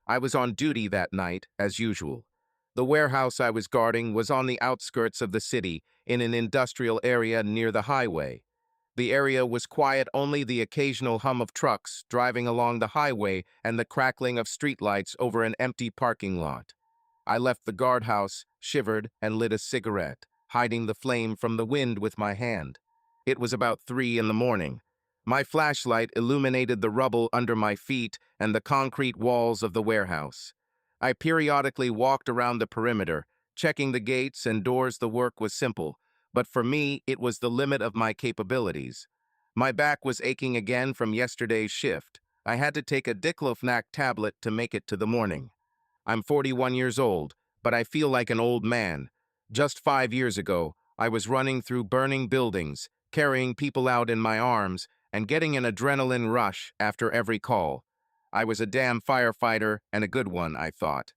I was on duty that night, as usual. The warehouse I was guarding was on the outskirts of the city, in an industrial area near the highway. The area was quiet, only the occasional hum of trucks driving along the highway and the crackling of streetlights over an empty parking lot. I left the guardhouse, shivered, and lit a cigarette, hiding the flame from the wind with my hand. It was about 3 in the morning. My flashlight illuminated the rubble under my feet and the concrete walls of the warehouse. I periodically walked around the perimeter, checking the gates and doors. The work was simple, but for me, it was the limit of my capabilities. My back was aching again from yesterday's shift. I had to take a diclofenac tablet to make it to the morning. I'm 41 years old, but I feel like an old man. Just 5 years ago, I was running through burning buildings, carrying people out in my arms, and getting an adrenaline rush after every call. I was a damn firefighter, and a good one, I thought.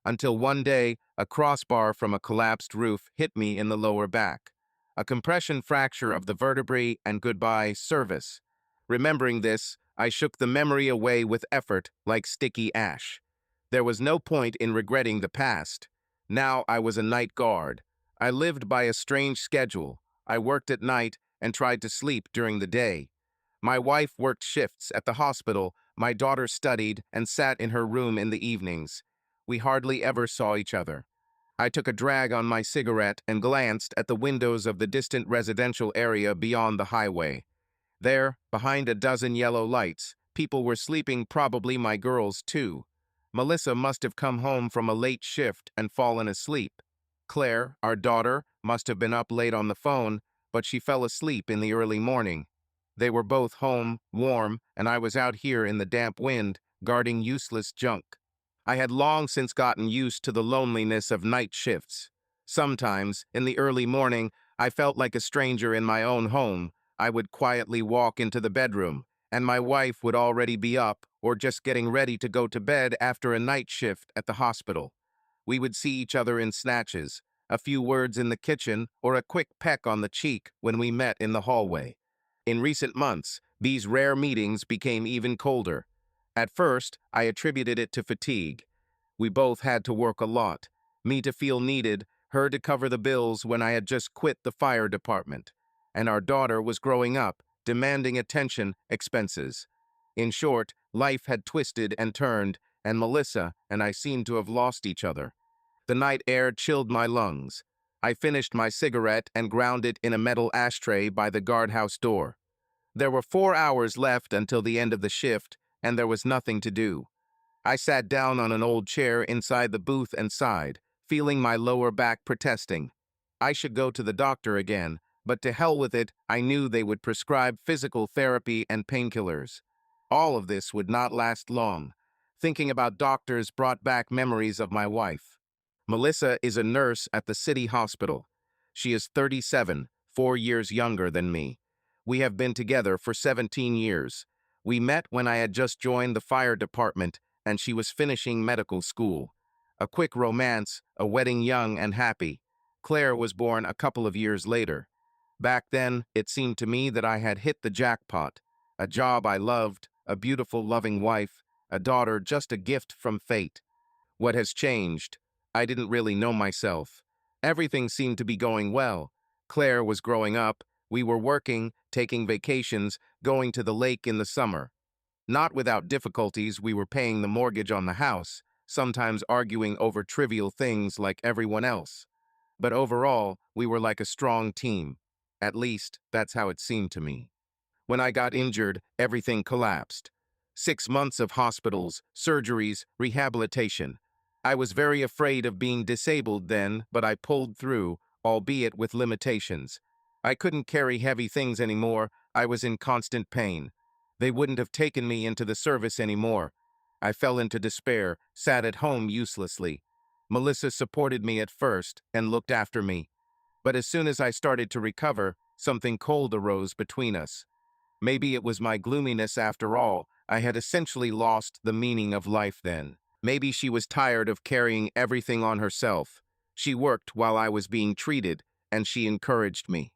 Until one day, a crossbar from a collapsed roof hit me in the lower back. A compression fracture of the vertebrae, and goodbye, service. Remembering this, I shook the memory away with effort, like sticky ash. There was no point in regretting the past. Now I was a night guard. I lived by a strange schedule. I worked at night and tried to sleep during the day. My wife worked shifts at the hospital. My daughter studied and sat in her room in the evenings. We hardly ever saw each other. I took a drag on my cigarette and glanced at the windows of the distant residential area beyond the highway. There, behind a dozen yellow lights, people were sleeping, probably my girls too. Melissa must have come home from a late shift and fallen asleep. Claire, our daughter, must have been up late on the phone, but she fell asleep in the early morning. They were both home, warm, and I was out here in the damp wind, guarding useless junk. I had long since gotten used to the loneliness of night shifts. Sometimes, in the early morning, I felt like a stranger in my own home. I would quietly walk into the bedroom, and my wife would already be up or just getting ready to go to bed after a night shift at the hospital. We would see each other in snatches, a few words in the kitchen, or a quick peck on the cheek when we met in the hallway. In recent months, these rare meetings became even colder. At first, I attributed it to fatigue. We both had to work a lot, me to feel needed, her to cover the bills when I had just quit the fire department. And our daughter was growing up, demanding attention, expenses. In short, life had twisted and turned, and Melissa and I seemed to have lost each other. The night air chilled my lungs. I finished my cigarette and ground it in a metal ashtray by the guardhouse door. There were 4 hours left until the end of the shift, and there was nothing to do. I sat down on an old chair inside the booth and sighed, feeling my lower back protesting. I should go to the doctor again, but to hell with it, I knew they would prescribe physical therapy and painkillers. All of this would not last long. Thinking about doctors brought back memories of my wife. Melissa is a nurse at the city hospital. She is 37, 4 years younger than me. We have been together for 17 years. We met when I had just joined the fire department and she was finishing medical school. A quick romance, a wedding young and happy. Claire was born a couple of years later. Back then, it seemed to me that I had hit the jackpot. A job I loved, a beautiful, loving wife, a daughter, just a gift from fate. What has changed? I didn't really know myself. Everything seemed to be going well. Claire was growing up. We were working, taking vacations, going to the lake in the summer. Not without difficulties, we were paying the mortgage on the house, sometimes arguing over trivial things like everyone else. But overall, we were like a strong team. At least, that's how it seemed to me. When I got injured, everything collapsed. 6 months of hospitals, surgeries, rehabilitation. I was very afraid of being disabled then, but I pulled through, albeit with limitations. I couldn't carry heavy things anymore. I was in constant pain. They wouldn't have taken me into the service anymore. I fell into despair, sat at home uselessly. Melissa supported me at first and looked after me. But as soon as I started to recover, something cold arose between us. Maybe it was my gloominess after all. I had essentially lost the meaning of life then. Maybe she was tired of carrying everything on herself. She worked while I was being treated, and she encouraged me.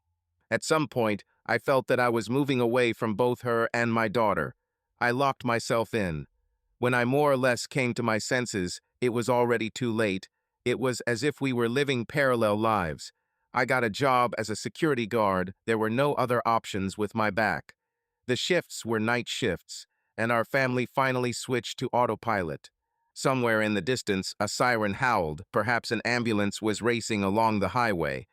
At some point, I felt that I was moving away from both her and my daughter. I locked myself in. When I more or less came to my senses, it was already too late. It was as if we were living parallel lives. I got a job as a security guard. There were no other options with my back. The shifts were night shifts, and our family finally switched to autopilot. Somewhere in the distance, a siren howled. Perhaps an ambulance was racing along the highway.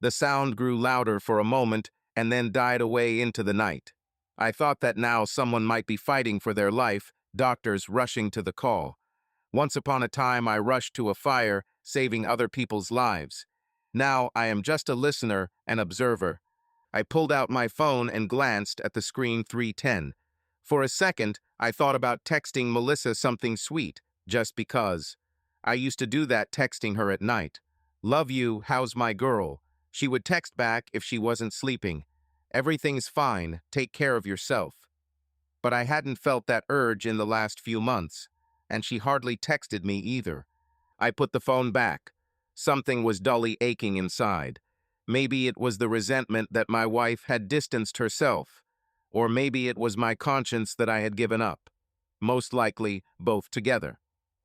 The sound grew louder for a moment and then died away into the night. I thought that now someone might be fighting for their life, doctors rushing to the call. Once upon a time, I rushed to a fire, saving other people's lives. Now I am just a listener and observer. I pulled out my phone and glanced at the screen 310. For a second, I thought about texting Melissa something sweet, just because. I used to do that, texting her at night. "Love you, how's my girl?" She would text back if she wasn't sleeping. "Everything's fine, take care of yourself." But I hadn't felt that urge in the last few months, and she hardly texted me either. I put the phone back. Something was dully aching inside. Maybe it was the resentment that my wife had distanced herself, or maybe it was my conscience that I had given up. Most likely, both together.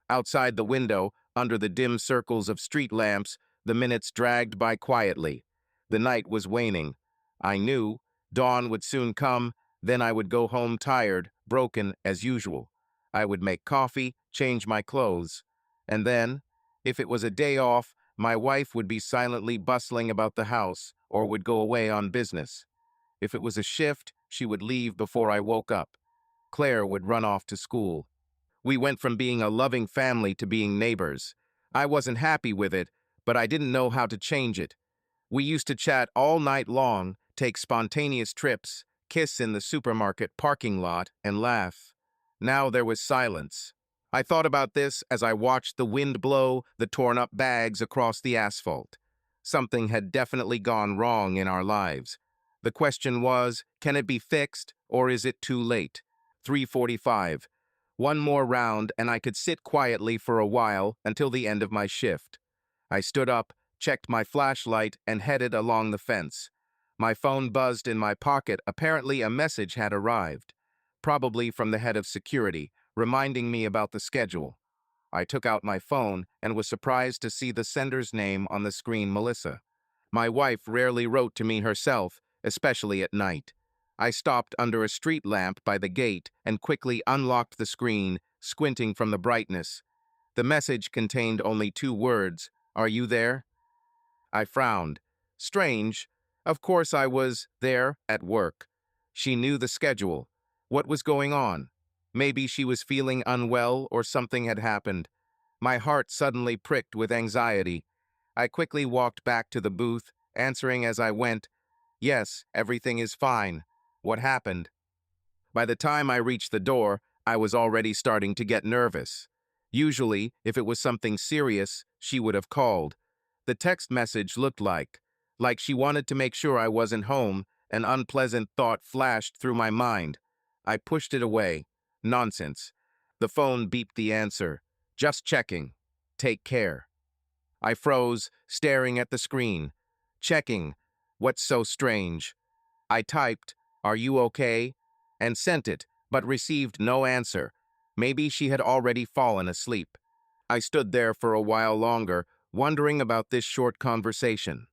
Outside the window, under the dim circles of street lamps, the minutes dragged by quietly. The night was waning. I knew dawn would soon come, then I would go home tired, broken as usual. I would make coffee, change my clothes, and then, if it was a day off, my wife would be silently bustling about the house or would go away on business. If it was a shift, she would leave before I woke up. Claire would run off to school. We went from being a loving family to being neighbors. I wasn't happy with it, but I didn't know how to change it. We used to chat all night long, take spontaneous trips, kiss in the supermarket parking lot, and laugh. Now there was silence. I thought about this as I watched the wind blow the torn-up bags across the asphalt. Something had definitely gone wrong in our lives. The question was, can it be fixed, or is it too late? 3:45. One more round, and I could sit quietly for a while until the end of my shift. I stood up, checked my flashlight, and headed along the fence. My phone buzzed in my pocket. Apparently, a message had arrived, probably from the head of security, reminding me about the schedule. I took out my phone and was surprised to see the sender's name on the screen, Melissa. My wife rarely wrote to me herself, especially at night. I stopped under a street lamp by the gate and quickly unlocked the screen, squinting from the brightness. The message contained only 2 words, "Are you there?" I frowned. Strange. Of course I was there, at work. She knew the schedule. What was going on? Maybe she was feeling unwell or something had happened. My heart suddenly pricked with anxiety. I quickly walked back to the booth, answering as I went, "Yes, everything is fine. What happened?" By the time I reached the door, I was already starting to get nervous. Usually, if it was something serious, she would have called. The text message looked like she wanted to make sure I wasn't home. An unpleasant thought flashed through my mind. I pushed it away. Nonsense. The phone beeped the answer. "Just checking. Take care." I froze, staring at the screen. Checking. What's so strange? I typed, "Are you okay?" and sent it, but received no answer. Maybe she had already fallen asleep. I stood there for a while longer, wondering about this short conversation.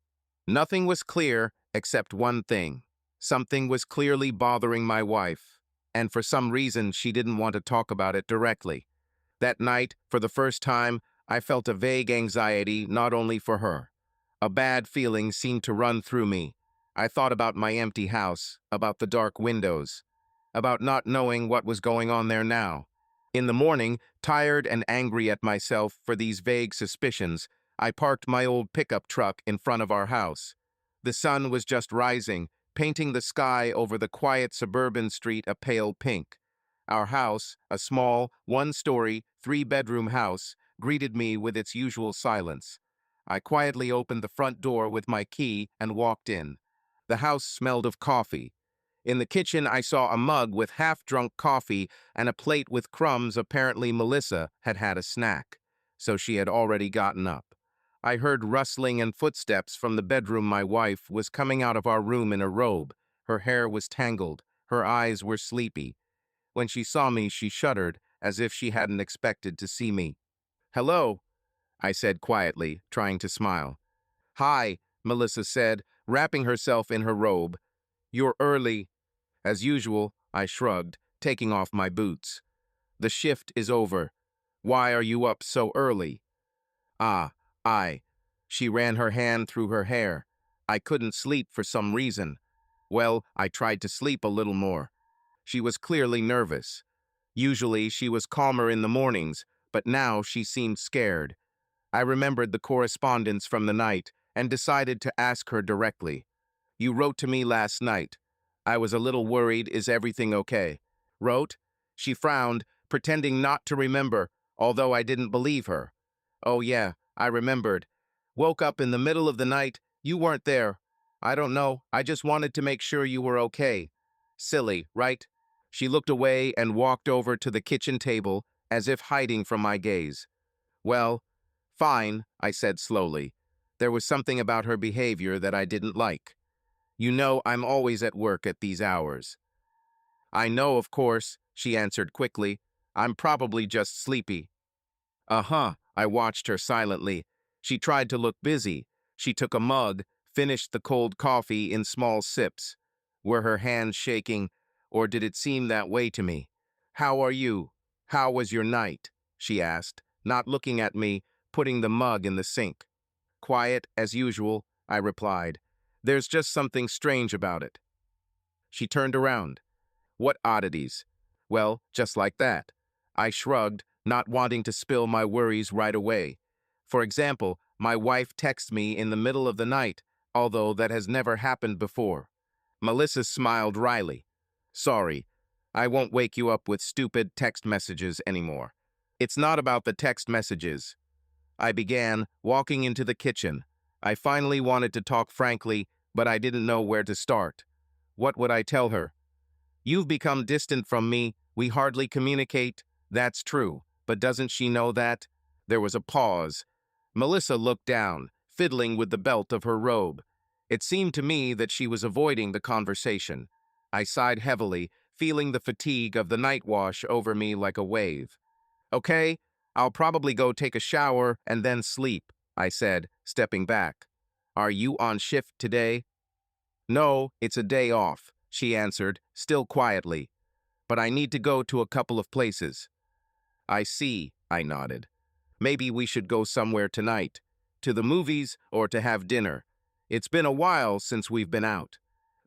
Nothing was clear except one thing. Something was clearly bothering my wife, and for some reason she didn't want to talk about it directly. That night, for the first time, I felt a vague anxiety not only for her. A bad feeling seemed to run through me. I thought about my empty house, about the dark windows, about not knowing what was going on there now. In the morning, tired and angry at myself for these vague suspicions, I parked my old pickup truck in front of our house. The sun was just rising, painting the sky over the quiet suburban street a pale pink. Our house, a small, 1-story, 3-bedroom house, greeted me with its usual silence. I quietly opened the front door with my key and walked in. The house smelled of coffee. In the kitchen, I saw a mug with half-drunk coffee and a plate with crumbs. Apparently, Melissa had had a snack, so she had already gotten up. I heard rustling and footsteps from the bedroom. My wife was coming out of our room in a robe. Her hair was tangled. Her eyes were sleepy. When she saw me, she shuddered as if she hadn't expected to see me. "Hello," I said quietly, trying to smile. "Hi," Melissa said, wrapping herself in her robe. "You're early." As usual, I shrugged, taking off my boots. "The shift is over. Why are you up so early?" "Ah, I." She ran her hand through her hair. "I couldn't sleep for some reason. Well, I tried to sleep a little more." She was clearly nervous. Usually, she was calmer in the mornings, but now she seemed scared. I remembered the correspondence from the night and decided to ask her directly. "You wrote to me last night. I was a little worried. Is everything okay?" "Wrote?" She frowned, pretending not to remember, although I didn't believe her. "Oh yeah, I remembered. Woke up in the middle of the night. You weren't there. I don't know. I just wanted to make sure you were okay." Silly, right? She looked away and walked over to the kitchen table, as if hiding from my gaze. "Well, fine," I said slowly. There was something about her behavior that I didn't like. "You know I'm always at work at these hours." "I know, of course," she answered quickly. "I'm probably just sleepy." "Uh-huh," I watched her silently. She tried to look busy. She took a mug, finished the cold coffee in small sips. Were her hands shaking, or did it seem that way to me? "How are you? How was your night?" she asked, not looking at me, putting the mug in the sink. "Quiet, as usual," I replied. "There's just something strange about it." She turned around. "What oddities?" "Well, just like that." I shrugged, not wanting to spill my worries right away. "For example, my wife texts me in the middle of the night, although that has never happened before." Melissa smiled wryly. "Sorry, I won't wake you up with stupid text messages anymore." "It's not about the text messages." I began, walking into the kitchen. I finally wanted to talk frankly, but I didn't know where to start. What would I tell her? "You've become distant from me. We hardly communicate." "That's true, but doesn't she know that?" There was a pause. Melissa looked down, fiddling with the belt of her robe. It seemed to me that she was avoiding the conversation. I sighed heavily, feeling the fatigue of the night wash over me like a wave. "Okay, I'll probably go take a shower and then sleep," I said, stepping back. "Are you on shift today?" "No, it's a day off," she answered, still quietly. "But I need to go to a couple of places." "I see," I nodded. "Maybe we should go somewhere tonight. To the movies or to have dinner. It's been a while since we've been out."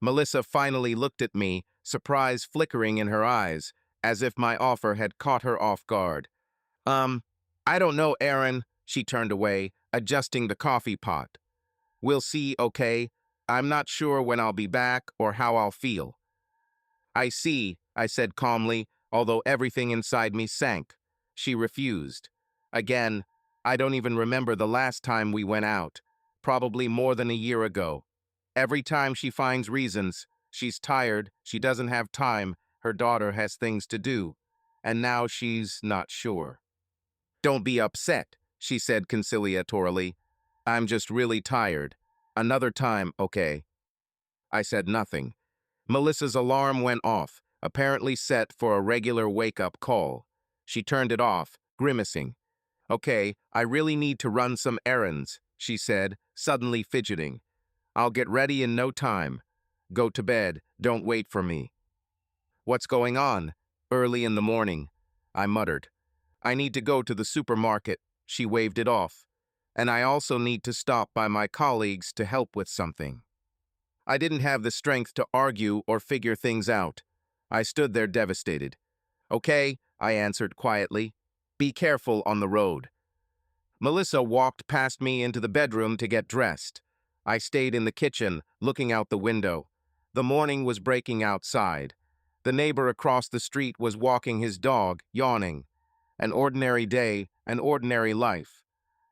Melissa finally looked at me, surprise flickering in her eyes, as if my offer had caught her off guard. I don't know, Aaron." She turned away, adjusting the coffee pot. "We'll see, okay? I'm not sure when I'll be back or how I'll feel." "I see," I said calmly, although everything inside me sank. She refused. Again, I don't even remember the last time we went out. Probably more than a year ago. Every time she finds reasons, she's tired, she doesn't have time, her daughter has things to do. And now she's not sure. "Don't be upset," she said conciliatorily. "I'm just really tired. Another time, okay?" I said nothing. Melissa's alarm went off, apparently set for a regular wake-up call. She turned it off, grimacing. "Okay, I really need to run some errands," she said, suddenly fidgeting. "I'll get ready in no time. Go to bed, don't wait for me." "What's going on?" "Early in the morning," I muttered. "I need to go to the supermarket." She waved it off. "And I also need to stop by my colleagues to help with something." I didn't have the strength to argue or figure things out. I stood there devastated. "Okay," I answered quietly. "Be careful on the road." Melissa walked past me into the bedroom to get dressed. I stayed in the kitchen, looking out the window. The morning was breaking outside. The neighbor across the street was walking his dog, yawning. An ordinary day, an ordinary life.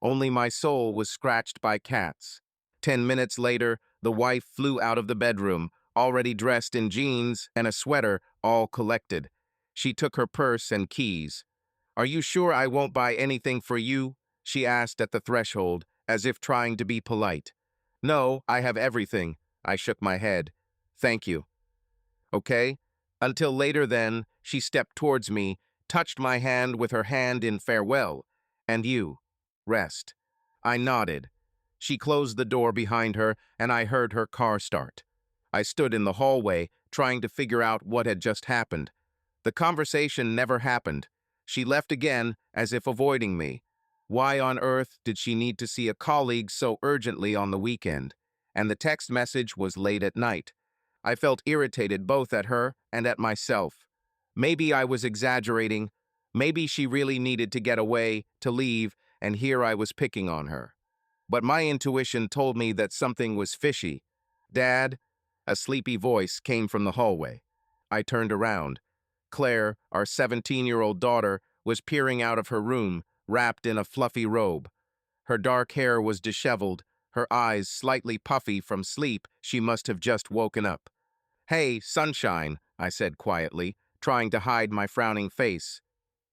Only my soul was scratched by cats. 10 minutes later, the wife flew out of the bedroom, already dressed in jeans and a sweater, all collected. She took her purse and keys. "Are you sure I won't buy anything for you?" she asked at the threshold, as if trying to be polite. "No, I have everything." I shook my head. "Thank you." "Okay." Until later then, she stepped towards me, touched my hand with her hand in farewell. And you, rest. I nodded. She closed the door behind her, and I heard her car start. I stood in the hallway, trying to figure out what had just happened. The conversation never happened. She left again, as if avoiding me. Why on earth did she need to see a colleague so urgently on the weekend? And the text message was late at night. I felt irritated both at her and at myself. Maybe I was exaggerating. Maybe she really needed to get away, to leave, and here I was picking on her. But my intuition told me that something was fishy. "Dad?" A sleepy voice came from the hallway. I turned around. Claire, our 17-year-old daughter, was peering out of her room, wrapped in a fluffy robe. Her dark hair was disheveled, her eyes slightly puffy from sleep. She must have just woken up. "Hey, sunshine," I said quietly, trying to hide my frowning face.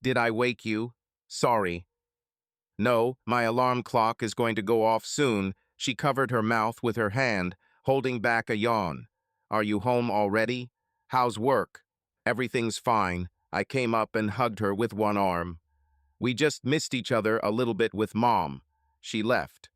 "Did I wake you? Sorry." "No, my alarm clock is going to go off soon." She covered her mouth with her hand, holding back a yawn. "Are you home already? How's work?" "Everything's fine." I came up and hugged her with one arm. "We just missed each other a little bit with Mom." She left.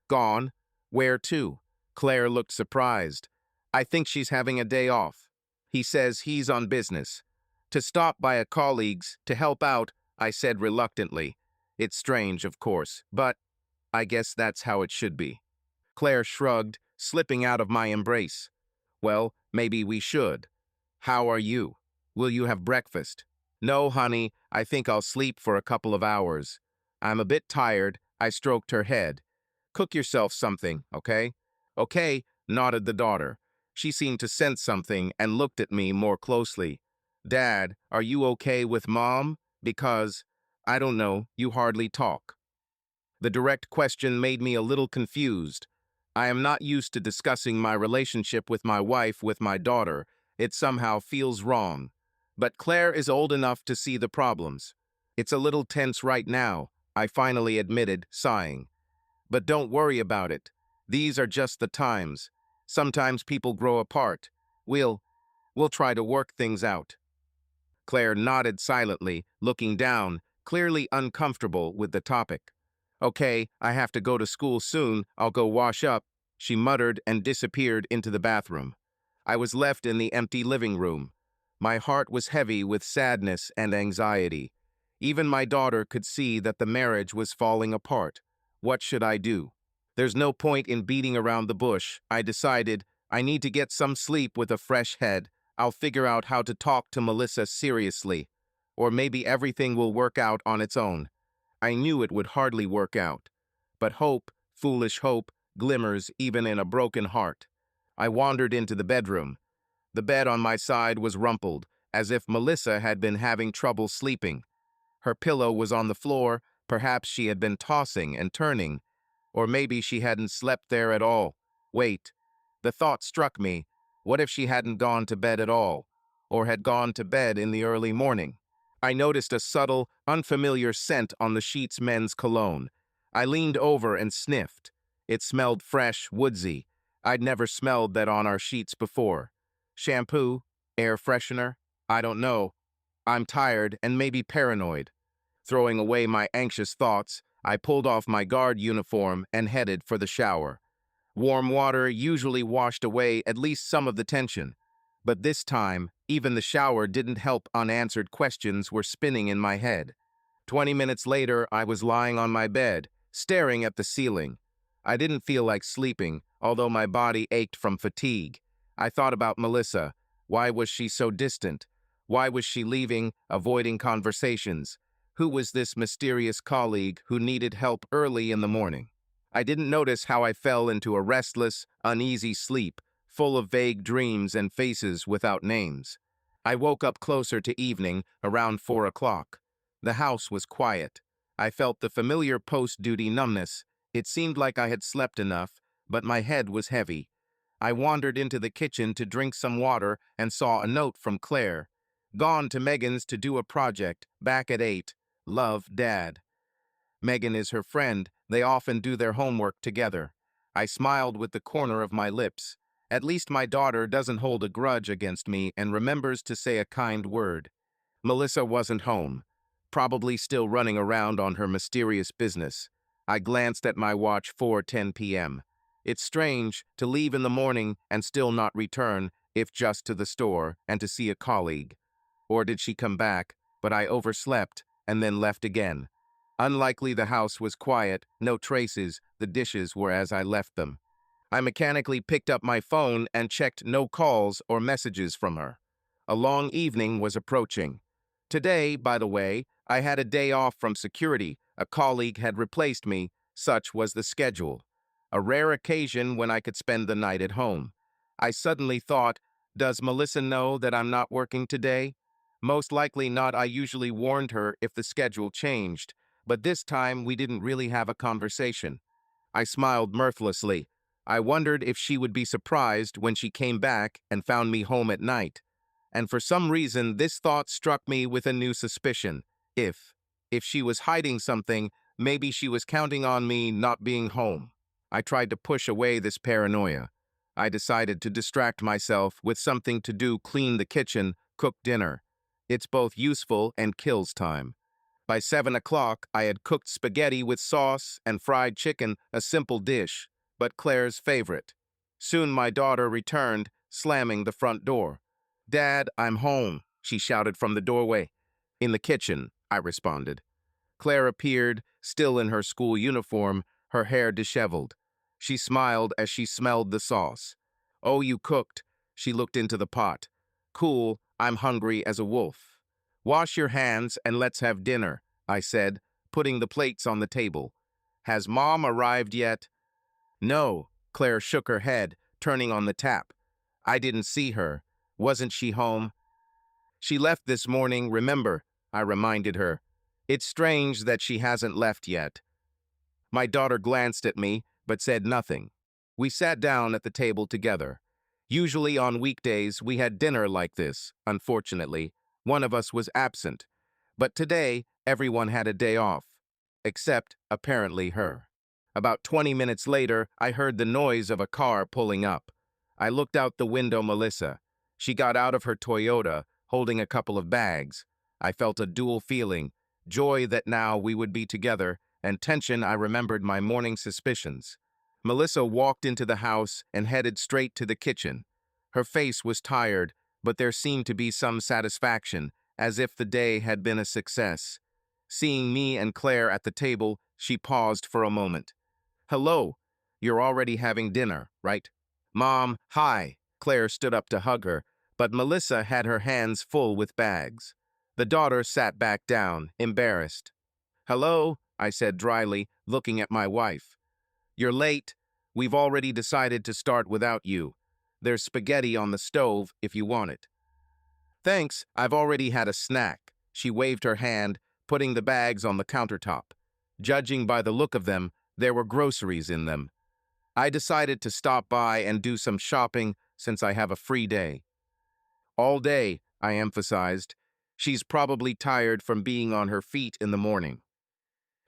"Gone? Where to?" Claire looked surprised. "I think she's having a day off. He says he's on business. To stop by a colleague's, to help out," I said reluctantly. "It's strange, of course, but I guess that's how it should be." Claire shrugged, slipping out of my embrace. "Well, maybe we should. How are you? Will you have breakfast?" "No, honey, I think I'll sleep for a couple of hours. I'm a bit tired." I stroked her head. "Cook yourself something, okay?" "Okay," nodded the daughter. She seemed to sense something and looked at me more closely. "Dad, are you okay with Mom? Because, I don't know, you hardly talk." The direct question made me a little confused. I am not used to discussing my relationship with my wife with my daughter. It somehow feels wrong. But Claire is old enough to see the problems. "It's a little tense right now," I finally admitted, sighing. "But don't worry about it. These are just the times. Sometimes people grow apart. We'll try to work things out." Claire nodded silently, looking down, clearly uncomfortable with the topic. "Okay, I have to go to school soon. I'll go wash up," she muttered and disappeared into the bathroom. I was left in the empty living room. My heart was heavy with sadness and anxiety. Even my daughter could see that the marriage was falling apart. What should I do? There's no point in beating around the bush. I decided I need to get some sleep with a fresh head. I'll figure out how to talk to Melissa seriously. Or maybe everything will work out on its own. I knew it would hardly work out. But hope, foolish hope, glimmers even in a broken heart. I wandered into the bedroom. The bed on my side was rumpled, as if Melissa had been having trouble sleeping. Her pillow was on the floor. Perhaps she had been tossing and turning. Or maybe she hadn't slept there at all. Wait. The thought struck me. What if she hadn't gone to bed at all? Or had gone to bed in the early morning? I noticed a subtle, unfamiliar scent on the sheet's men's cologne. I leaned over and sniffed. It smelled fresh, woodsy. I'd never smelled that on our sheets before. Shampoo? Air freshener? I don't know. I'm tired and maybe paranoid. Throwing away my anxious thoughts, I pulled off my guard uniform and headed for the shower. Warm water usually washed away at least some of the tension. But this time, even the shower didn't help. Unanswered questions were spinning in my head. 20 minutes later, I was lying on my bed, staring at the ceiling. I didn't feel like sleeping, although my body ached from fatigue. I thought about Melissa. Why was she so distant? Why was she leaving, avoiding conversations? Who was this mysterious colleague who needed help early in the morning? I didn't notice how I fell into a restless, uneasy sleep, full of vague dreams and faces without names. I woke up closer to evening, around 4 o'clock. The house was quiet. I felt the familiar post-duty numbness. It seemed like I had slept enough, but my head was heavy. I wandered into the kitchen to drink some water and saw a note from Claire. "Gone to Megan's to do a project, back at 8. Love, Dad." Megan is her friend. They often do their homework together. I smiled with the corner of my lips. At least my daughter doesn't hold a grudge against me and remembers to say a kind word. Melissa wasn't home, probably still running around on her mysterious business. I glanced at my watch, 4:10 p.m. It's strange to leave in the morning and still not return, if just to the store and to see a colleague. Or did she come back, but I overslept and then left again? Unlikely. The house was quiet, no traces, the dishes were as I left them. I mechanically picked up my phone and checked no calls or messages from her. A long evening was approaching. Today, by the way, I had a day off from security. A colleague had replaced me. Such was the schedule. A rare occasion when I could spend the night at home. I suddenly thought, does Melissa know that I'm not working today? Most likely not. I usually warned her if the schedule changed, but this time we didn't really have a conversation. I smiled mirthlessly. I wondered if she would be surprised when she came back and found me home at night. And for some reason, this thought struck me with a new suspicion. If she was hiding something, maybe she was counting on me not being home. I tried to push away this paranoia. I decided to distract myself with something to do: clean the kitchen, cook dinner. It's both useful and kills time. By 7 o'clock, I had cooked spaghetti with sauce and fried chicken, a simple dish, but Claire's favorite. Soon my daughter returned, slamming the front door. "Dad, I'm home," she shouted from the doorway. "In the kitchen," I responded. Claire appeared, still in her school uniform, her hair disheveled. She smiled as she smelled the sauce. "Oh, you cooked." She looked into the pot. "Cool, I'm hungry as a wolf." "Wash your hands and let's have dinner," I said, putting the plates on the table. "Has Mom arrived yet?" "No," Claire shook her head, turning on the tap. "I didn't see her. Wasn't she home?" "She left this morning, remember," I reminded her. "It's strange that she hasn't left yet." My daughter glanced at me, but said nothing. We sat down at the table together. Usually on weekdays, we had dinner like this. Unfortunately, one of us was absent. But today, everyone had a day off. Except, apparently, her. About 20 minutes later, I heard the noise of a car pulling up. I looked out the window. Melissa. She got out of her Toyota, holding a couple of bags. I felt a dual feeling: joy that now we would be together, and tension. I remembered my morning suspicions. Melissa walked into the house and headed straight to the kitchen. Her face was tired, but there seemed to be some satisfaction, as if the day had been a success. Seeing me and Claire at the table, she paused for a moment. "Hello, you're already having dinner, right?" "Mom, hi." Claire stood up to hug her, but Melissa had her hands full with bags. The daughter sat back down, embarrassed. "Hello," I said dryly, looking at my wife. "You're late. We've already decided to start without you. There's spaghetti on the stove if you want it." "Thanks, I've already had a snack." She waved her hand, putting the bags on the countertop. Judging by the look of them, there were groceries in them. I decided to stop by and do some shopping since I have a free day. "All day," I emphasized. "She's probably tired from being on her feet in the morning."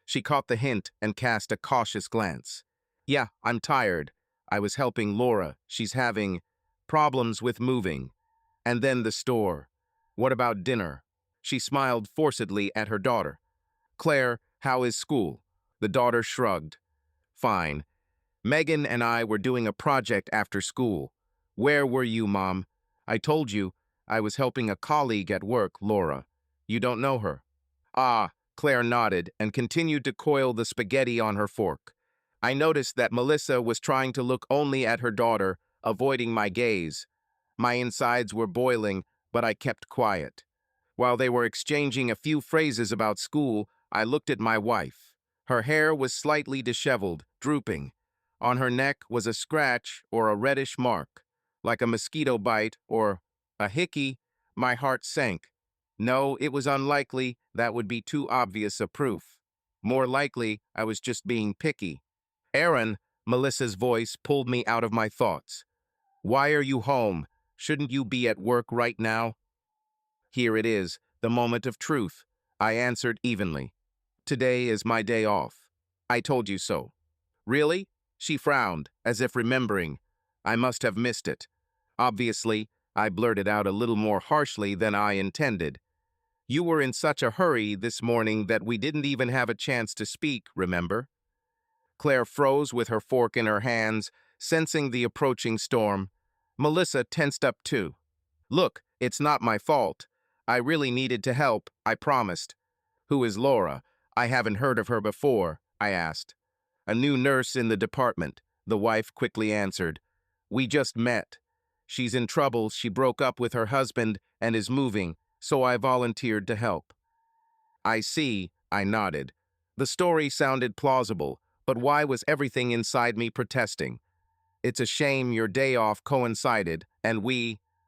She caught the hint and cast a cautious glance. "Yeah, I'm tired. I was helping Laura. She's having problems with moving. And then the store. What about dinner?" She smiled forcedly at her daughter. "Claire, how is school?" The daughter shrugged. "Fine. Megan and I were doing a project after school." "Where were you, Mom?" "I told you. I was helping a colleague at work, Laura. You don't know her?" "Ah." Claire nodded and continued to coil the spaghetti on her fork. I noticed that Melissa was trying to look only at her daughter, avoiding my gaze. My insides were boiling, but I kept quiet. While they were exchanging a few phrases about school, I looked at my wife. Her hair was slightly disheveled, drooping. On her neck was a scratch or a reddish mark, like a mosquito bite or a hickey. My heart sank. No, it was unlikely. That would be too obvious a proof. More likely, I was just being picky. "Aaron," Melissa's voice pulled me out of my thoughts. "Why are you home? Shouldn't you be at work right now?" Here it is, the moment of truth. I answered evenly. "Today is my day off. I told you so." "Really?" She frowned, as if remembering. I must have missed it. Obviously, I blurted out a little more harshly than I intended. You were in such a hurry this morning that we didn't even have a chance to speak, remember? Claire froze with her fork in her hands, sensing the approaching storm. Melissa tensed up too. Look, it's not my fault. I really needed to help, I promised. Who is Laura? I haven't heard of her before, I asked. A new nurse in the department, the wife quickly answered. We just met. She's in trouble, she broke up with her husband and is moving, so I volunteered to help. I see, I nodded. The story sounded plausible, but why was everything inside me protesting? It's a shame your day off coincided, and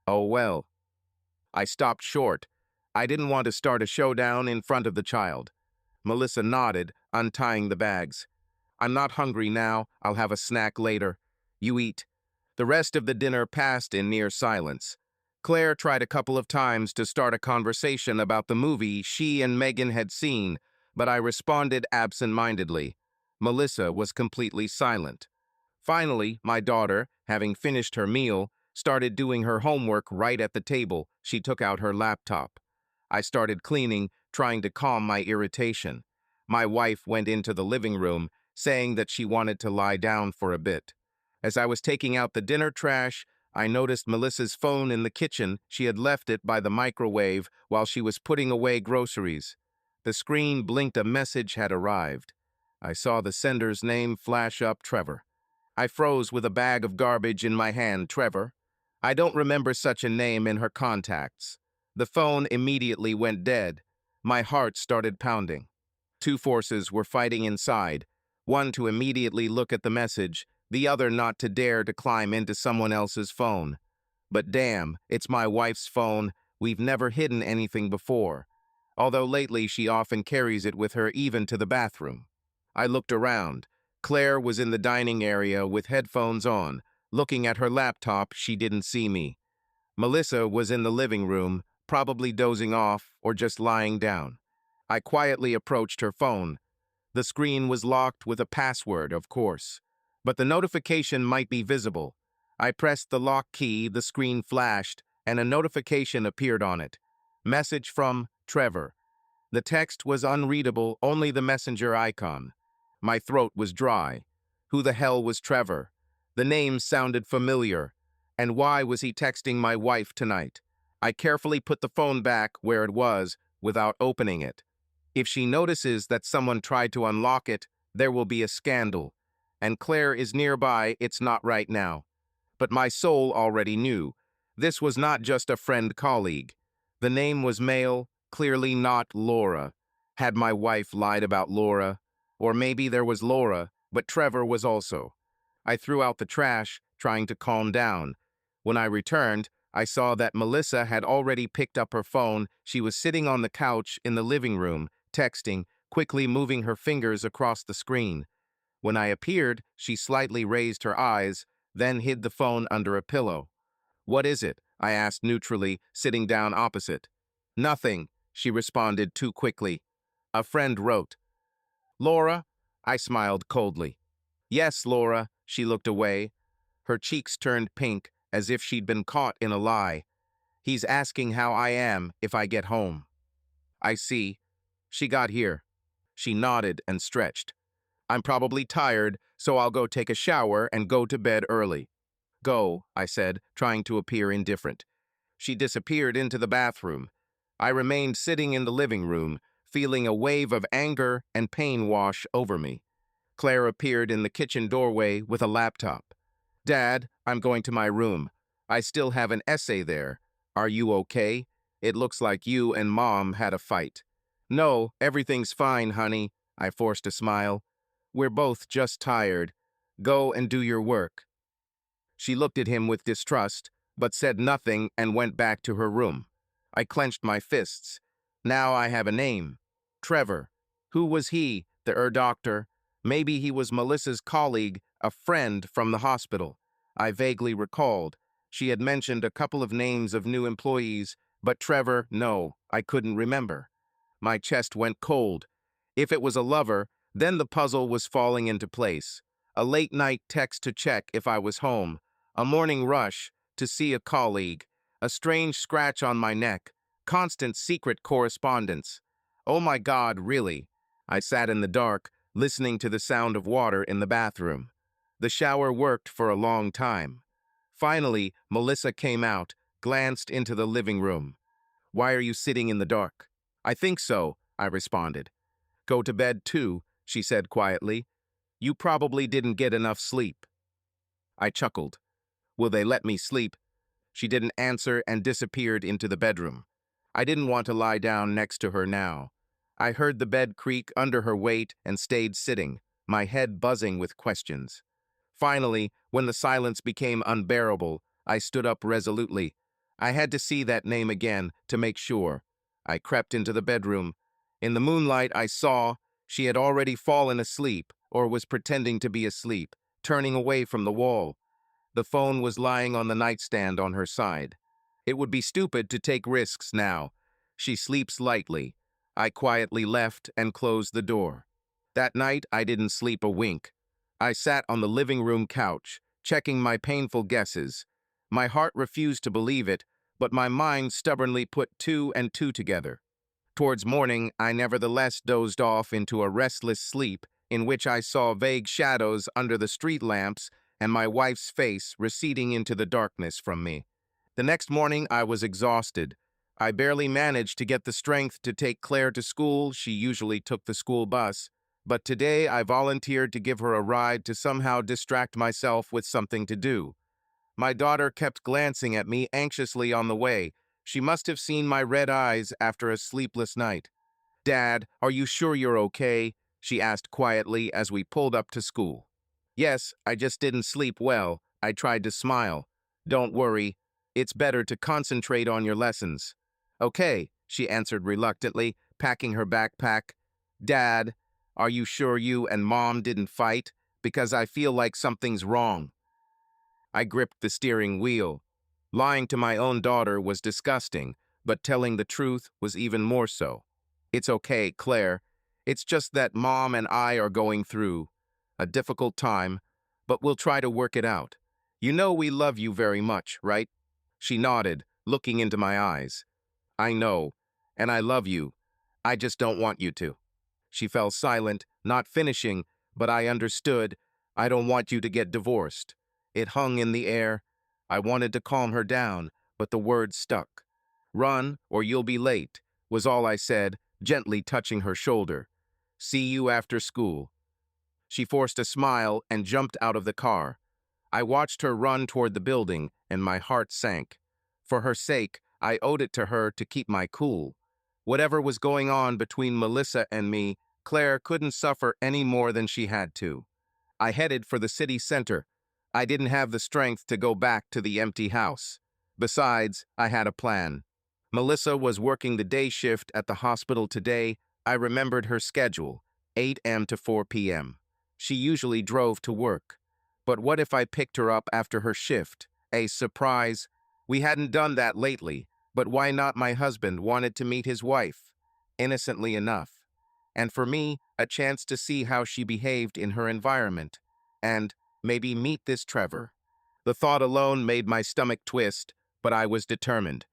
oh well. I stopped short. I didn't want to start a showdown in front of the child. Melissa nodded, untying the bags. I'm not hungry now, I'll have a snack later. You eat. The rest of the dinner passed in near silence. Claire tried a couple of times to start a conversation about the movie she and Megan had seen, but I responded absent-mindedly. Melissa was completely silent. Finally, my daughter, having finished her meal, started doing her homework right at the table. She took out her laptop. I started cleaning, trying to calm my irritation. My wife went into the living room, saying that she wanted to lie down for a bit. As I was taking out the dinner trash, I noticed Melissa's phone in the kitchen. She had left it by the microwave while she was putting away groceries. The screen blinked a message had arrived. I saw the sender's name flash up, Trevor. I froze with a bag of garbage in my hand. Trevor? I don't remember such a name in her contacts. The phone immediately went dead. My heart started pounding. Two forces were fighting inside, one to immediately look at the message, the other not to dare to climb into someone else's phone. But damn, it's my wife's phone. We've never hidden anything before. Although lately she often carries it with her even to the bathroom. I looked around. Claire was in the dining area with headphones on. Looking at her laptop, she didn't see me. Melissa was in the living room, probably dozing off or just lying down. I quietly approached her phone. The screen was locked with a password, of course, but the notification might be visible. I pressed the lock key, the screen flashed, and a notification appeared on it. Message from Trevor. The text was unreadable, only the messenger icon. My throat was dry. Who the hell was Trevor? The name sounded familiar. And why was he texting my wife tonight? I carefully put the phone back where it was without opening it. If she notices that someone tried to unlock it, there will be a scandal. And Claire is nearby, it's not right now. But my soul already knew. This was not just a friend colleague. The name was male, clearly not Laura. Had my wife lied about Laura? Or maybe there was Laura, but Trevor was also. I threw out the trash, trying to calm down. When I returned, I saw that Melissa had already picked up her phone. She was sitting on the couch in the living room, texting, quickly moving her fingers across the screen. When I appeared, she slightly raised her eyes, then hid the phone under a pillow. What is it? I asked neutrally, sitting down opposite. Nothing, she responded too quickly. A friend wrote. Laura? I smiled coldly. Yes, Laura. She looked away. Her cheeks turned pink, as if she'd been caught in a lie. He's asking how I am if I get home. I see. She got here. She nodded and stretched. I'm probably tired, so I'll go take a shower and go to bed early. Go, I said, trying to appear indifferent. She disappeared into the bathroom. I remained sitting in the living room, feeling a wave of anger and pain wash over me. Claire appeared in the kitchen doorway with a laptop. Dad, I'm going to my room. I still have an essay there. Are you okay? It looks like you and Mom had a fight. No, everything's fine, honey. I forced a smile. We're both just tired. Go and do your work. She looked at him with distrust, but said nothing and went back to her room. I clenched my fists. Now I have a name. Trevor. Who was he? The doctor. Maybe he was Melissa's colleague, a friend from the hospital. I vaguely recalled. She had mentioned a couple of names of new employees, but Trevor, no, I couldn't remember. My chest went cold. If it was a lover, then the puzzle was falling into place. A late-night text to check if I was home. A morning rush to see a colleague. A strange scratch on my neck. Constant secret correspondence. Oh my God, really? I sat in the dark, listening to the sound of water in the bathroom. The shower worked for a long time. Finally, Melissa came out, glanced into the living room. Why are you sitting in the dark? I think so, I responded. Go to bed too, she said quietly. You probably didn't get enough sleep. I chuckled. Will they let me sleep? She didn't answer and disappeared into the bedroom. I didn't want to lie down next to her now. I heard the bed creak under her weight and stayed sitting, my head buzzing with questions. Finally, when the silence became unbearable, I stood up resolutely. I had to see that name again to make sure. I crept into the bedroom. In the moonlight, I saw she had already fallen asleep or was pretending to be asleep, turning away from the wall. The phone was lying on the nightstand on her side. It would be stupid to take risks now. She sleeps lightly. I quietly left and closed the door. That night, I didn't sleep a wink. I sat on the living room couch, checking my painful guesses. My heart refused to believe it, but my mind stubbornly put two and two together. Towards morning, I nevertheless dozed off into a restless sleep in which I saw vague shadows under the street lamps and my wife's face receding into the darkness from me. The next morning, I was exhausted. I barely managed to get the strength to take Claire to school. She usually took the school bus. But today, I volunteered to give her a ride to somehow distract myself with something to do. My daughter kept glancing at me anxiously on the way. She must have seen my red eyes after a sleepless night. Dad, are you sure you're okay? She asked quietly as we pulled up to school. Yes, I just didn't sleep well. I tried to smile. Don't worry. It's better to concentrate on your lessons. Okay, she answered reluctantly, packing her backpack. Dad, are you sure you and Mom didn't fight? Because I feel like something's wrong. I gripped the steering wheel. Lying to my own daughter was disgusting, but telling the truth was even more so. It's okay, Claire. It's just that Mom and I are going through a difficult time, but we'll try to work it out. You know we love you very much, right? She nodded, looking into my eyes. I know, and I love you. I just don't want you to. She fell silent, not finishing, but I understood. I don't want you to get divorced. It hung in the air. I wanted to calm her down, but the words stuck. Run, or you'll be late, was all I said, gently touching her shoulder. See you after school. She forced a smile and jumped out of the car. I watched her run toward the building, and my heart sank. For her sake, I owed it to her to keep my cool. Whatever was going on between Melissa and me, Claire couldn't suffer any more than she had to. I headed for the city center. I didn't have the strength to go back to the empty house. Besides, I had a plan. Melissa was working the day shift at the hospital today. I remembered her schedule, 8 a.m. to 4 p.m. She usually drove to work. But what if I picked her up after her shift? A surprise. We hadn't done that lately, but why not? My husband wanted to meet his wife. Innocently enough. And for me, a chance to see how she behaved in her environment. And maybe meet this Trevor. The thought alone made my stomach twist, but I was determined.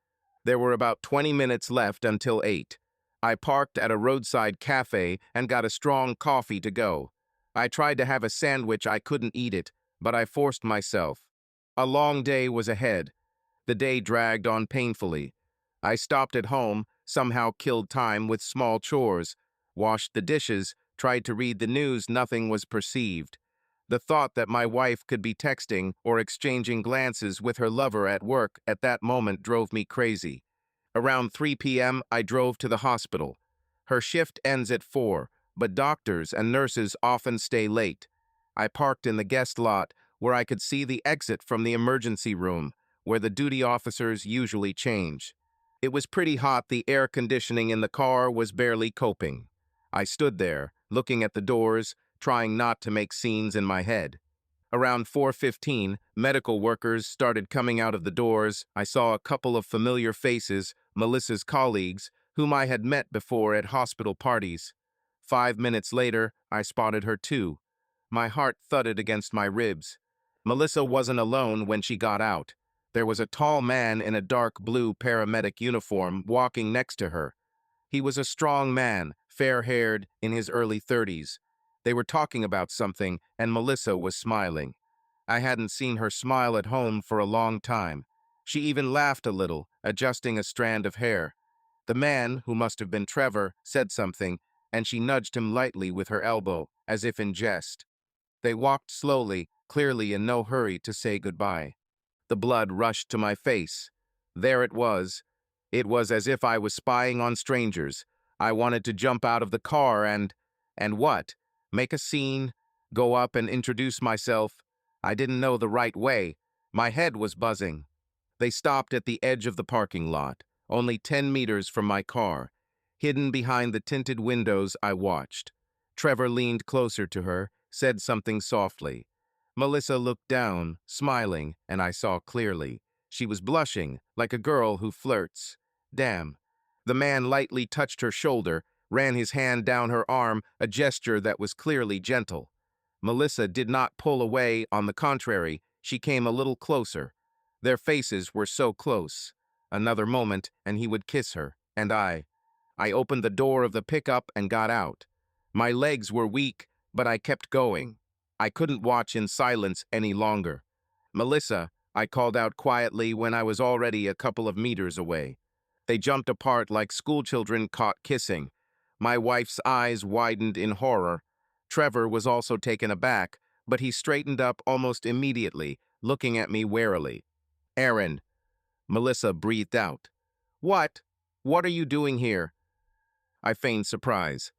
There were about 20 minutes left until 8. I parked at a roadside cafe and got a strong coffee to go. I tried to have a sandwich. I couldn't eat it, but I forced myself. A long day was ahead. The day dragged on painfully. I stopped at home, somehow killed time with small chores, washed the dishes, tried to read the news. Nothing was perceived. The thought that my wife could be texting or exchanging glances with her lover at work at that moment drove me crazy. Around 3 p.m., I drove to the hospital. Her shift ends at 4, but doctors and nurses often stay late. I parked in the guest lot where I could see the exit from the emergency room, where the duty officers usually change. It was pretty hot. The air conditioning in the car was barely coping. I stood there, looking at the doors, trying not to make scenes in my head. Around 4:15, medical workers started coming out of the doors. I saw a couple of familiar faces, Melissa's colleagues, whom I had met before at hospital parties. 5 minutes later, I spotted her too. My heart thudded against my ribs. Melissa wasn't alone when she got out. There was a tall man in a dark blue paramedic uniform walking next to her. He was a strong man, fair-haired, in his early 30s. They were talking about something, and Melissa was smiling. I hadn't seen her smile at home for a long time. She even laughed a little, adjusting a strand of hair. The man, who must have been Trevor, said something, and she nudged him lightly with her elbow, as if in jest. They walked slowly, clearly in no hurry to say goodbye. The blood rushed to my face. There it was. It was as if I was spying on strangers. I wanted to jump out of the car and what? Make a scene? Go up and introduce myself? I didn't know the right way. My head was buzzing. They stopped at the edge of the parking lot, only 10 meters from my car. Hidden behind the tinted windows, I watched. Trevor leaned closer to her, said something softly. Melissa looked down, smiling, and I saw clearly. She was blushing, like a girl who flirts. Damn. The man lightly touched her shoulder, ran his hand down her arm, a gesture that was clearly gentle. Melissa did not pull away, on the contrary, she came a little closer. Their faces were so close. Another moment, and he would kiss her, and I opened the door of the pickup and got out. My legs were weak, but I kept going. I couldn't watch in silence any longer. Melissa, I called out quietly when I was already a couple of meters away. They jumped apart like schoolchildren caught kissing. My wife's eyes widened in horror. Trevor was also taken aback, but he straightened up almost immediately, looking at me warily. "Aaron," Melissa breathed out. "What? What are you doing here?" I feigned surprise.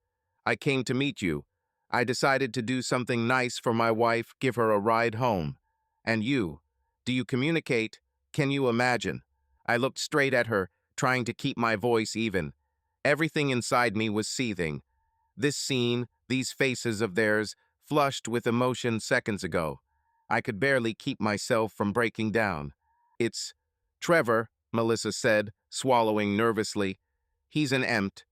"I came to meet you. I decided to do something nice for my wife, give her a ride home. And you? Do you communicate? Can you imagine?" I looked straight at her, trying to keep my voice even. Everything inside me was seething. This scene, these faces of theirs, flushed with emotion seconds ago. I could barely keep myself from breaking down. "It's Trevor," Melissa said, swallowing nervously. "He's an empt.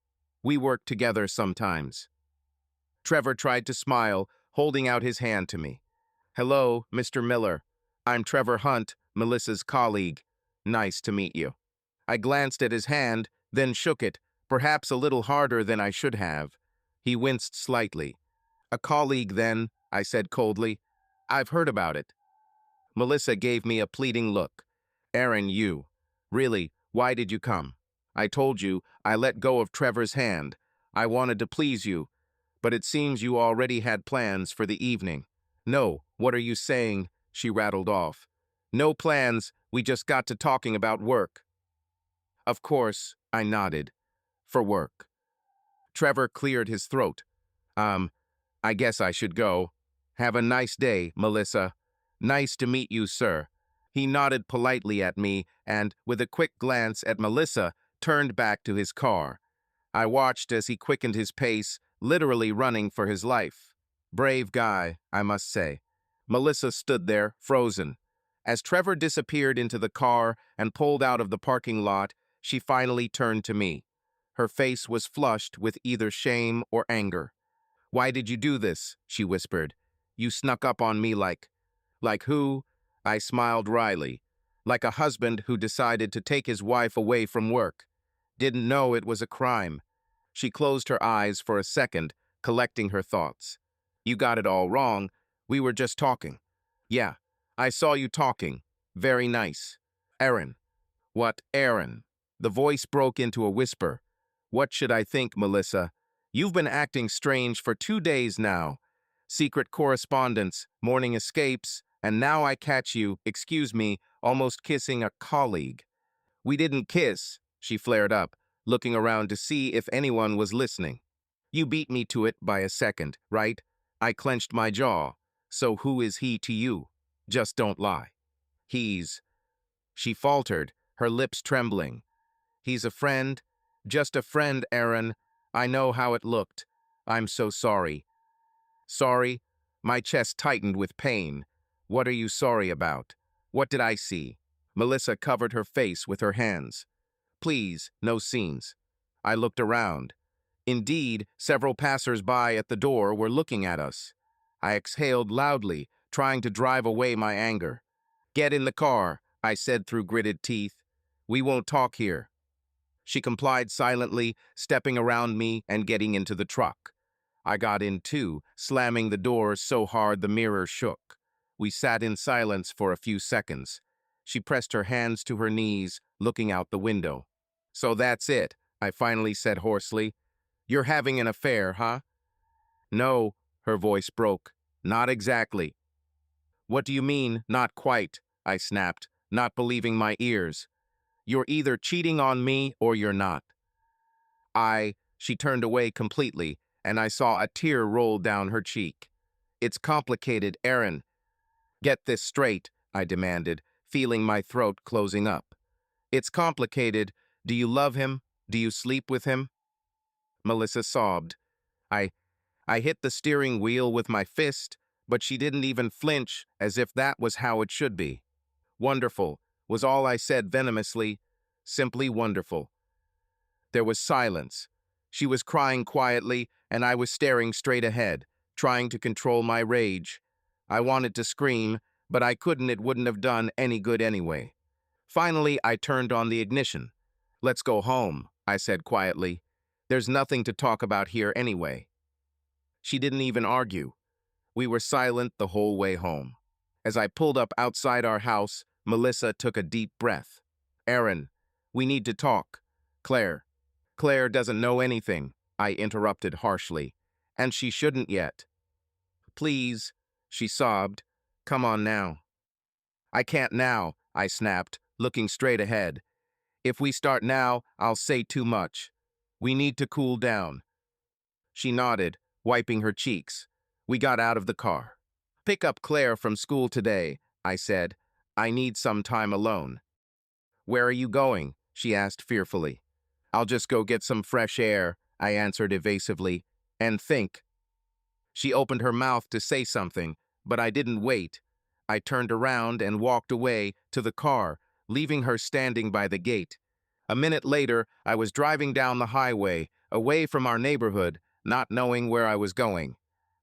We work together sometimes." Trevor tried to smile, holding out his hand to me. "Hello, Mr. Miller. I'm Trevor Hunt, Melissa's colleague. Nice to meet you." I glanced at his hand, then shook it, perhaps a little harder than I should have. He winced slightly. "A colleague, then," I said coldly. "I've heard about it." Melissa gave me a pleading look. "Aaron, you. Really, why did you come? I told you I let go of Trevor's hand. I wanted to please you, but it seems you already had plans for the evening." "No, what are you saying?" she rattled off. "No plans, we just got to talking about work." "Of course," I nodded. "For work." Trevor cleared his throat. I guess I should go. Have a nice day, Melissa." "Nice to meet you, sir." He nodded politely at me and, with a quick glance at Melissa, turned back to his car. I watched as he quickened his pace, literally running for his life. Brave guy, I must say. Melissa stood there, frozen. As Trevor disappeared into the car and pulled out of the parking lot, she finally turned to me. Her face was flushed with either shame or anger. "Why did you do this?" she whispered. "You snuck up on me like..." "Like who?" I smiled wryly. "Like a husband who decided to take his wife away from work. Didn't know it was a crime." She closed her eyes for a second, collecting her thoughts. "You got it all wrong. We were just talking." "Yeah, I saw you talking. Very nice." "Aaron." "What, Aaron?" The voice broke into a whisper. "What should I think, Melissa? You've been acting strange for 2 days now. Secret correspondence, morning escapes, and now I catch you, excuse me, almost kissing a colleague." "We didn't kiss," she flared up, looking around to see if anyone was listening. "You beat me to it by a second, right?" I clenched my jaw. "So who is he to you? Just don't lie." "He's..." She faltered, her lips trembling. "He's a friend. Just a friend, Aaron. I know how it looked. I'm so sorry." "Sorry?" My chest tightened with pain. "What are you sorry about? What did I see?" Melissa covered her face with her hands. "Please, no scenes." I looked around. Indeed, several passers-by at the door were looking at us. I exhaled loudly, trying to drive away my anger. "Get in the car," I said through gritted teeth. We won't talk here. She complied silently, stepping around me and getting into the truck. I got in too, slamming the door so hard the mirror shook. We sat in silence for a few seconds. She pressed her hands to her knees, looking out the window. So that's it, I finally said hoarsely. You're having an affair, huh? No, her voice broke. Not exactly. What do you mean, not quite? I snapped, not believing my ears. You're either cheating on me or you're not. She turned away completely, and I saw a tear roll down her cheek. It's complicated, Aaron. Get this straight, I demanded, feeling my throat closing up. It's complicated. Do you love him? Do you sleep with him? Melissa sobbed. I, I hit the steering wheel with my fist, but she didn't even flinch, as if that was how it should be. Wonderful, was all I said venomously. Simply wonderful. There was silence. She was crying quietly, and I was staring straight ahead, trying to control my rage. I wanted to scream, but I couldn't. It wouldn't have done any good anyway. Finally, I turned on the ignition. Let's go home, I said quietly. There's nothing to talk about here anyway. She didn't even argue. We were silent the whole way home. As I pulled up outside our house, Melissa took a deep breath. Aaron, we need to talk. Claire doesn't know anything, I interrupted harshly. And she shouldn't yet. Please, she sobbed. Come on now. I can't now, I snapped, looking straight ahead. If we start now, I'll say too much. We need to cool down. She nodded, wiping her cheeks. We got out of the car. Pick up Claire from school today, I said. I need some time alone. Where are you going? She asked fearfully. I'll just go get some fresh air, I answered evasively, and think. She opened her mouth to say something, but I didn't wait. I turned around and walked away to the car, leaving her standing by the gate. A minute later, I was driving down the highway, away from our neighborhood, not knowing where I was going.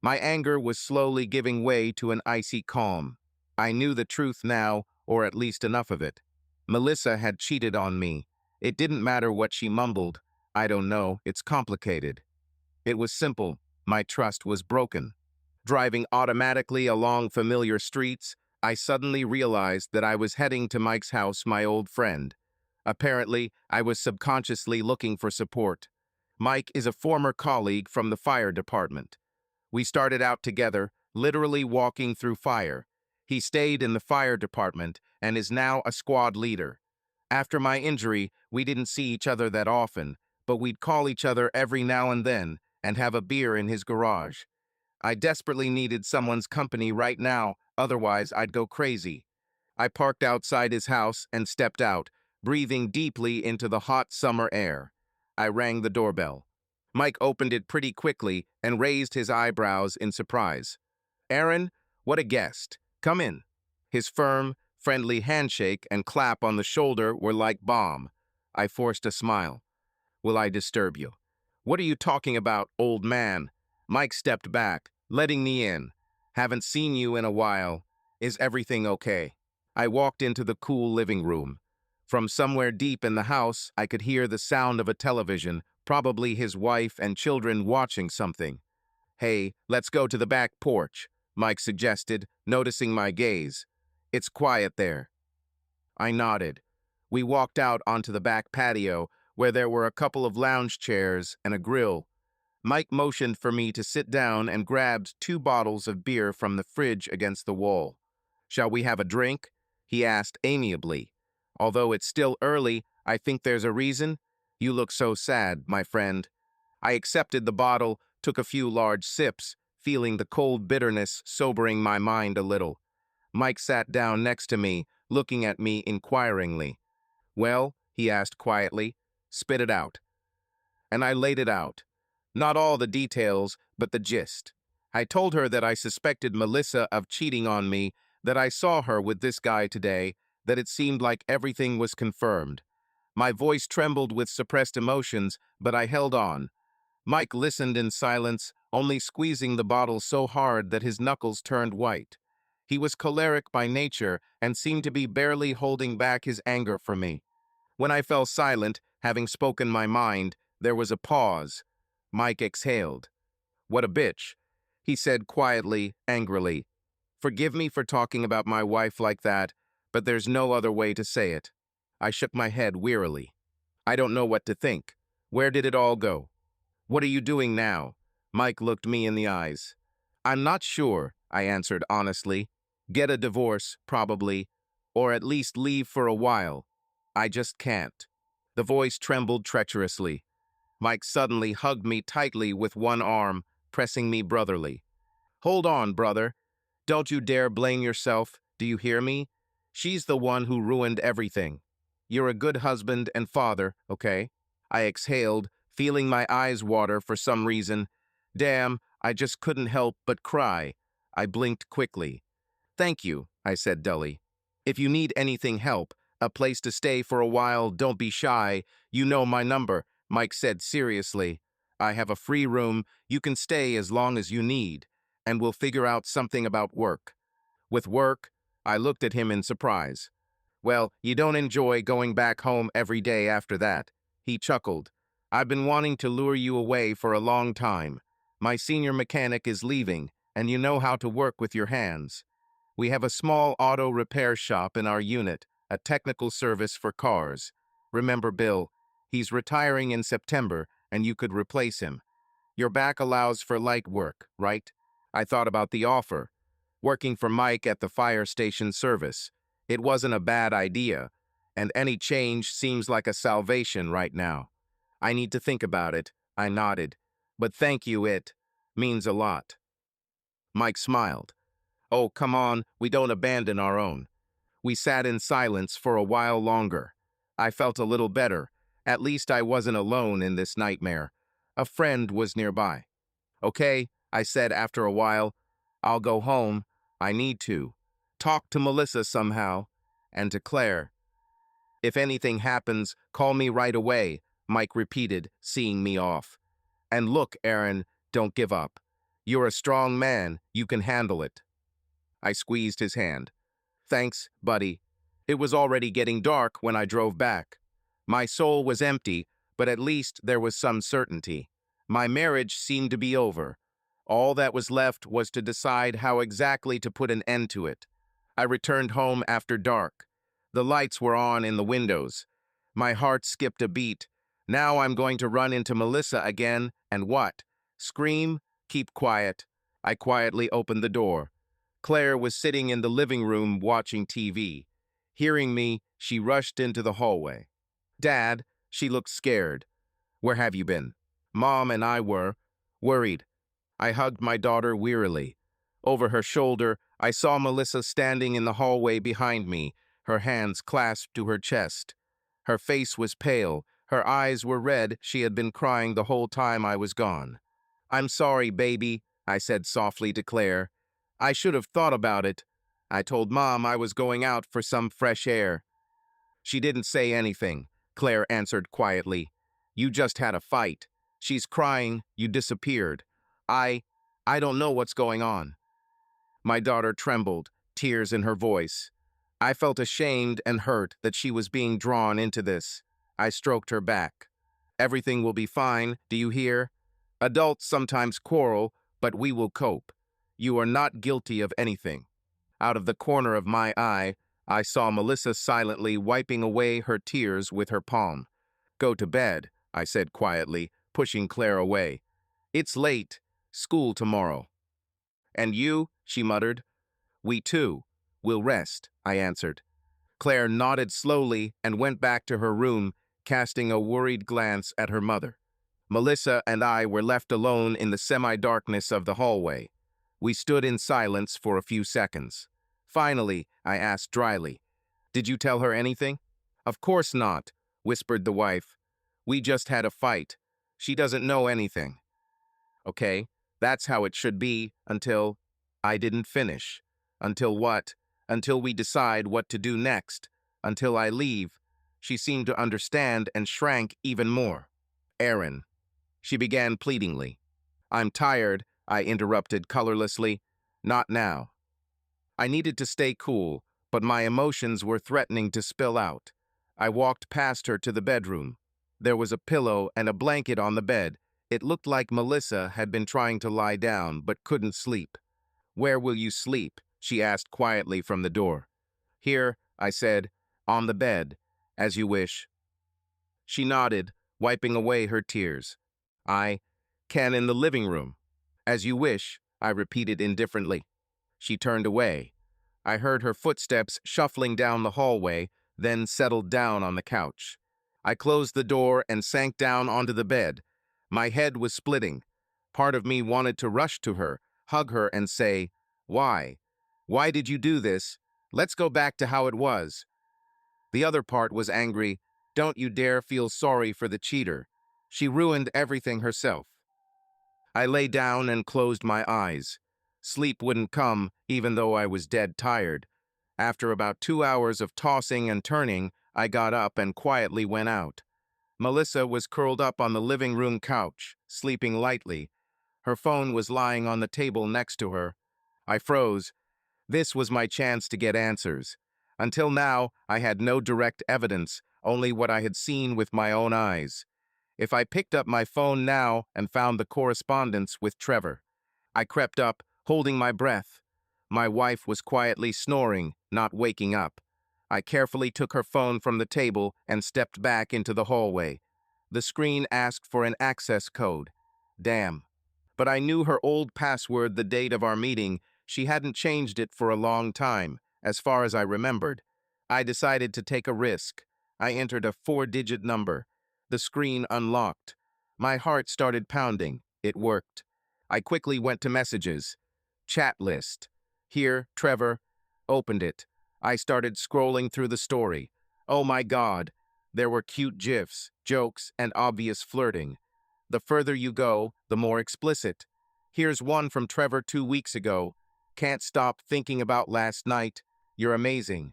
My anger was slowly giving way to an icy calm. I knew the truth now, or at least enough of it. Melissa had cheated on me. It didn't matter what she mumbled. I don't know, it's complicated. It was simple. My trust was broken. Driving automatically along familiar streets, I suddenly realized that I was heading to Mike's house, my old friend. Apparently, I was subconsciously looking for support. Mike is a former colleague from the fire department. We started out together, literally walking through fire. He stayed in the fire department and is now a squad leader. After my injury, we didn't see each other that often, but we'd call each other every now and then and have a beer in his garage. I desperately needed someone's company right now, otherwise I'd go crazy. I parked outside his house and stepped out, breathing deeply into the hot summer air. I rang the doorbell. Mike opened it pretty quickly and raised his eyebrows in surprise. Aaron, what a guest. Come in. His firm, friendly handshake and clap on the shoulder were like balm. I forced a smile. Will I disturb you? What are you talking about, old man? Mike stepped back, letting me in. Haven't seen you in a while. Is everything okay? I walked into the cool living room. From somewhere deep in the house, I could hear the sound of a television, probably his wife and children watching something. Hey, let's go to the back porch, Mike suggested, noticing my gaze. It's quiet there. I nodded. We walked out onto the back patio, where there were a couple of lounge chairs and a grill. Mike motioned for me to sit down and grabbed 2 bottles of beer from the fridge against the wall. Shall we have a drink? He asked amiably. Although it's still early, I think there's a reason. You look so sad, my friend. I accepted the bottle, took a few large sips, feeling the cold bitterness sobering my mind a little. Mike sat down next to me, looking at me inquiringly. Well, he asked quietly, spit it out. And I laid it out. Not all the details, but the gist. I told her that I suspected Melissa of cheating on me, that I saw her with this guy today, that it seemed like everything was confirmed. My voice trembled with suppressed emotions, but I held on. Mike listened in silence, only squeezing the bottle so hard that his knuckles turned white. He was choleric by nature and seemed to be barely holding back his anger for me. When I fell silent, having spoken my mind, there was a pause. Mike exhaled. "What a bitch," he said quietly, angrily. "Forgive me for talking about my wife like that, but there's no other way to say it." I shook my head wearily. "I don't know what to think. Where did it all go? What are you doing now?" Mike looked me in the eyes. "I'm not sure," I answered honestly. "Get a divorce, probably, or at least leave for a while. I just can't." The voice trembled treacherously. Mike suddenly hugged me tightly with one arm, pressing me brotherly. "Hold on, brother. Don't you dare blame yourself, do you hear me? She's the one who ruined everything. You're a good husband and father, okay?" I exhaled, feeling my eyes water for some reason. Damn, I just couldn't help but cry. I blinked quickly. "Thank you," I said dully. "If you need anything help, a place to stay for a while, don't be shy. You know my number," Mike said seriously. "I have a free room. You can stay as long as you need, and we'll figure out something about work." With work, I looked at him in surprise. "Well, you don't enjoy going back home every day after that." He chuckled. "I've been wanting to lure you away for a long time. My senior mechanic is leaving, and you know how to work with your hands. We have a small auto repair shop in our unit, a technical service for cars. Remember Bill? He's retiring in September, and you could replace him. Your back allows for light work, right?" I thought about the offer. Working for Mike at the fire station service. It wasn't a bad idea, and any change seems like a salvation right now. "I need to think about it," I nodded. "But thank you, it means a lot." Mike smiled. "Oh, come on, we don't abandon our own." We sat in silence for a while longer. I felt a little better. At least I wasn't alone in this nightmare. A friend was nearby. "Okay," I said after a while. "I'll go home. I need to. Talk to Melissa somehow. And to Claire. If anything happens, call me right away," Mike repeated, seeing me off. "And look, Aaron, don't give up. You're a strong man. You can handle it." I squeezed his hand. "Thanks, buddy." It was already getting dark when I drove back. My soul was empty, but at least there was some certainty. My marriage seemed to be over. All that was left was to decide how exactly to put an end to it. I returned home after dark. The lights were on in the windows. My heart skipped a beat. Now I'm going to run into Melissa again, and what? Scream? Keep quiet. I quietly opened the door. Claire was sitting in the living room watching TV. Hearing me, she rushed into the hallway. "Dad," she looked scared. "Where have you been?" "Mom and I were worried." I hugged my daughter wearily. Over her shoulder, I saw Melissa standing in the hallway behind me, her hands clasped to her chest. Her face was pale, her eyes were red. She had been crying the whole time I was gone. "I'm sorry, baby," I said softly to Claire. "I should have thought about it. I told Mom I was going out for some fresh air." "She didn't say anything," Claire answered quietly. "You just had a fight. She's crying, you disappeared. I I don't know what's going on." My daughter trembled, tears in her voice. I felt ashamed and hurt that she was being drawn into this. I stroked her back. "Everything will be fine, do you hear? Adults sometimes quarrel, but we will cope. You are not guilty of anything." Out of the corner of my eye, I saw Melissa silently wiping away her tears with her palm. "Go to bed," I said quietly, pushing Claire away. "It's late. School tomorrow." "And you?" she muttered. "We too. Will rest," I answered. Claire nodded slowly and went back to her room, casting a worried glance at her mother. Melissa and I were left alone in the semi-darkness of the hallway. We stood in silence for a few seconds. Finally, I asked dryly, "Did you tell her anything?" "Of course not," whispered the wife. "We just had a fight. She doesn't know anything." "Okay, that's how it should be until—" I didn't finish. "Until what?" "Until we decide what to do next. Until I leave." She seemed to understand and shrank even more. "Aaron," she began pleadingly. "I'm tired," I interrupted colorlessly. "Not now." I needed to stay cool, but my emotions were threatening to spill out. I walked past her to the bedroom. There was a pillow and a blanket on the bed. It looked like Melissa had been trying to lie down but couldn't sleep. "Where will you sleep?" she asked quietly from the door. "Here," I said, "on the bed, as you wish." She nodded, wiping away her tears. "I can in the living room." "As you wish," I repeated indifferently. She turned away. I heard her footsteps shuffling down the hallway, then settled down on the couch. I closed the door and sank down onto the bed. My head was splitting. Part of me wanted to rush to her, hug her, and say, "Why? Why did you do this? Let's go back to how it was." The other part was angry. "Don't you dare feel sorry for the cheater. She ruined everything herself." I lay down and closed my eyes. Sleep wouldn't come, even though I was dead tired. After about 2 hours of tossing and turning, I got up and quietly went out. Melissa was curled up on the living room couch, sleeping lightly. Her phone was lying on the table next to her. I froze. This was my chance to get answers. Until now, I had no direct evidence, only what I had seen with my own eyes. If I picked up my phone now and found the correspondence with Trevor, I crept up, holding my breath. My wife was quietly snoring, not waking up. I carefully took her phone from the table and stepped back into the hallway. The screen asked for an access code. Damn. But I knew her old password the date of our meeting. She hadn't changed it for a long time, as far as I remembered. I decided to take a risk. I entered a 4-digit number. The screen unlocked. My heart started pounding. It worked. I quickly went to messages. Chat list. Here, Trevor. Opened it. I started scrolling through the story. Oh my God. There were cute gifs, jokes, and obvious flirting. The further you go, the more explicit. Here's one from Trevor 2 weeks ago. "Can't stop thinking about last night. You're amazing."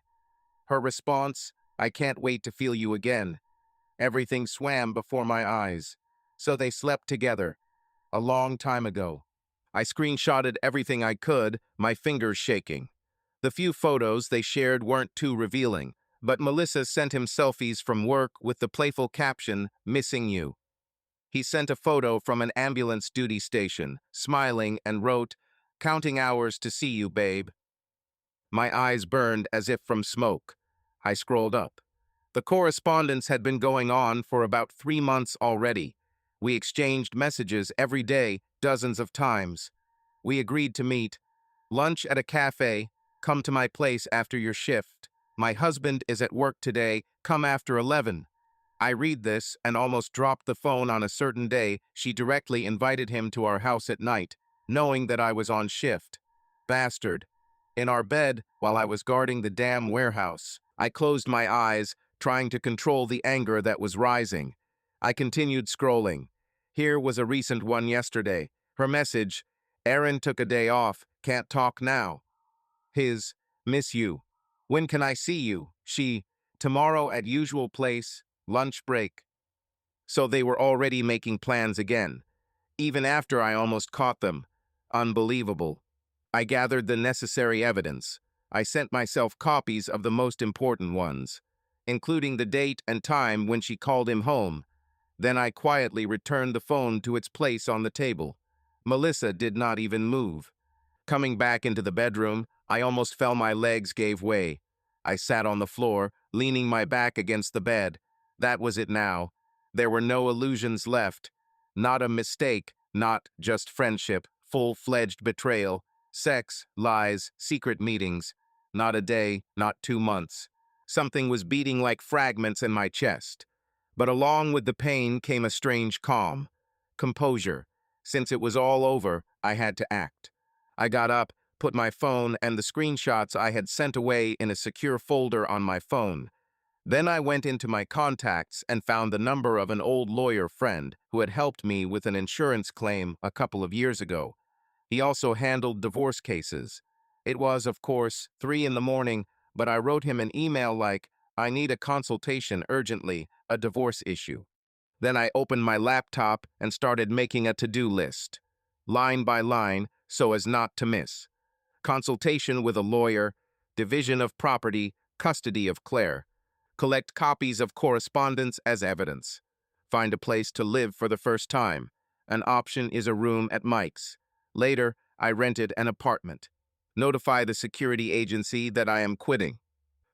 Her response, "I can't wait to feel you again." Everything swam before my eyes. So they slept together. A long time ago. I screenshotted everything I could, my fingers shaking. The few photos they shared weren't too revealing, but Melissa sent him selfies from work with the playful caption, "Missing you." He sent a photo from an ambulance duty station, smiling, and wrote, "Counting hours to see you, babe." My eyes burned as if from smoke. I scrolled up. The correspondence had been going on for about 3 months already. We exchanged messages every day, dozens of times. We agreed to meet. Lunch at a cafe. Come to my place after your shift. My husband is at work today. Come after 11. I read this and almost dropped the phone. On a certain day, she directly invited him to our house at night, knowing that I was on shift. Bastard. In our bed, while I was guarding the damn warehouse, I closed my eyes, trying to control the anger that was rising. I continued scrolling. Here was a recent one yesterday. Her message, "Aaron took a day off, can't talk now." His, "Miss you. When can I see you?" She, "Tomorrow at usual place, lunch break." So they were already making plans again, even after I almost caught them. Unbelievable. I gathered the necessary evidence. I sent myself copies of the most important ones, including the date and time when she called him home. Then I quietly returned the phone to its place on the table. Melissa did not even move. Coming back into the bedroom, I almost felt my legs gave way. I sat on the floor, leaning my back against the bed. That was it now. There were no illusions left. Not a mistake, not just friendship, full-fledged betrayal, sex, lies, secret meetings. Not a day, not 2 months. Something was beating like fragments in my chest. But along with the pain came a strange calm. Composure. Since it was all over, I had to act. I got up, put my phone and the screenshots I had sent away in a secure folder on my phone. Then I went into my contacts and found the number of an old lawyer friend who had helped me with an insurance claim a couple of years ago. He also handled divorce cases. It was, of course, 3 in the morning, but I wrote him an email like, "I need a consultation urgently, a divorce issue." Then I opened my laptop and started making a to-do list, line by line, so as not to miss. consultation with a lawyer, division of property, custody of Claire. Collect copies of correspondence as evidence. Find a place to live for the first time. An option is a room at Mike's. Later, I rented an apartment. Notify the security agency that I am quitting.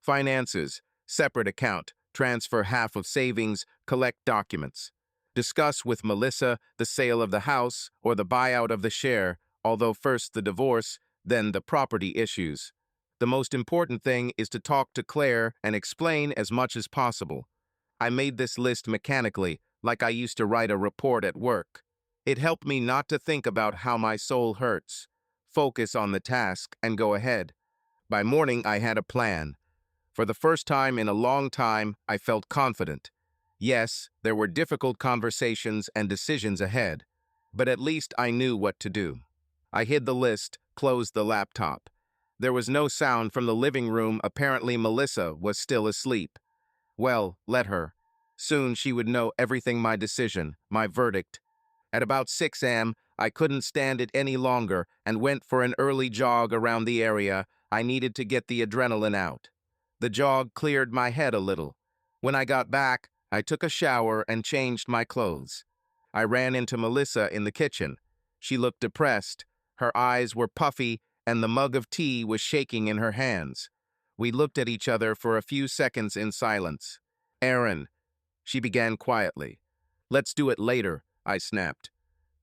Finances, separate account, transfer half of savings, collect documents. Discuss with Melissa the sale of the house or the buyout of the share, although first the divorce, then the property issues. The most important thing is to talk to Claire and explain as much as possible. I made this list mechanically, like I used to write a report at work. It helped me not to think about how my soul hurts. Focus on the task and go ahead. By morning, I had a plan. For the first time in a long time, I felt confident. Yes, there were difficult conversations and decisions ahead, but at least I knew what to do. I hid the list, closed the laptop. There was no sound from the living room. Apparently, Melissa was still asleep. Well, let her. Soon she would know everything, my decision, my verdict. At about 6 a.m., I couldn't stand it any longer and went for an early jog around the area. I needed to get the adrenaline out. The jog cleared my head a little. When I got back, I took a shower and changed my clothes. I ran into Melissa in the kitchen. She looked depressed. Her eyes were puffy, and the mug of tea was shaking in her hands. We looked at each other for a few seconds in silence. "Aaron," she began quietly. "Let's do it later," I snapped.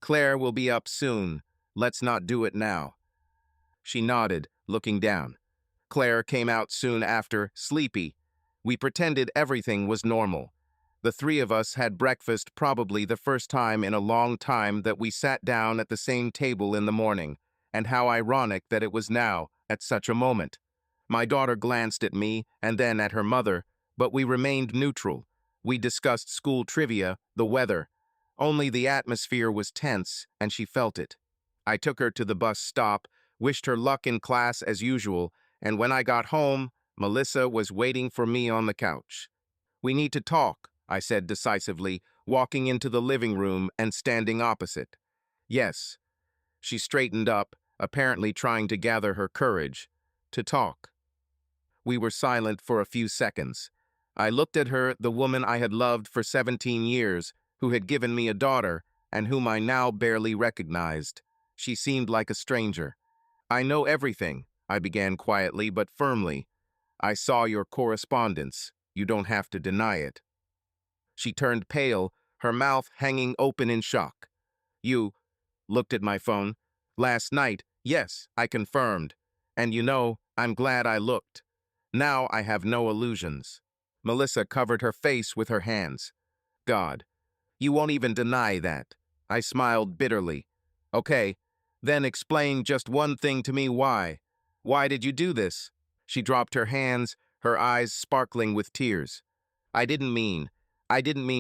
"Claire will be up soon. Let's not do it now." She nodded, looking down. Claire came out soon after, sleepy. We pretended everything was normal. The three of us had breakfast, probably the first time in a long time that we sat down at the same table in the morning, and how ironic that it was now, at such a moment. My daughter glanced at me and then at her mother, but we remained neutral. We discussed school trivia, the weather. Only the atmosphere was tense, and she felt it. I took her to the bus stop, wished her luck in class as usual, and when I got home, Melissa was waiting for me on the couch. "We need to talk," I said decisively, walking into the living room and standing opposite. "Yes." She straightened up, apparently trying to gather her courage. "To talk." We were silent for a few seconds. I looked at her, the woman I had loved for 17 years, who had given me a daughter, and whom I now barely recognized. She seemed like a stranger. "I know everything," I began quietly but firmly. "I saw your correspondence. You don't have to deny it." She turned pale, her mouth hanging open in shock. "You looked at my phone?" "Last night, yes," I confirmed. "And you know, I'm glad I looked. Now I have no illusions." Melissa covered her face with her hands. "God, you won't even deny that." I smiled bitterly. "Okay, then explain just one thing to me. Why? Why did you do this?" She dropped her hands, her eyes sparkling with tears. I didn't mean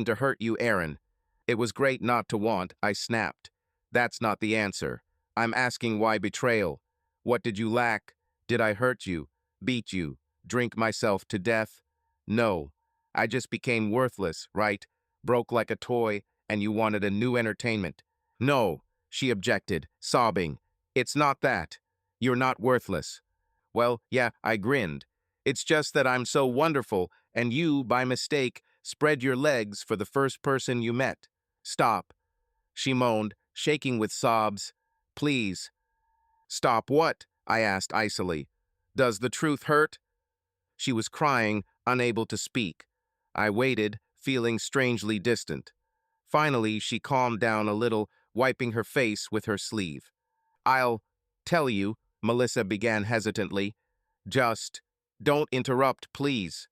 to hurt you, Aaron. It was great not to want," I snapped. "That's not the answer. I'm asking why betrayal. What did you lack? Did I hurt you, beat you, drink myself to death? No. I just became worthless, right? Broke like a toy, and you wanted a new entertainment." "No," she objected, sobbing. "It's not that. You're not worthless." "Well, yeah," I grinned. "It's just that I'm so wonderful, and you, by mistake, spread your legs for the first person you met." "Stop," she moaned, shaking with sobs. "Please." "Stop what?" I asked icily. "Does the truth hurt?" She was crying, unable to speak. I waited, feeling strangely distant. Finally, she calmed down a little, wiping her face with her sleeve. "I'll tell you," Melissa began hesitantly. "Just don't interrupt, please."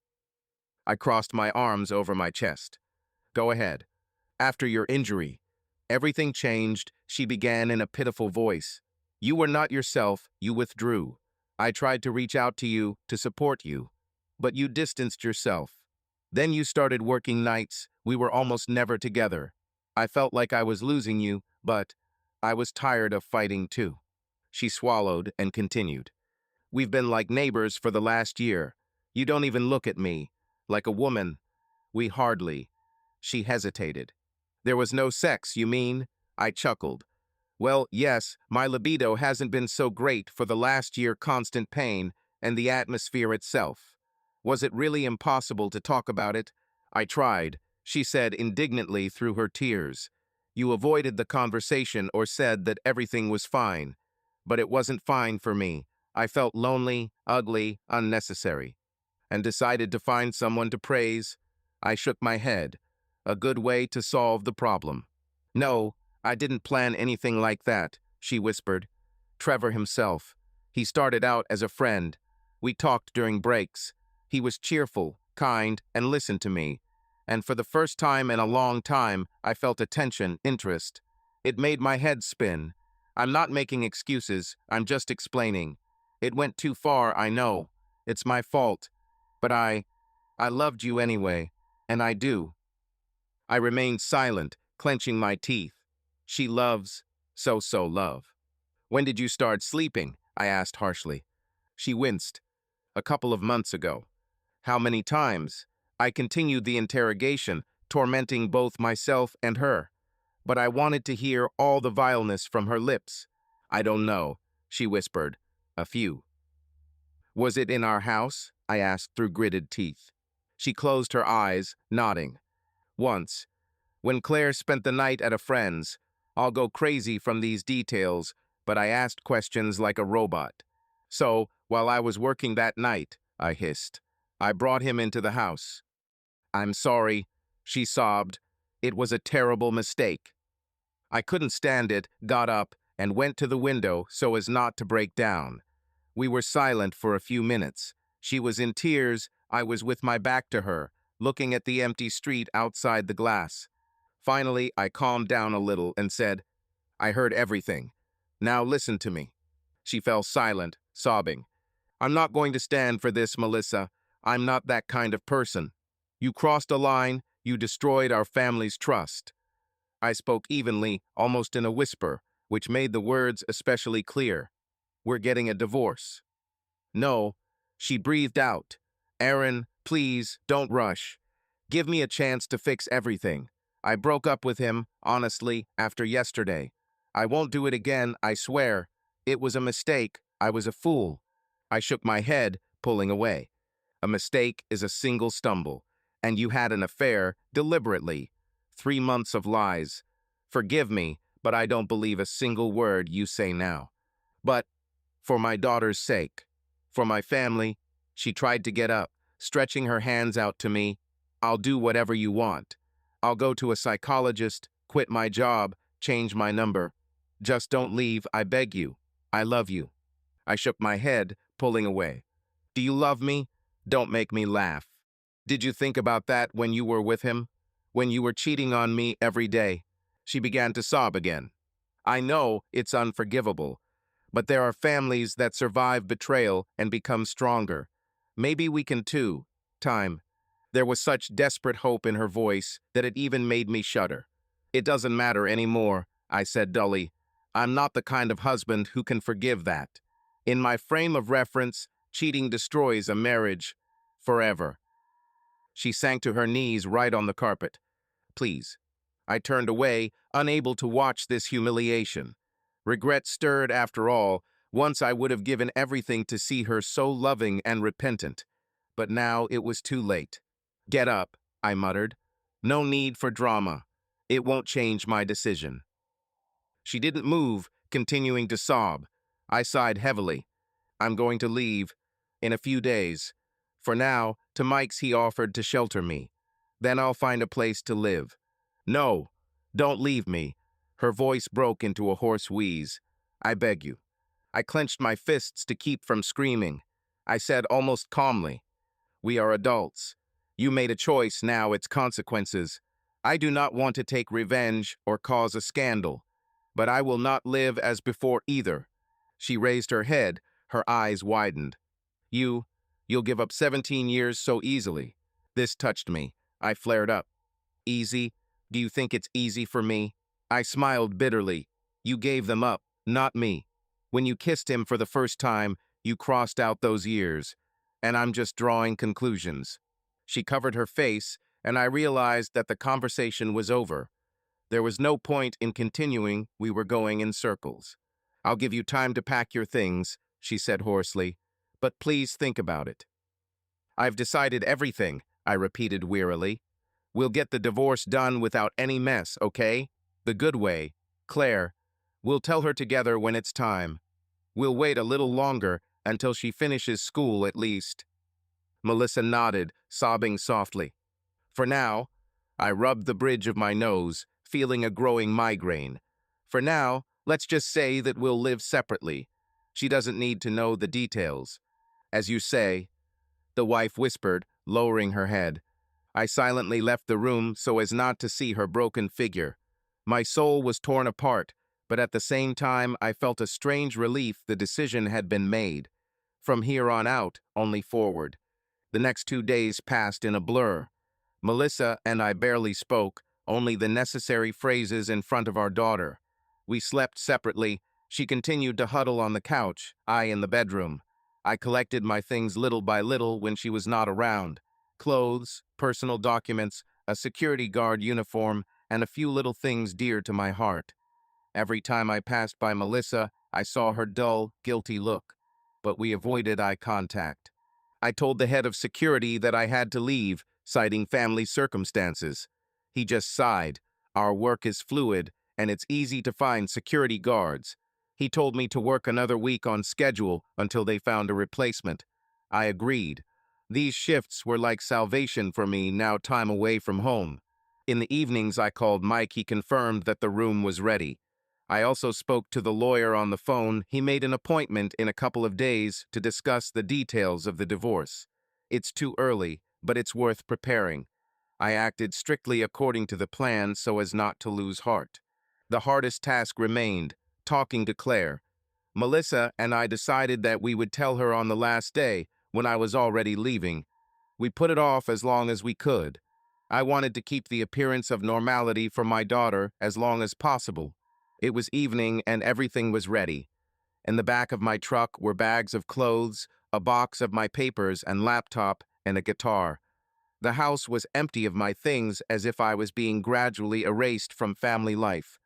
I crossed my arms over my chest. "Go ahead. After your injury, everything changed," she began in a pitiful voice. "You were not yourself, you withdrew. I tried to reach out to you, to support you, but you distanced yourself. Then you started working nights. We were almost never together. I felt like I was losing you, but I was tired of fighting too." She swallowed and continued. "We've been like neighbors for the last year. You don't even look at me. Like a woman. We hardly." She hesitated. "There was no sex, you mean?" I chuckled. Well, yes, my libido hasn't been so great for the last year constant pain and the atmosphere itself. Was it really impossible to talk about it? I tried, she said indignantly through her tears. You avoided the conversation or said that everything was fine. But it wasn't fine for me. I felt lonely, ugly, unnecessary, and decided to find someone to praise. I shook my head. A good way to solve the problem. No, I didn't plan anything like that, she whispered. Trevor himself. He started out as a friend. We talked during breaks. He was cheerful, kind, and listened to me. And for the first time in a long time, I felt attention, interest. It made my head spin. I'm not making excuses, I'm just explaining. It went too far, I know. It's my fault. But I loved you anyway, and I do. I remained silent, clenching my teeth. She loves, so love. When did you start sleeping? I asked harshly. She winced. A couple of months ago. How many times? I continued the interrogation, tormenting both myself and her. But I wanted to hear all the vileness from her lips. I don't know, she whispered. A few. Was it in our house? I asked through gritted teeth. She closed her eyes, nodding. Once. When Claire spent the night at a friend's. I'll go crazy from these details, but I asked questions like a robot. So, while I was working that night, I hissed, I brought him into the house. I'm sorry, she sobbed. It was a terrible mistake. I couldn't stand it, got up, and went to the window so as not to break down. We were silent for a few minutes. She was in tears, I was with my back to her, looking at the empty street outside the glass. Finally, I calmed down a little and said, I heard everything. Now listen to me. She fell silent, sobbing. I'm not going to stand for this, Melissa. I'm not that kind of person. You crossed a line, you destroyed our family's trust. I spoke evenly, almost in a whisper, which made the words especially clear. We're getting a divorce. No, she breathed out. Aaron, please, don't rush. Give me a chance to fix everything. I broke up with him, honestly, after yesterday. I won't do it again, I swear. It was a mistake. I was a fool. I shook my head, pulling away. A mistake is a single stumble. And you had an affair, deliberately. 3 months of lies. Forgive me, but I don't believe a single word you say now. But, for my daughter's sake, for my family, she tried to get up, stretching her hands out to me. I'll do whatever you want. I'll go to a psychologist, quit my job, change my number. Just don't leave, I beg you. I love you. I shook my head, pulling away. Do you love me? Don't make me laugh. Did you think about that when you were with him? When you were cheating on me every day? She began to sob again. I know it's unforgivable, but there are families that survive betrayal and become stronger. Maybe we can too. Time. There was such desperate hope in her voice that it even made me shudder. It doesn't matter anymore, I said dully. I'm not the kind of husband who can forgive that. In my frame of reference, cheating destroys a marriage forever. She sank to her knees right on the carpet. Please. I turned away, unable to watch this humiliation. Regret stirred after all. Once I would have given everything to see her so loving and repentant. But now it was too late. Get up, I muttered. No need for drama. It won't change my decision. She didn't move, continuing to sob. I sighed heavily. I'm going to leave. In a few days. For now, to Mike's he offered to shelter me. Then I'll find a place to live. No, don't leave me. Her voice broke into a hoarse wheeze. I beg you. I clenched my fists to keep from screaming. I said almost calmly, we are adults. You made a choice, now it's consequences. I do not want to take revenge or cause a scandal, but I will not live as before either. She raised her head, her eyes widened. You'll give up 17 years so easily. This touched me. I flared up. Easy? Do you think it's easy for me? I smiled bitterly. You gave them up, not me. When you kissed him for the first time, you crossed out those years, and I'm just drawing conclusions. She covered her face, and I realized that the conversation was over. There was no point in continuing, we were going in circles. "I'll give you time to pack your things," she said hoarsely, "but please think about it." "I've decided everything," I repeated wearily. "We'll get the divorce done without any mess, okay? The good way. Claire, we'll tell her together when it's time. We'll wait a little longer, until she finishes school at least." Melissa nodded, sobbing softly. "For now," I rubbed the bridge of my nose, feeling a growing migraine. "For now, let's just say that we'll live separately. She doesn't need to know the details." "As you say," the wife whispered, lowering her head. I silently left the room so as not to see her broken figure. My soul was torn apart, but at the same time I felt a strange relief the decision had been made. From here on out, only forward. The next 2 days passed in a blur. Melissa and I barely spoke, only the necessary phrases in front of our daughter. We slept separately. She continued to huddle on the couch, I in the bedroom. I collected my things little by little when she was not around. Clothes, personal documents, a security guard uniform, and a few little things dear to my heart. Every time I passed by Melissa, I saw her dull, guilty look, but we avoided eye contact. I told the head of security that I had to leave, citing family circumstances. He just sighed. "Our work is fluid, and it's easy to find security guards." He told me to work another week on schedule until they found a replacement. I agreed. These shifts were like salvation for me now time away from home. In the evenings I called Mike. He confirmed that the room was ready. I also spoke to the lawyer on the phone. He made an appointment in a couple of days to discuss the details of the divorce. It's too early, but it's worth preparing. I acted strictly according to the plan so as not to lose heart. The hardest task remained, talking to Claire. Melissa and I decided that we would tell her on the last day, when I was already leaving. We put it off as long as we could. I wanted to keep the appearance of normality for my daughter as long as possible. It was evening and everything was ready. In the back of my truck were bags of clothes, a box of my papers and laptop, and a guitar. The house was empty of my things, as if I was being gradually erased from family life.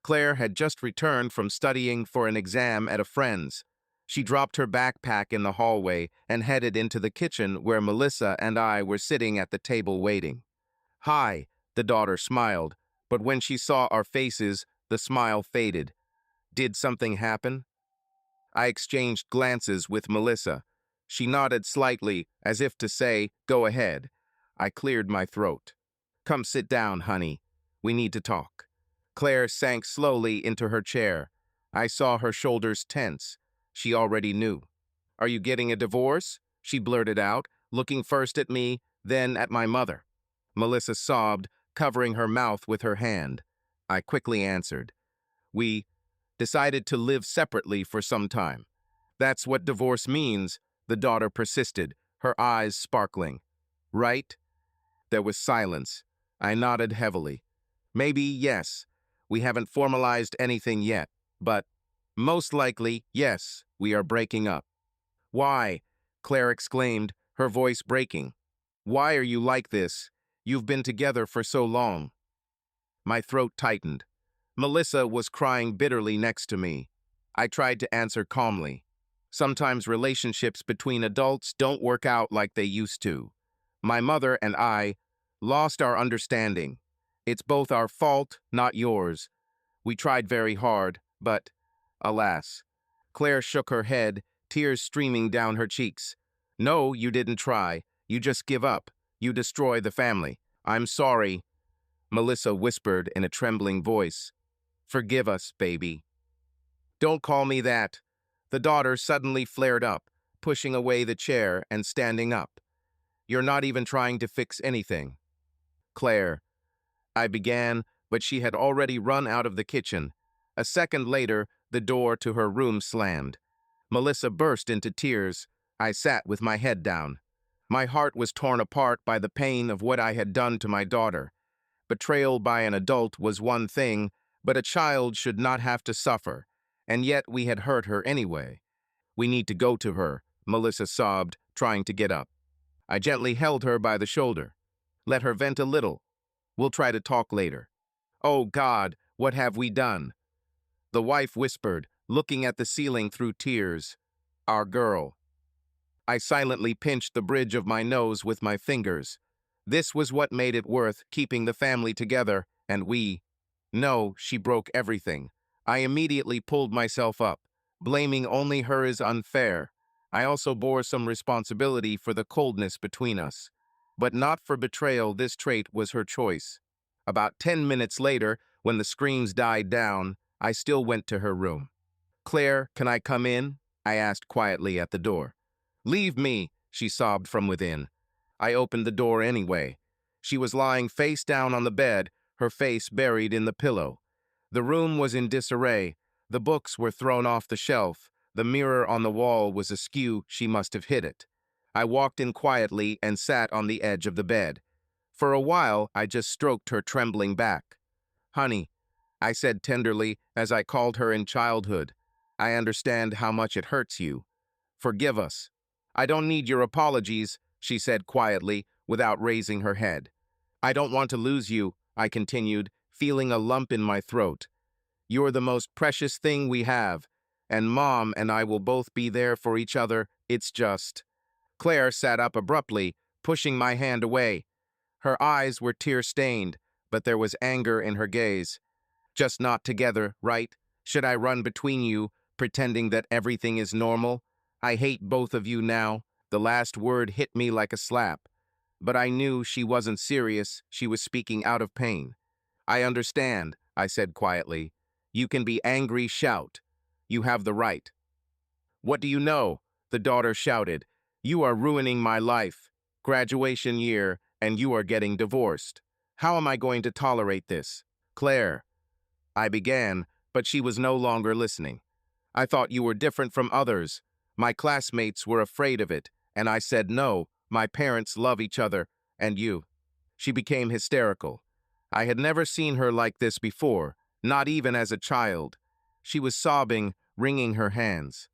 Claire had just returned from studying for an exam at a friend's. She dropped her backpack in the hallway and headed into the kitchen where Melissa and I were sitting at the table waiting. "Hi," the daughter smiled, but when she saw our faces, the smile faded. "Did something happen?" I exchanged glances with Melissa. She nodded slightly, as if to say, "Go ahead." I cleared my throat. "Come sit down, honey. We need to talk." Claire sank slowly into her chair. I saw her shoulders tense. She already knew. "Are you getting a divorce?" she blurted out, looking first at me, then at my mother. Melissa sobbed, covering her mouth with her hand. I quickly answered. "We decided to live separately for some time." "That's what divorce means," the daughter persisted, her eyes sparkling. "Right?" There was silence. I nodded heavily. "Maybe, yes. We haven't formalized anything yet, but most likely, yes, we are breaking up." "Why?" Claire exclaimed, her voice breaking. "Why are you like this? You've been together for so long." My throat tightened. Melissa was crying bitterly next to me. I tried to answer calmly. "Sometimes relationships between adults don't work out like they used to. My mother and I lost our understanding. It's both our fault, not yours. We tried very hard, but, alas." Claire shook her head, tears streaming down her cheeks. "No, you didn't try. You just give up. You destroy the family." "I'm sorry," Melissa whispered in a trembling voice. "Forgive us, baby." "Don't call me that." The daughter suddenly flared up, pushing away the chair and standing up. "You're not even trying to fix anything." "Claire," I began, but she had already run out of the kitchen. A second later, the door to her room slammed. Melissa burst into tears. I sat with my head down. My heart was torn apart by the pain of what I had done to my daughter. Betrayal by an adult was one thing, but a child should not have to suffer, and yet we had hurt her anyway. "We need to go to her," Melissa sobbed, trying to get up. I gently held her by the shoulder. "Let her vent a little. We'll try to talk later." Oh God, what have we done? The wife whispered, looking at the ceiling through tears. Our girl. I silently pinched the bridge of my nose with my fingers. This was what made it worth keeping the family together, and we. No, she broke everything. I immediately pulled myself up. Blaming only her is unfair. I also bore some responsibility for the coldness between us. But not for betrayal, this trait was her choice. About 10 minutes later, when the screams died down, I still went to her room. Claire, can I come in? I asked quietly at the door. Leave me, she sobbed from within. I opened the door anyway. She was lying face down on the bed, her face buried in the pillow. The room was in disarray. The books were thrown off the shelf. The mirror on the wall was askew. She must have hit it. I walked in quietly and sat on the edge of the bed. For a while, I just stroked her trembling back. Honey, I said tenderly as I called her in childhood, I understand how much it hurts you. Forgive us. I don't need your apologies, she said quietly, without raising her head. I don't want to lose you, I continued, feeling a lump in my throat. You're the most precious thing we have, and Mom and I will both be there for each other. It's just. Claire sat up abruptly, pushing my hand away. Her eyes were tear-stained, but there was anger in her gaze. Just not together, right? Should I run between you, pretending that everything is normal? I hate both of you now. The last word hit me like a slap. But I knew she wasn't serious. She was speaking out of pain. I understand, I said quietly. You can be angry, shout. You have the right. What do you know? The daughter shouted. You are ruining my life. Graduation year, and you are getting divorced. How am I going to tolerate this? Claire. I began, but she was no longer listening. I thought you were different from others. My classmates were afraid of it, and I said no, my parents love each other, and you. She became hysterical. I had never seen her like this before, not even as a child. She was sobbing, wringing her hands.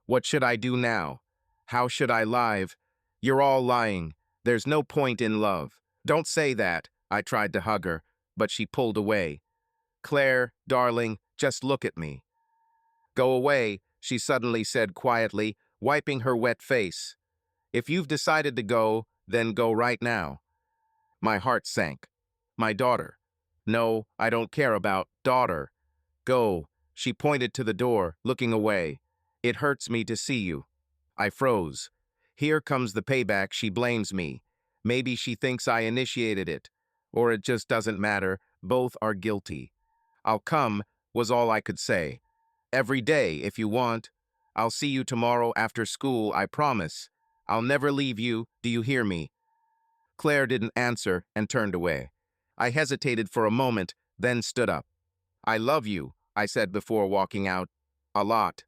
What should I do now? How should I live? You're all lying. There's no point in love. Don't say that. I tried to hug her, but she pulled away. Claire, darling, just look at me. Go away, she suddenly said quietly, wiping her wet face. If you've decided to go, then go right now. My heart sank. My daughter. No, I don't care about daughter. Go. She pointed to the door, looking away. It hurts me to see you. I froze. Here comes the payback. She blames me. Maybe she thinks I initiated it. Or it just doesn't matter. Both are guilty. I'll come, was all I could say. Every day, if you want. I'll see you tomorrow after school, I promise. I'll never leave you, do you hear me? Claire didn't answer and turned away. I hesitated for a moment, then stood up. I love you, I said before walking out. A lot.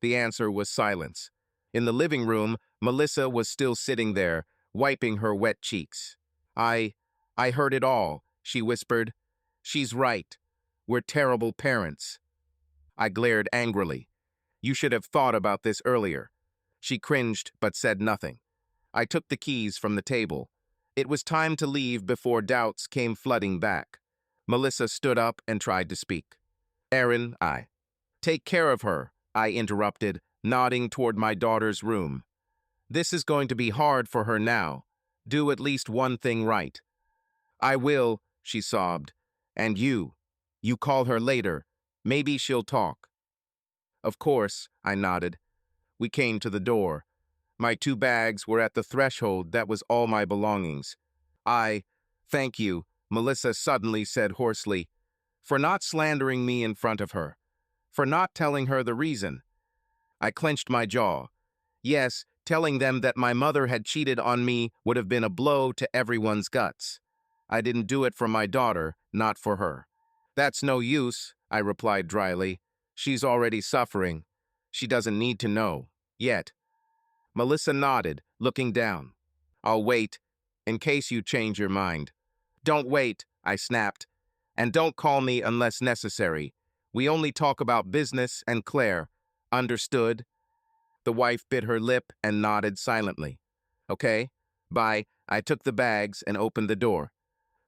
The answer was silence. In the living room, Melissa was still sitting there, wiping her wet cheeks. I heard it all, she whispered. She's right. We're terrible parents. I glared angrily. You should have thought about this earlier. She cringed but said nothing. I took the keys from the table. It was time to leave before doubts came flooding back. Melissa stood up and tried to speak. Erin, take care of her, I interrupted, nodding toward my daughter's room. This is going to be hard for her now. Do at least one thing right. I will, she sobbed. And you call her later. Maybe she'll talk. Of course, I nodded. We came to the door. My 2 bags were at the threshold. That was all my belongings. Thank you, Melissa suddenly said hoarsely, for not slandering me in front of her, for not telling her the reason. I clenched my jaw. Yes, telling them that my mother had cheated on me would have been a blow to everyone's guts. I didn't do it for my daughter, not for her. That's no use, I replied dryly. She's already suffering. She doesn't need to know. Yet. Melissa nodded, looking down. I'll wait, in case you change your mind. Don't wait, I snapped. And don't call me unless necessary. We only talk about business and Claire. Understood? The wife bit her lip and nodded silently. Okay, bye. I took the bags and opened the door.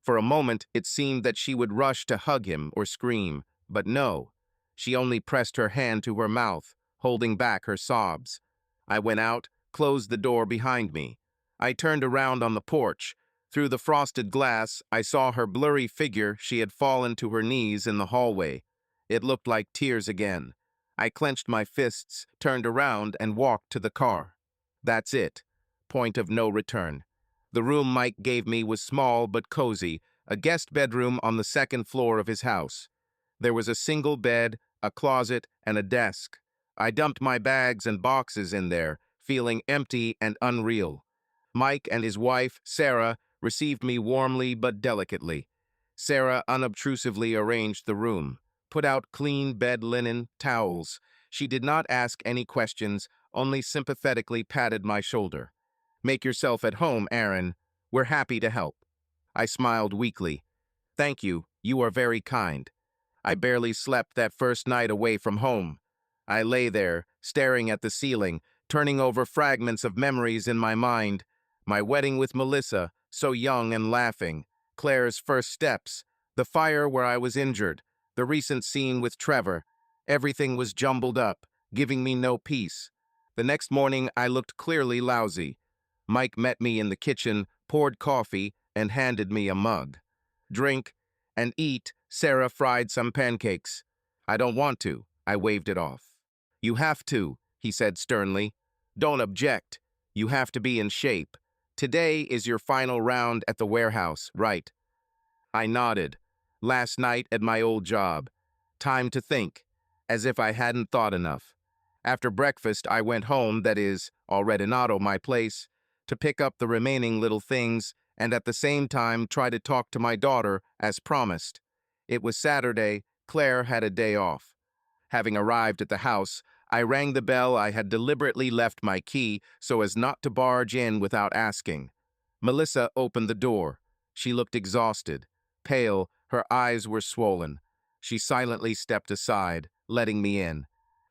For a moment, it seemed that she would rush to hug him or scream, but no. She only pressed her hand to her mouth, holding back her sobs. I went out, closed the door behind me. I turned around on the porch. Through the frosted glass, I saw her blurry figure. She had fallen to her knees in the hallway. It looked like tears again. I clenched my fists, turned around, and walked to the car. That's it. Point of no return. The room Mike gave me was small but cozy, a guest bedroom on the second floor of his house. There was a single bed, a closet, and a desk. I dumped my bags and boxes in there, feeling empty and unreal. Mike and his wife, Sarah, received me warmly but delicately. Sarah unobtrusively arranged the room, put out clean bed linen, towels. She did not ask any questions, only sympathetically patted my shoulder. "Make yourself at home, Aaron. We're happy to help." I smiled weakly. "Thank you. You are very kind." I barely slept that first night away from home. I lay there, staring at the ceiling, turning over fragments of memories in my mind. My wedding with Melissa, so young and laughing. Claire's first steps. The fire where I was injured. The recent scene with Trevor. Everything was jumbled up, giving me no peace. The next morning, I looked clearly lousy. Mike met me in the kitchen, poured coffee, and handed me a mug. "Drink and eat." Sarah fried some pancakes. "I don't want to." I waved it off. "You have to," he said sternly. "Don't object. You have to be in shape. Today is your final round at the warehouse, right?" I nodded. "Last night at my old job. Time to think." As if I hadn't thought enough. After breakfast, I went home, that is, Alredinato, my place, to pick up the remaining little things and at the same time try to talk to my daughter as promised. It was Saturday. Claire had a day off. Having arrived at the house, I rang the bell. I had deliberately left my key so as not to barge in without asking. Melissa opened the door. She looked exhausted, pale, her eyes were swollen. She silently stepped aside, letting me in.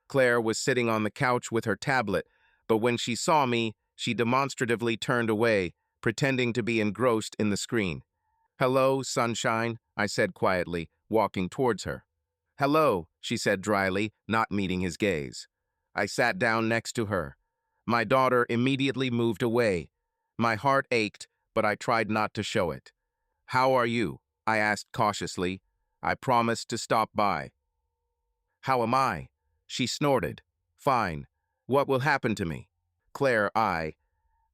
Claire was sitting on the couch with her tablet, but when she saw me, she demonstratively turned away, pretending to be engrossed in the screen. "Hello, sunshine," I said quietly, walking towards her. "Hello," she said dryly, not meeting his gaze. I sat down next to her. My daughter immediately moved away. My heart ached, but I tried not to show it. "How are you?" I asked cautiously. I promised to stop by. "How am I?" She snorted. "Fine. What will happen to me?" "Claire, I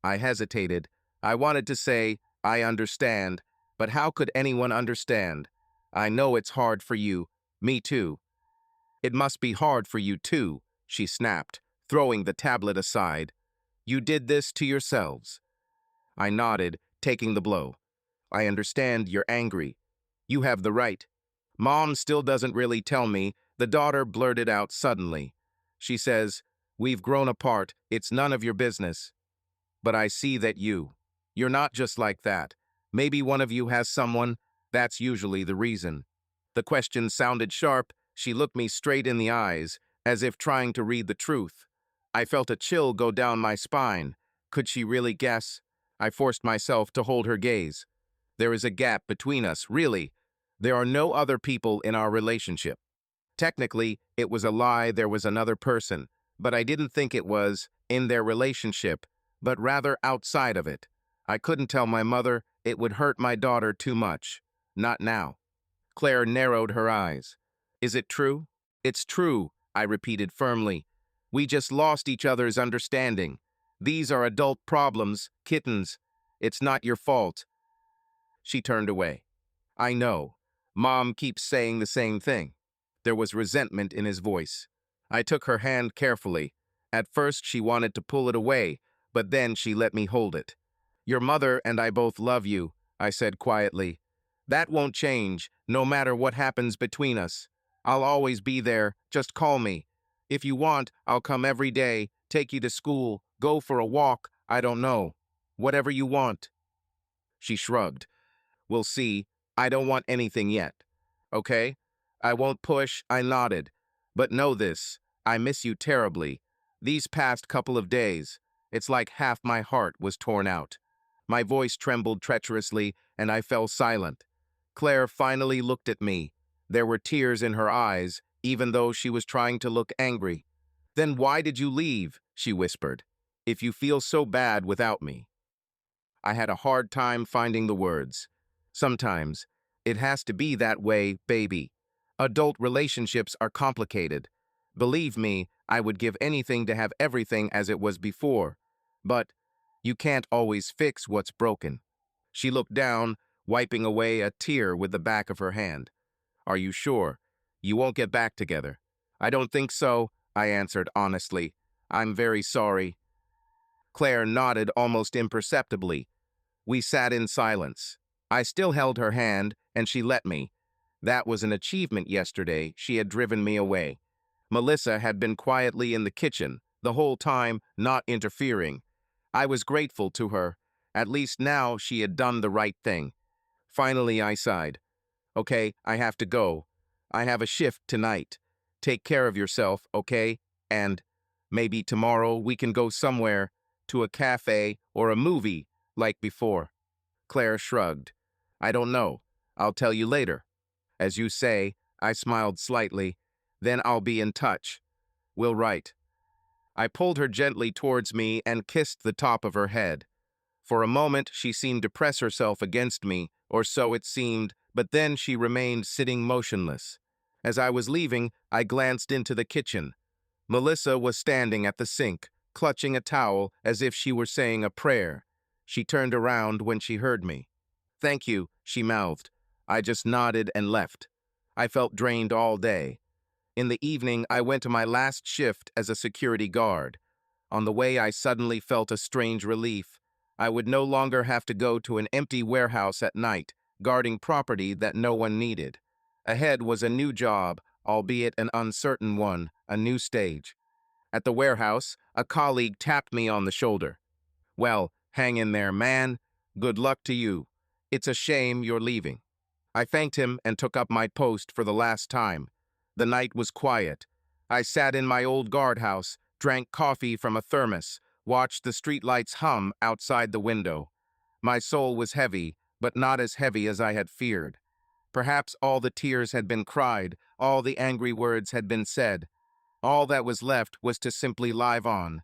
hesitated. I wanted to say, I understand, but how could anyone understand? "I know it's hard for you. Me too." "It must be hard for you too," she snapped, throwing the tablet aside. "You did this to yourselves." I nodded, taking the blow. "I understand you're angry. You have the right." "Mom still doesn't really tell me," the daughter blurted out suddenly. She says, "We've grown apart. It's none of your business." "But I see that you're not just like that. Maybe one of you has someone. That's usually the reason." The question sounded sharp. She looked me straight in the eyes, as if trying to read the truth. I felt a chill go down my spine. Could she really guess? I forced myself to hold her gaze. "There is a gap between us, really. There are no other people in our relationship." Technically, it was a lie. There was another person, but I didn't think it was in their relationship, but rather outside of it. I couldn't tell my mother. It would hurt my daughter too much. Not now. Claire narrowed her eyes. "Is it true?" "It's true," I repeated firmly. "We just lost each other's understanding. These are adult problems, kittens. It's not your fault." She turned away. "I know. Mom keeps saying the same thing." There was resentment in his voice. I took her hand carefully. At first she wanted to pull it away, but then she let me hold it. "Your mother and I both love you," I said quietly. "That won't change, no matter what happens between us. I'll always be there. Just call me. If you want, I'll come every day, take you to school, go for a walk, I don't know. Whatever you want." She shrugged. "We'll see. I don't want anything yet. Okay? I won't push," I nodded. "But know this, I miss you terribly. These past couple of days, it's like half my heart was torn out." My voice trembled treacherously. and I fell silent. Claire finally looked at me. There were tears in her eyes, even though she was trying to look angry. "Then why did you leave?" she whispered. "If you feel so bad without me." I had a hard time finding the words. Sometimes, it has to be that way, baby. Adult relationships are complicated. Believe me, I would give anything to have everything as it was before. But you can't always fix what's broken. She looked down, wiping away a tear with the back of her hand. "Are you sure? You won't get back together?" "I don't think so," I answered honestly. "I'm very sorry." Claire nodded almost imperceptibly. We sat in silence. I still held her hand, and she let me. That was an achievement yesterday. She had driven me away. Melissa had been quietly in the kitchen, the whole time, not interfering. I was grateful to her. At least now she had done the right thing. Finally, I sighed. "Okay, I have to go. I have a shift tonight. Take care of yourself, okay? And maybe tomorrow we can go somewhere, to a cafe or a movie, like before." Claire shrugged. "I don't know. I'll tell you later." "As you say," I smiled slightly. "Then I'll be in touch. We'll write." I pulled her gently towards me and kissed the top of her head. For a moment, she seemed to press herself against me, or so it seemed, but then she remained sitting motionless. As I was leaving, I glanced into the kitchen. Melissa was standing at the sink, clutching a towel as if she were saying a prayer. She turned around when she heard me. "Thank you," she mouthed. I just nodded and left. I felt drained all day. In the evening, I went to my last shift as a security guard. On the way, I suddenly felt a strange relief. I would no longer have to go to an empty warehouse at night, guarding property that no one needed. Ahead was a new job, albeit an uncertain one, a new stage. At the warehouse, a colleague tapped me on the shoulder. "Well, hang in there, man. Good luck to you. It's a shame you're leaving." I thanked him and took up my post for the last time. The night was quiet. I sat in my old guardhouse, drank coffee from a thermos, watched the streetlights hum outside the window. My soul was heavy, but not as heavy as I had feared. Perhaps all the tears had been cried, all the angry words had been said. All that was left was to simply live on.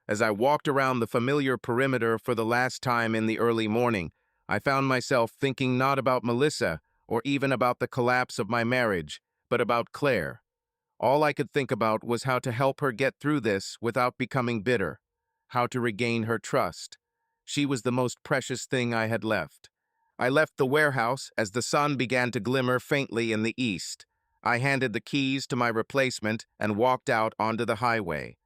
As I walked around the familiar perimeter for the last time in the early morning, I found myself thinking not about Melissa or even about the collapse of my marriage, but about Claire. All I could think about was how to help her get through this without becoming bitter, how to regain her trust. She was the most precious thing I had left. I left the warehouse as the sun began to glimmer faintly in the east. I handed the keys to my replacement and walked out onto the highway.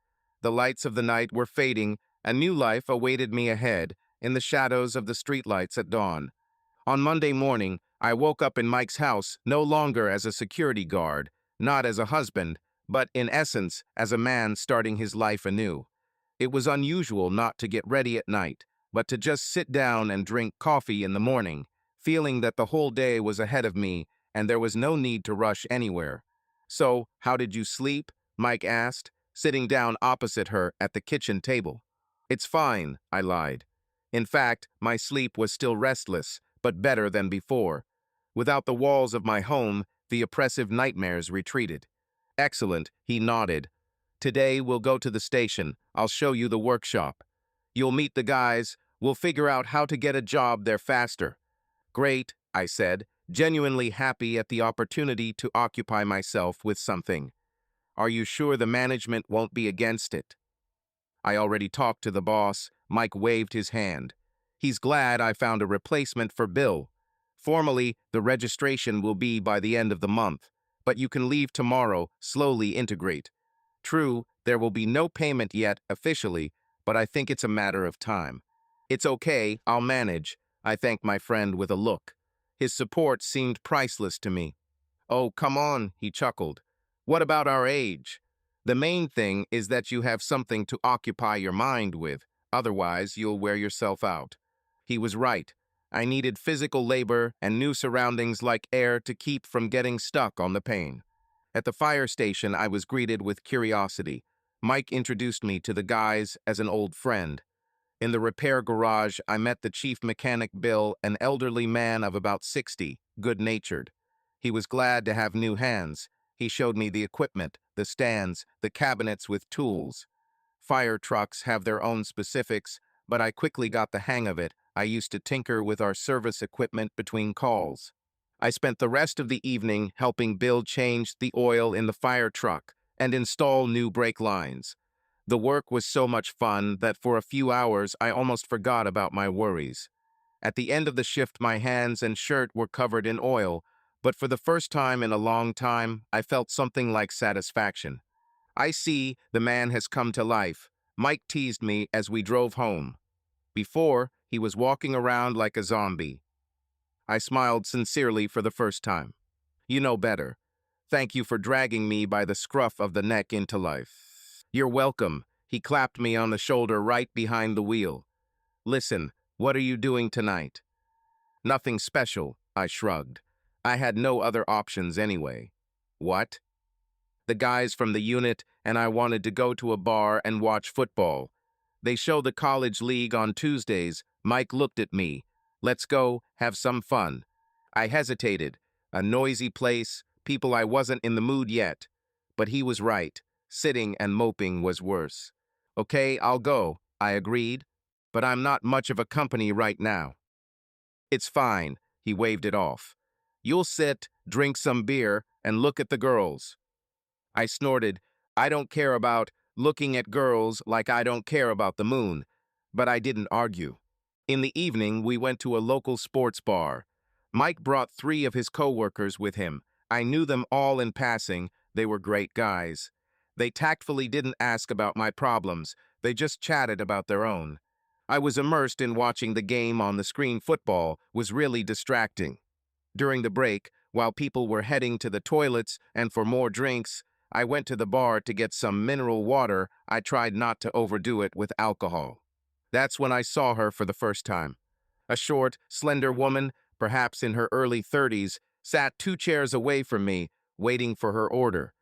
The lights of the night were fading, a new life awaited me ahead, in the shadows of the streetlights at dawn. On Monday morning, I woke up in Mike's house no longer as a security guard, not as a husband, but in essence as a man starting his life anew. It was unusual not to get ready at night, but to just sit down and drink coffee in the morning, feeling that the whole day was ahead of me and there was no need to rush anywhere. "So, how did you sleep?" Mike asked, sitting down opposite her at the kitchen table. "It's fine," I lied. In fact, my sleep was still restless, but better than before. Without the walls of my home, the oppressive nightmares retreated. "Excellent," he nodded. "Today we'll go to the station. I'll show you the workshop. You'll meet the guys. We'll figure out how to get a job there faster." "Great," I said, genuinely happy at the opportunity to occupy myself with something. "Are you sure the management won't be against it?" "I already talked to the boss." Mike waved his hand. "He's glad I found a replacement for Bill. Formally, the registration will be by the end of the month, but you can leave tomorrow, slowly integrate. True, there will be no payment yet officially, but I think it's a matter of time." "It's okay, I'll manage." I thanked my friend with a look. His support seemed priceless to me. "Oh, come on," he chuckled. "What about our age? The main thing is that you have something to occupy your mind with, otherwise you'll wear yourself out." He was right. I needed physical labor and new surroundings like air to keep from getting stuck on the pain. At the fire station, I was greeted with curiosity. Mike introduced me to the guys as an old friend. In the repair garage, I met the chief mechanic Bill, an elderly man of about 60, good-natured. He was glad to have new hands. He showed me the equipment, the stands, the cabinets with tools. Fire trucks have their own specifics, but I quickly got the hang of it. I used to tinker with our service equipment between calls. I spent the rest of the evening helping Bill change the oil in the fire truck and install new brake lines. The work was so much fun that for a few hours I almost forgot about my worries. At the end of the shift, my hands and shirt were covered in oil, but for the first time in a long time, I felt something like satisfaction. I see, the man has come to life, Mike teased me as we drove home. Before, he was walking around like a zombie. I smiled sincerely for the first time. You know better. Thank you for dragging me by the scruff of the neck into life. You're welcome. He clapped me on the shoulder right behind the wheel. Listen, what are you doing tonight? Nothing special, I shrugged. I had no other options anyway. What? The guys from the unit and I wanted to go to a bar and watch football. They show the college league on Tuesdays. Mike looked at me. Let's go, have some fun. I hesitated. A noisy place, people I wasn't in the mood yet. But he was right. Sitting and moping was worse. Okay, I'll go, I agreed. But I'm not much of a company right now. It's fine, he waved it off. You'll sit, drink some beer, and look at the girls. I snorted. I don't care about looking at girls like I don't care about the moon. But I didn't argue. In the evening, we went to a local sports bar. Mike brought 3 of his coworkers with him. I knew them all in passing. They were great guys. They tactfully didn't ask about my problems. They just chatted about their own. I was immersed in watching the game on the screen. Football was really distracting. During the break, while people were heading to the toilets and for more drinks, I went to the bar to get some mineral water. I tried not to overdo it with alcohol. That's when I saw her for the first time. A short, slender woman, perhaps in her early 30s, sat 2 chairs away from me, waiting for her order.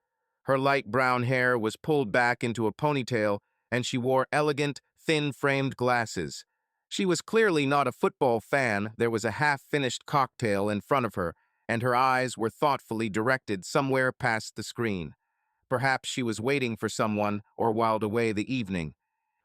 Her light brown hair was pulled back into a ponytail, and she wore elegant, thin-framed glasses. She was clearly not a football fan. There was a half-finished cocktail in front of her, and her eyes were thoughtfully directed somewhere past the screen. Perhaps she was waiting for someone or whiled away the evening.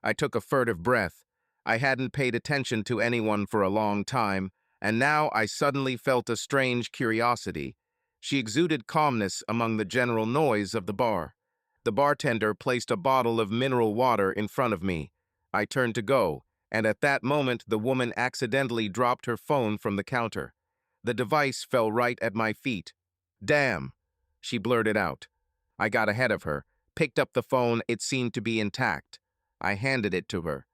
I took a furtive breath. I hadn't paid attention to anyone for a long time, and now I suddenly felt a strange curiosity. She exuded calmness among the general noise of the bar. The bartender placed a bottle of mineral water in front of me. I turned to go, and at that moment the woman accidentally dropped her phone from the counter. The device fell right at my feet. "Damn," she blurted out. I got ahead of her, picked up the phone. It seemed to be intact. I handed it to her.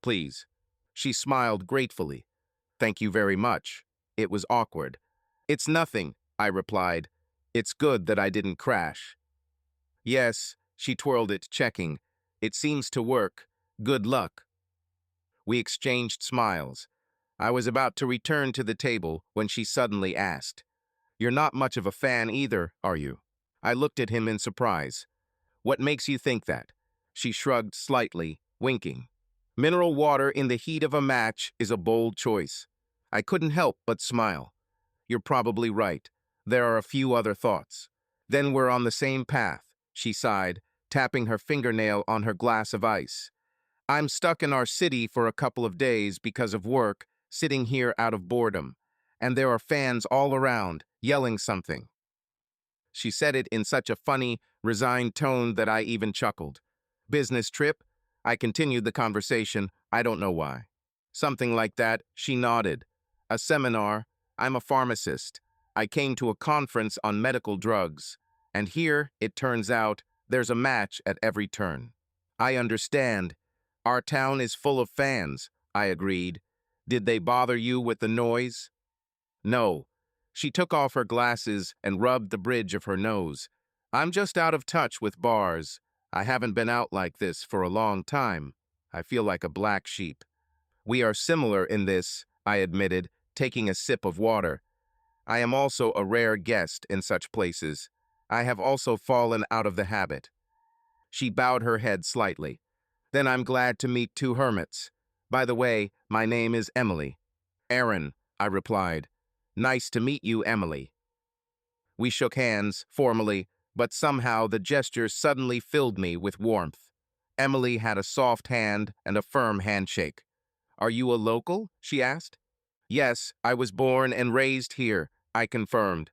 "Please." She smiled gratefully. "Thank you very much." It was awkward. "It's nothing," I replied. "It's good that I didn't crash." "Yes," she twirled it, checking. "It seems to work. Good luck." We exchanged smiles. I was about to return to the table when she suddenly asked, "You're not much of a fan either, are you?" I looked at him in surprise. "What makes you think that?" She shrugged slightly, winking. "Mineral water in the heat of a match is a bold choice." I couldn't help but smile. "You're probably right. There are a few other thoughts." "Then we're on the same path," she sighed, tapping her fingernail on her glass of ice. "I'm stuck in our city for a couple of days because of work, sitting here out of boredom. And there are fans all around, yelling something." She said it in such a funny, resigned tone that I even chuckled. "Business trip?" I continued the conversation. "I don't know why." "Something like that," she nodded. "A seminar. I'm a pharmacist. I came to a conference on medical drugs. And here, it turns out, there's a match at every turn." "I understand. Our town is full of fans," I agreed. "Did they bother you with the noise?" "No." She took off her glasses and rubbed the bridge of her nose. "I'm just out of touch with bars. I haven't been out like this for a long time. I feel like a black sheep." "We are similar in this," I admitted, taking a sip of water. "I am also a rare guest in such places. I have also fallen out of the habit." She bowed her head slightly. "Then I'm glad to meet 2 hermits. By the way, my name is Emily. Aaron, I replied. Nice to meet you, Emily. We shook hands, formally, but somehow the gesture suddenly filled me with warmth. Emily had a soft hand and a firm handshake. Are you a local? She asked. Yes, I was born and raised here, I confirmed.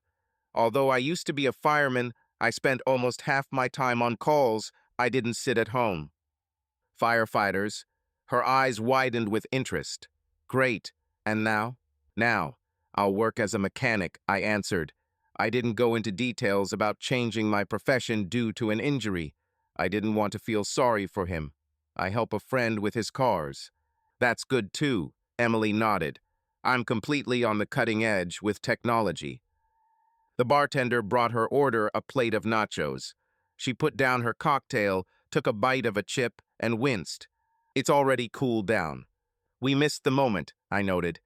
Although I used to be a fireman, I spent almost half my time on calls. I didn't sit at home. Firefighters. Her eyes widened with interest. Great. And now? Now, I'll work as a mechanic, I answered. I didn't go into details about changing my profession due to an injury. I didn't want to feel sorry for him. I help a friend with his cars. That's good too, Emily nodded. I'm completely on the cutting edge with technology. The bartender brought her order a plate of nachos. She put down her cocktail, took a bite of a chip, and winced. It's already cooled down. We missed the moment, I noted.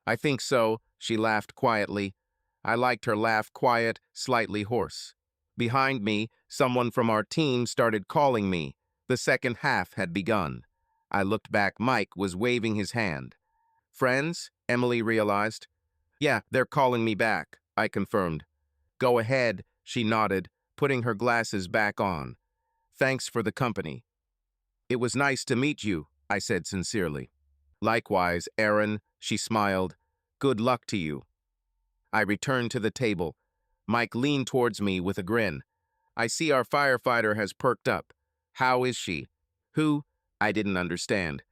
I think so, she laughed quietly. I liked her laugh, quiet, slightly hoarse. Behind me, someone from our team started calling me. The second half had begun. I looked back. Mike was waving his hand. Friends? Emily realized. Yeah, they're calling me back, I confirmed. Go ahead, she nodded, putting her glasses back on. Thanks for the company. It was nice to meet you, I said sincerely. Likewise, Aaron, she smiled. Good luck to you. I returned to the table. Mike leaned towards me with a grin. I see our firefighter has perked up. How is she? Who? I didn't understand.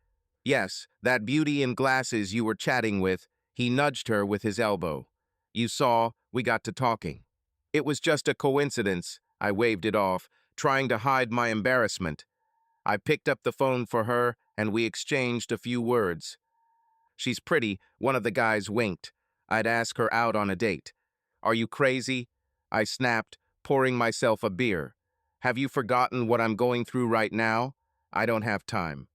Yes, that beauty in glasses you were chatting with. He nudged her with his elbow. You saw, we got to talking. It was just a coincidence. I waved it off, trying to hide my embarrassment. I picked up the phone for her, and we exchanged a few words. She's pretty, one of the guys winked. I'd ask her out on a date. Are you crazy? I snapped, pouring myself a beer. Have you forgotten what I'm going through right now? I don't have time.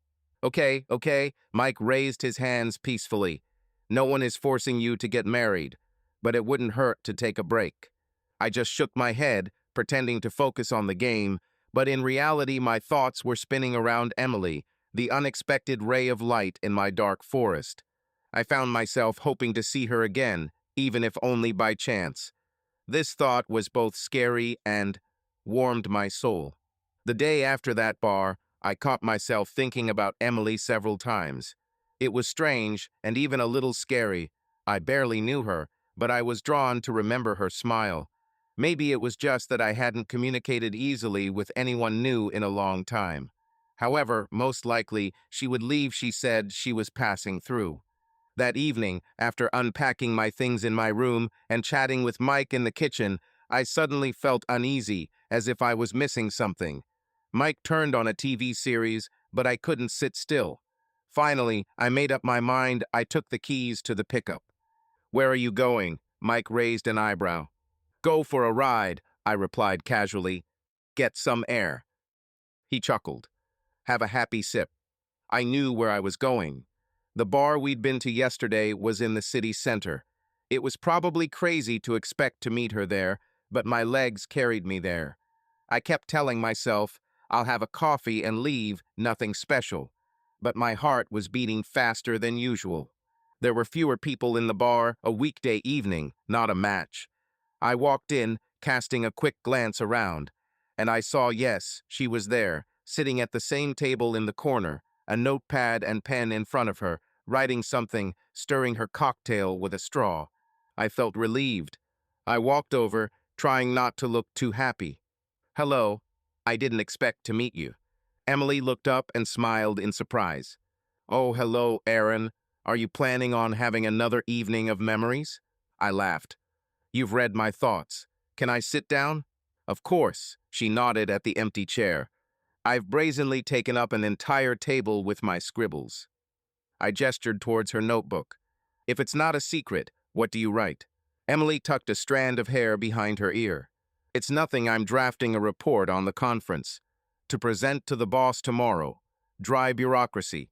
Okay, Mike raised his hands peacefully. No one is forcing you to get married, but it wouldn't hurt to take a break. I just shook my head, pretending to focus on the game, but in reality my thoughts were spinning around Emily, the unexpected ray of light in my dark forest. I found myself hoping to see her again, even if only by chance. This thought was both scary and warmed my soul. The day after that bar, I caught myself thinking about Emily several times. It was strange and even a little scary. I barely knew her, but I was drawn to remember her smile. Maybe it was just that I hadn't communicated easily with anyone new in a long time. However, most likely, she would leave. She said she was passing through. That evening, after unpacking my things in my room and chatting with Mike in the kitchen, I suddenly felt uneasy, as if I was missing something. Mike turned on a TV series, but I couldn't sit still. Finally, I made up my mind. I took the keys to the pickup. Where are you going? Mike raised an eyebrow. Go for a ride, I replied casually. Get some air. He chuckled. Have a happy sip. I knew where I was going. The bar we'd been to yesterday was in the city center. It was probably crazy to expect to meet her there, but my legs carried me there. I kept telling myself, I'll have a coffee and leave, nothing special. But my heart was beating faster than usual. There were fewer people in the bar, a weekday evening, not a match. I walked in, casting a quick glance around, and I saw, yes, she was there, sitting at the same table in the corner, a notepad and pen in front of her, writing something, stirring her cocktail with a straw. I felt relieved. I walked over, trying not to look too happy. Hello, I didn't expect to meet you. Emily looked up and smiled in surprise. Oh, hello, Aaron. Are you planning on having another evening of memories? I laughed. You've read my thoughts. Can I sit down? Of course, she nodded at the empty chair. I've brazenly taken up an entire table with my scribbles. I gestured towards her notebook. If it's not a secret, what do you write? Emily tucked a strand of hair behind her ear. It's nothing. I'm drafting a report on the conference. To present to the boss tomorrow. Dry bureaucracy.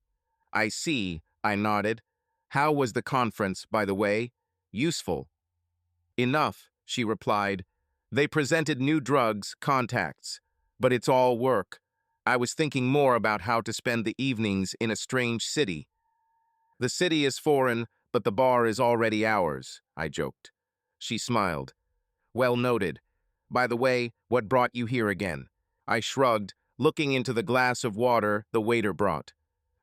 I see, I nodded. How was the conference, by the way? Useful. Enough, she replied. They presented new drugs, contacts. But it's all work. I was thinking more about how to spend the evenings in a strange city. The city is foreign, but the bar is already ours, I joked. She smiled. Well noted. By the way, what brought you here again? I shrugged, looking into the glass of water the waiter brought.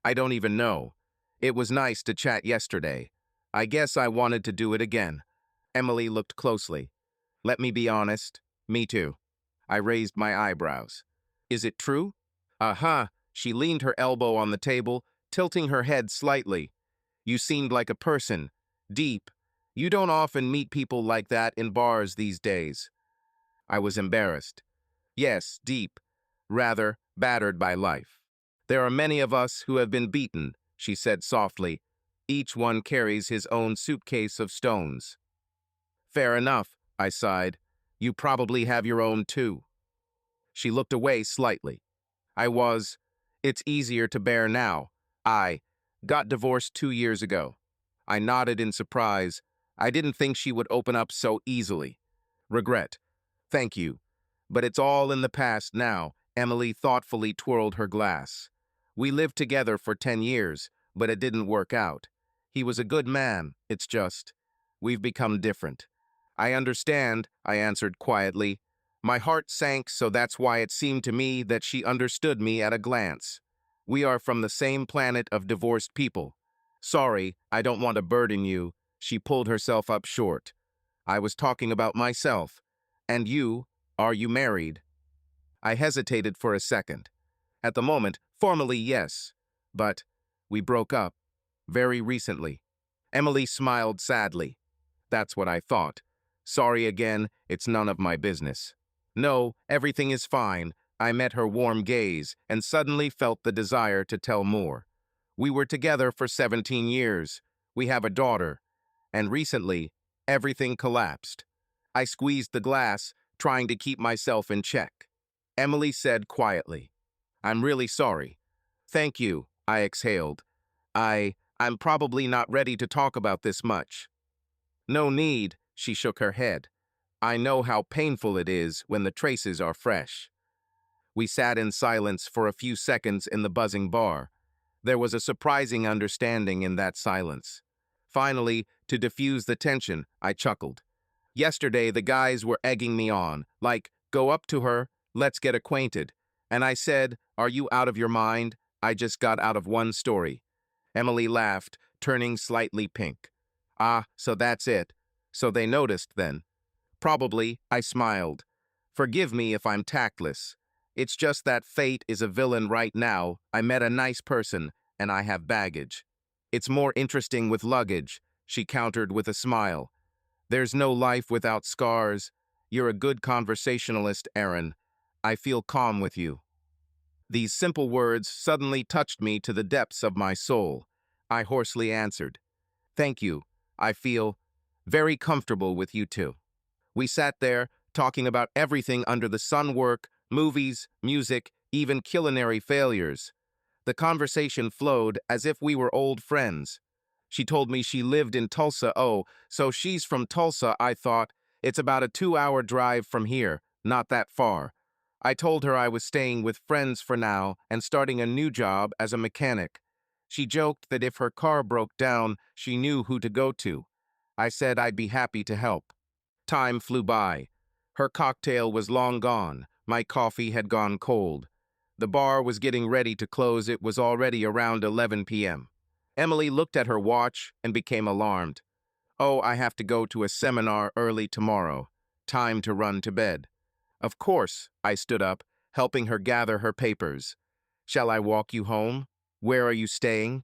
I don't even know. It was nice to chat yesterday. I guess I wanted to do it again. Emily looked closely. Let me be honest. Me too. I raised my eyebrows. Is it true? Uh-huh. She leaned her elbow on the table, tilting her head slightly. You seemed like a person. Deep. You don't often meet people like that in bars these days. I was embarrassed. Yes, deep. Rather, battered by life. There are many of us who have been beaten, she said softly. Each one carries his own suitcase of stones. Fair enough, I sighed. You probably have your own too. She looked away slightly. It's easier to bear now. I got divorced 2 years ago. I nodded in surprise. I didn't think she would open up so easily. Regret. Thank you. But it's all in the past now. Emily thoughtfully twirled her glass. We lived together for 10 years, but it didn't work out. He was a good man, it's just, we've become different. I understand, I answered quietly. My heart sank, so that's why it seemed to me that she understood me at a glance. We are from the same planet of divorced people. Sorry, I don't want to burden you. She pulled herself up short. I was talking about myself. And you, are you married? I hesitated for a second. At the moment, formally yes. But we broke up. Very recently. Emily smiled sadly. That's what I thought. Sorry again, it's none of my business. No, everything is fine. I met her warm gaze and suddenly felt the desire to tell more. We were together for 17 years. We have a daughter. And recently, everything collapsed. I squeezed the glass, trying to keep myself in check. Emily said quietly, I'm really sorry. Thank you, I exhaled. I'm probably not ready to talk about this much. No need, she shook her head. I know how painful it is when the traces are fresh. We sat in silence for a few seconds in the buzzing bar. There was a surprising understanding in that silence. Finally, to diffuse the tension, I chuckled. Yesterday, the guys were egging me on, like, go up to her, let's get acquainted. And I said, are you out of your mind? I just got out of one story. Emily laughed, turning slightly pink. Ah, so that's it. So they noticed then. Probably, I smiled. Forgive me if I'm tactless. It's just that fate is a villain right now. I met a nice person, and I have baggage. It's more interesting with luggage, she countered with a smile. There's no life without scars. You're a good conversationalist, Aaron. I feel calm with you. These simple words suddenly touched me to the depths of my soul. I hoarsely answered, Thank you. I feel very comfortable with you too. We sat there, talking about everything under the sun: work, movies, music, even culinary failures. The conversation flowed as if we were old friends. She told me she lived in Tulsa. Oh, so she's from Tulsa, I thought. It's about a 2-hour drive from here, not that far. I told her I was staying with friends for now and starting a new job as a mechanic. She joked that if her car broke down, she knew who to go to. I said I'd be happy to help. Time flew by. Her cocktail was long gone. My coffee had gone cold. The bar was getting ready to close. It was already around 11 p.m. Emily looked at her watch and became alarmed. Oh, I have to go to a seminar early tomorrow. Time to run to bed. Of course, I stood up, helping her gather her papers. Shall I walk you home? Where are you staying?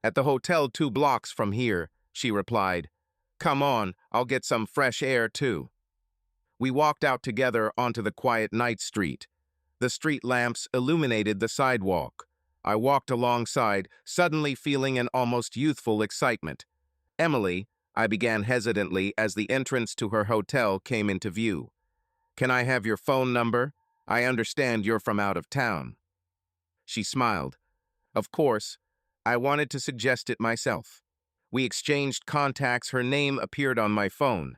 At the hotel 2 blocks from here, she replied. Come on, I'll get some fresh air too. We walked out together onto the quiet night street. The street lamps illuminated the sidewalk. I walked alongside, suddenly feeling an almost youthful excitement. Emily, I began hesitantly as the entrance to her hotel came into view. Can I have your phone number? I understand you're from out of town. She smiled. Of course, I wanted to suggest it myself. We exchanged contacts. Her name appeared on my phone.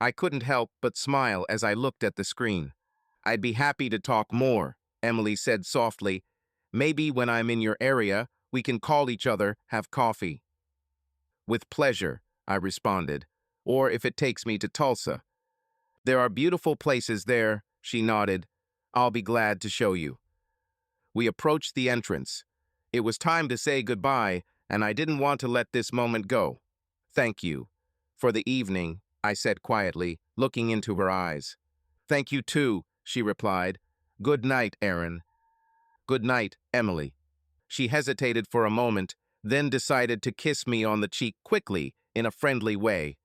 I couldn't help but smile as I looked at the screen. I'd be happy to talk more, Emily said softly. Maybe when I'm in your area, we can call each other, have coffee. With pleasure, I responded. Or if it takes me to Tulsa. There are beautiful places there, she nodded. I'll be glad to show you. We approached the entrance. It was time to say goodbye, and I didn't want to let this moment go. Thank you. For the evening, I said quietly, looking into her eyes. Thank you too, she replied. Good night, Aaron. Good night, Emily. She hesitated for a moment, then decided to kiss me on the cheek quickly, in a friendly way.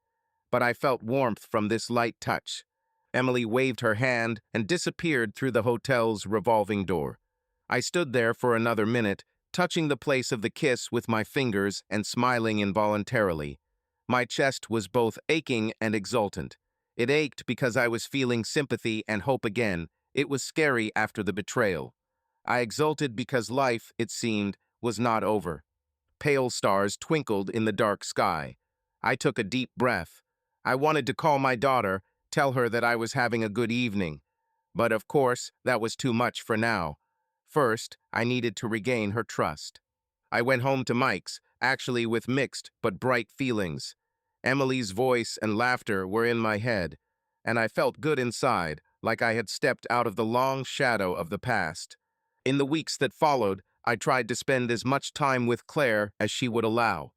But I felt warmth from this light touch. Emily waved her hand and disappeared through the hotel's revolving door. I stood there for another minute, touching the place of the kiss with my fingers and smiling involuntarily. My chest was both aching and exultant. It ached because I was feeling sympathy and hope again. It was scary after the betrayal. I exulted because life, it seemed, was not over. Pale stars twinkled in the dark sky. I took a deep breath. I wanted to call my daughter, tell her that I was having a good evening. But of course, that was too much for now. First, I needed to regain her trust. I went home to Mike's, actually with mixed but bright feelings. Emily's voice and laughter were in my head, and I felt good inside, like I had stepped out of the long shadow of the past. In the weeks that followed, I tried to spend as much time with Claire as she would allow.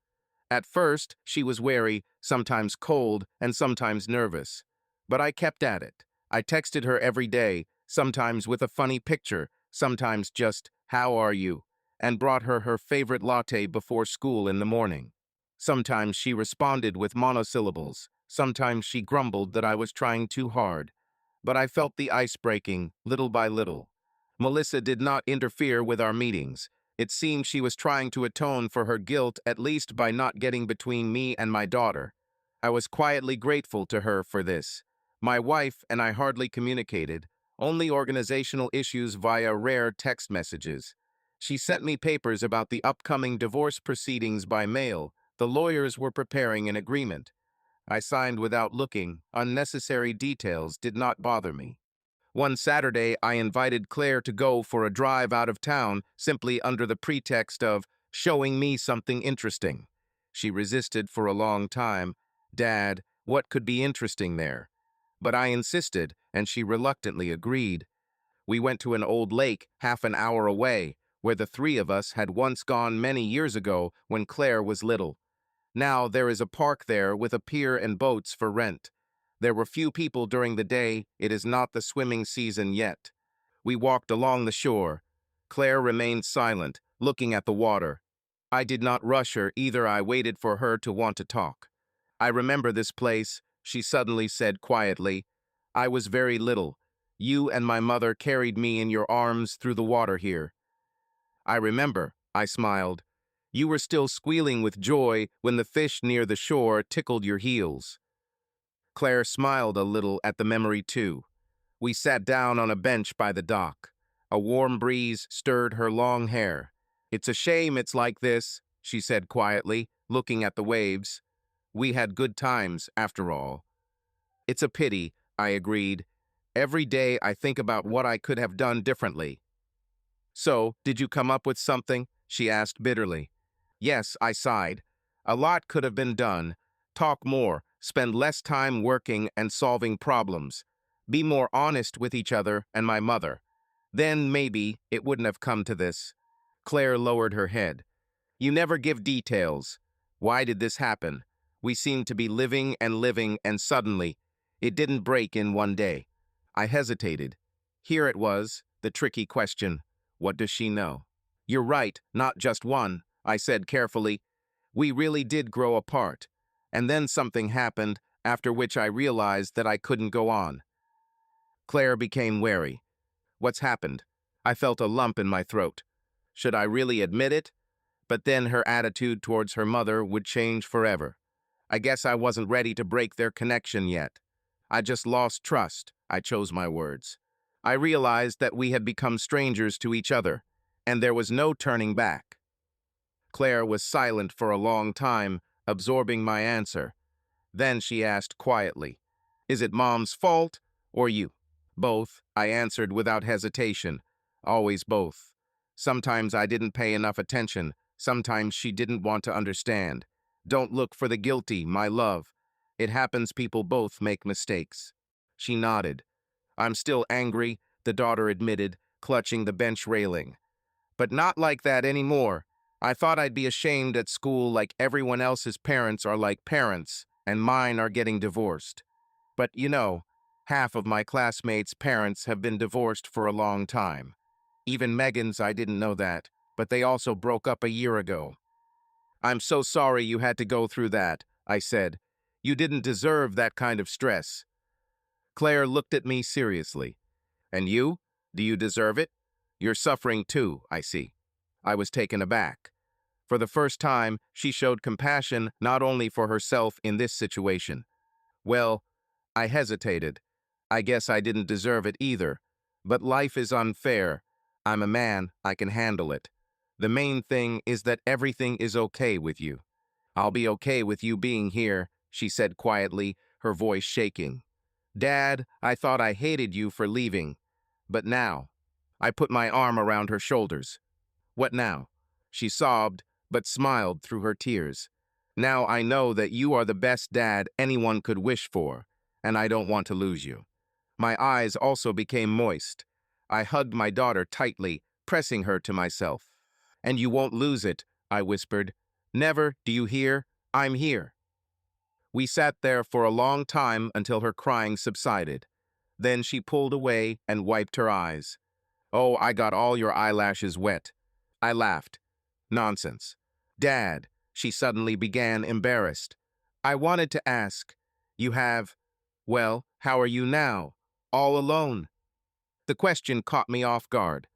At first, she was wary, sometimes cold, and sometimes nervous. But I kept at it. I texted her every day, sometimes with a funny picture, sometimes just, "How are you?" and brought her her favorite latte before school in the morning. Sometimes she responded with monosyllables. Sometimes she grumbled that I was trying too hard. But I felt the ice breaking, little by little. Melissa did not interfere with our meetings. It seemed she was trying to atone for her guilt, at least by not getting between me and my daughter. I was quietly grateful to her for this. My wife and I hardly communicated, only organizational issues via rare text messages. She sent me papers about the upcoming divorce proceedings by mail. The lawyers were preparing an agreement. I signed without looking. Unnecessary details did not bother me. One Saturday, I invited Claire to go for a drive out of town, simply under the pretext of showing me something interesting. She resisted for a long time. Dad, what could be interesting there? But I insisted, and she reluctantly agreed. We went to an old lake half an hour away, where the three of us had once gone many years ago when Claire was little. Now there is a park there with a pier and boats for rent. There were few people during the day. It is not the swimming season yet. We walked along the shore. Claire remained silent, looking at the water. I did not rush her either. I waited for her to want to talk. I remember this place, she suddenly said quietly. I was very little. You and my mother carried me in your arms through the water here. I remember, I smiled. You were still squealing with joy when the fish near the shore tickled your heels. Claire smiled a little at the memory too. We sat down on a bench by the dock. A warm breeze stirred her long hair. It's a shame it's like this, she said quietly, looking at the waves. We had good times, after all. It's a pity, I agreed. Every day I think about what I could have done differently. So, did you come up with something? She asked bitterly. Yes, I sighed. A lot could have been done. Talk more, spend less time working and solving problems. Be more honest with each other and my mother. Then, maybe, it wouldn't have come to this. Claire lowered her head. You never give details. Why did this happen? We seemed to be living, and suddenly, it didn't break in one day. I hesitated. Here it was, the tricky question. What does she know? You're right, not just one, I said carefully. We really did grow apart. And then something happened, after which I realized that I couldn't go on. Claire became wary. What's happened? I felt a lump in my throat. Should I really admit it? But then her attitude towards her mother would change forever. I guess I wasn't ready to break their connection yet. I just lost trust, I chose my words. I realized that we had become strangers to each other, and there was no turning back. Claire was silent for a long time, absorbing my answer. Then she asked quietly, Is it Mom's fault or you? Both, I answered without hesitation. Always both. Sometimes I didn't pay enough attention. Sometimes she didn't want to understand. Don't look for the guilty, my love. It happens people both make mistakes. She nodded. I'm still angry, the daughter admitted, clutching the bench railing. But not like that anymore. I thought I'd be ashamed at school like everyone else's parents are like parents, and mine are getting divorced. But half of my classmates' parents have been divorced for a long time. Even Megan's, I didn't know that, but they also broke up a year ago. I'm so sorry you had to go through that, I said. You didn't deserve that kind of stress. Claire looked at me seriously. And you? Do you deserve it? You're suffering too, I see. I was taken aback. For the first time, she showed compassion not only for herself in this situation. Well, I hesitated. I guess I didn't deserve it either. But life is unfair. I'm a man, I can handle it. The main thing is that everything is okay with you. I'll be okay with you being here, she said quietly, her voice shaking. Dad, I thought I hated you for leaving. But now. I put my arm around her shoulders. What now? She sobbed, but smiled through her tears. Now I know that you are the best dad anyone could wish for, and I don't want to lose you. My eyes also became moist. I hugged my daughter tightly, pressing her to myself. And you won't lose it, I whispered. Never, do you hear? I'm here. We sat there for a long time until her crying subsided. Then she pulled away and wiped her eyes. Oh, I got all your eyelashes wet. I laughed. Nonsense. Dad, she suddenly began, embarrassed. I wanted to ask. You have... Well, how are you now? All alone? The question caught me off guard.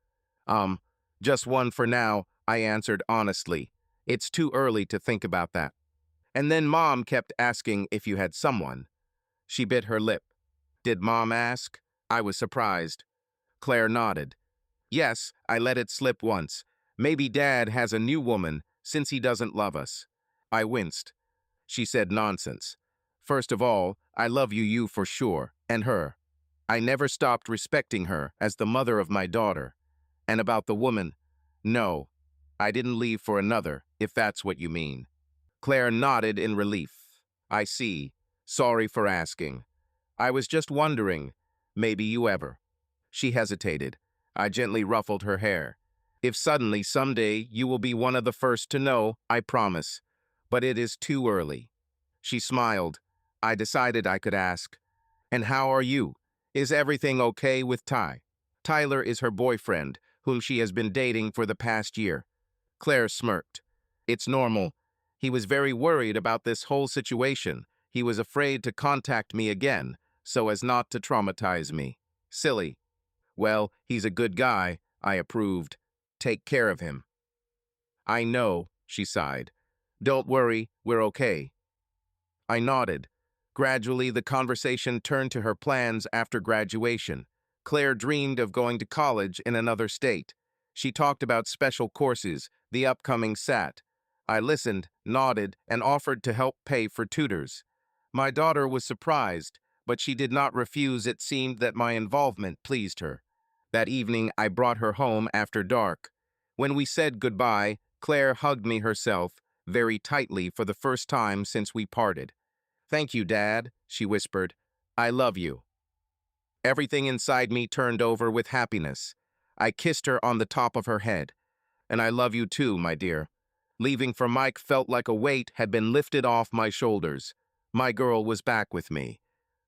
Just one for now, I answered honestly. It's too early to think about that. And then Mom kept asking if you had someone. She bit her lip. Did Mom ask? I was surprised. Claire nodded. Yes, I let it slip once. Maybe Dad has a new woman, since he doesn't love us. I winced. She said nonsense. First of all, I love you for sure, and her. I never stopped respecting her as the mother of my daughter. And about the woman, no, I didn't leave for another, if that's what you mean. Claire nodded in relief. I see. Sorry for asking. I was just wondering. Maybe you ever. She hesitated. I gently ruffled her hair. If suddenly someday you will be one of the first to know, I promise. But it is too early. She smiled. I decided I could ask. And how are you? Is everything okay with Ty? Tyler is her boyfriend, whom she has been dating for the past year. Claire smirked. It's normal. He was very worried about this whole situation. He was afraid to contact me again, so as not to traumatize me. Silly. Well, he's a good guy, I approved. Take care of him. I know, she sighed. Don't worry, we're okay. I nodded. Gradually, the conversation turned to her plans after graduation. Claire dreamed of going to college in another state. She talked about special courses, the upcoming SAT. I listened, nodded, and offered to help pay for tutors. My daughter was surprised, but she did not refuse. It seemed that my involvement pleased her. That evening, I brought her home after dark. When we said goodbye, Claire hugged me herself, very tightly for the first time since we parted. Thank you, Dad, she whispered. I love you. Everything inside me turned over with happiness. I kissed her on the top of her head. And I love you too, my dear. Leaving for Mike felt like a weight had been lifted off my shoulders. My girl was back with me.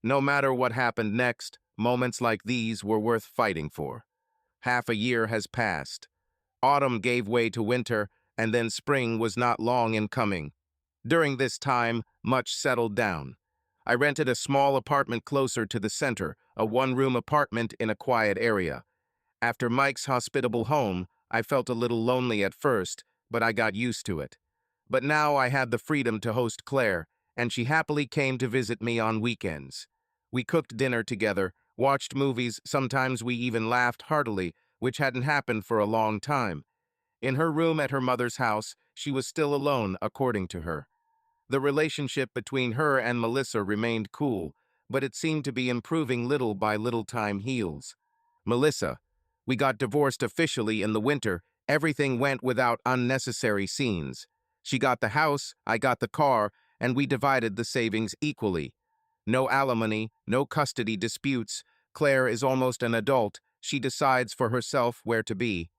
No matter what happened next, moments like these were worth fighting for. Half a year has passed. Autumn gave way to winter, and then spring was not long in coming. During this time, much settled down. I rented a small apartment closer to the center, a one-room apartment in a quiet area. After Mike's hospitable home, I felt a little lonely at first, but I got used to it. But now I had the freedom to host Claire, and she happily came to visit me on weekends. We cooked dinner together, watched movies, sometimes we even laughed heartily, which hadn't happened for a long time. In her room at her mother's house, she was still alone, according to her. The relationship between her and Melissa remained cool, but it seemed to be improving little by little. Time heals. Melissa, we got divorced officially in the winter. Everything went without unnecessary scenes. She got the house, I got the car, and we divided the savings equally. No alimony, no custody disputes. Claire is almost an adult. She decides for herself where to be.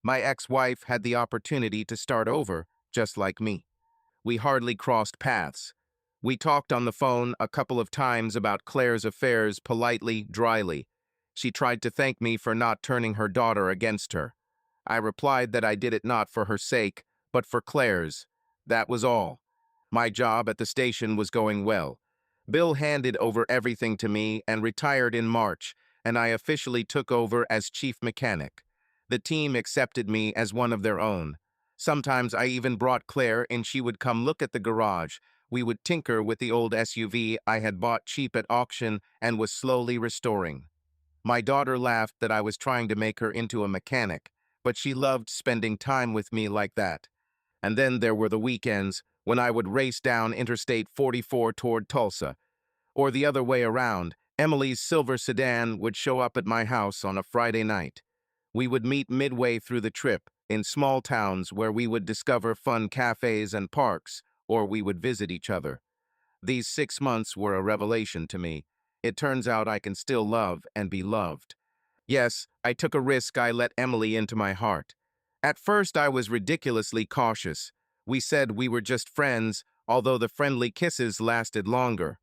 My ex-wife had the opportunity to start over, just like me. We hardly crossed paths. We talked on the phone a couple of times about Claire's affairs politely, dryly. She tried to thank me for not turning her daughter against her. I replied that I did it not for her sake, but for Claire's. That was all. My job at the station was going well. Bill handed over everything to me and retired in March, and I officially took over as chief mechanic. The team accepted me as one of their own. Sometimes I even brought Claire and she would come look at the garage. We would tinker with the old SUV I had bought cheap at auction and was slowly restoring. My daughter laughed that I was trying to make her into a mechanic, but she loved spending time with me like that. And then there were the weekends when I would race down Interstate 44 toward Tulsa. Or the other way around, Emily's silver sedan would show up at my house on a Friday night. We would meet midway through the trip in small towns where we would discover fun cafes and parks, or we would visit each other. These 6 months were a revelation to me. It turns out I can still love and be loved. Yes, I took a risk. I let Emily into my heart. At first, I was ridiculously cautious. We said we were just friends, although the friendly kisses lasted longer.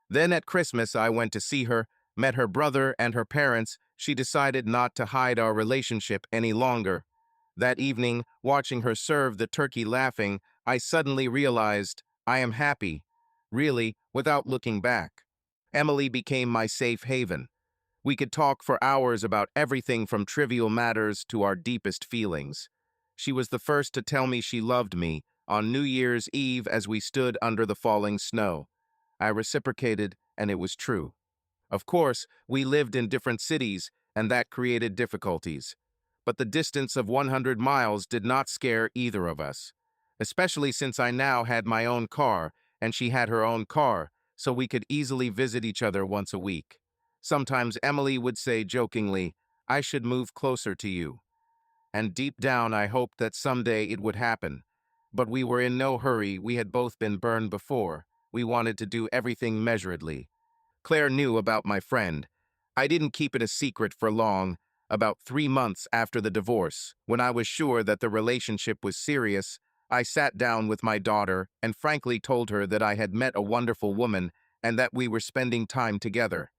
Then at Christmas, I went to see her, met her brother and her parents. She decided not to hide our relationship any longer. That evening, watching her serve the turkey laughing, I suddenly realized I am happy, really, without looking back. Emily became my safe haven. We could talk for hours about everything from trivial matters to our deepest feelings. She was the first to tell me she loved me on New Year's Eve as we stood under the falling snow. I reciprocated, and it was true. Of course, we lived in different cities, and that created difficulties. But the distance of 100 miles did not scare either of us, especially since I now had my own car, and she had her own car, so we could easily visit each other once a week. Sometimes Emily would say jokingly, "I should move closer to you." And deep down I hoped that someday it would happen. But we were in no hurry. We had both been burned before. We wanted to do everything measuredly. Claire knew about my friend. I didn't keep it a secret for long. About 3 months after the divorce, when I was sure that the relationship was serious, I sat down with my daughter and frankly told her that I had met a wonderful woman and that we were spending time together.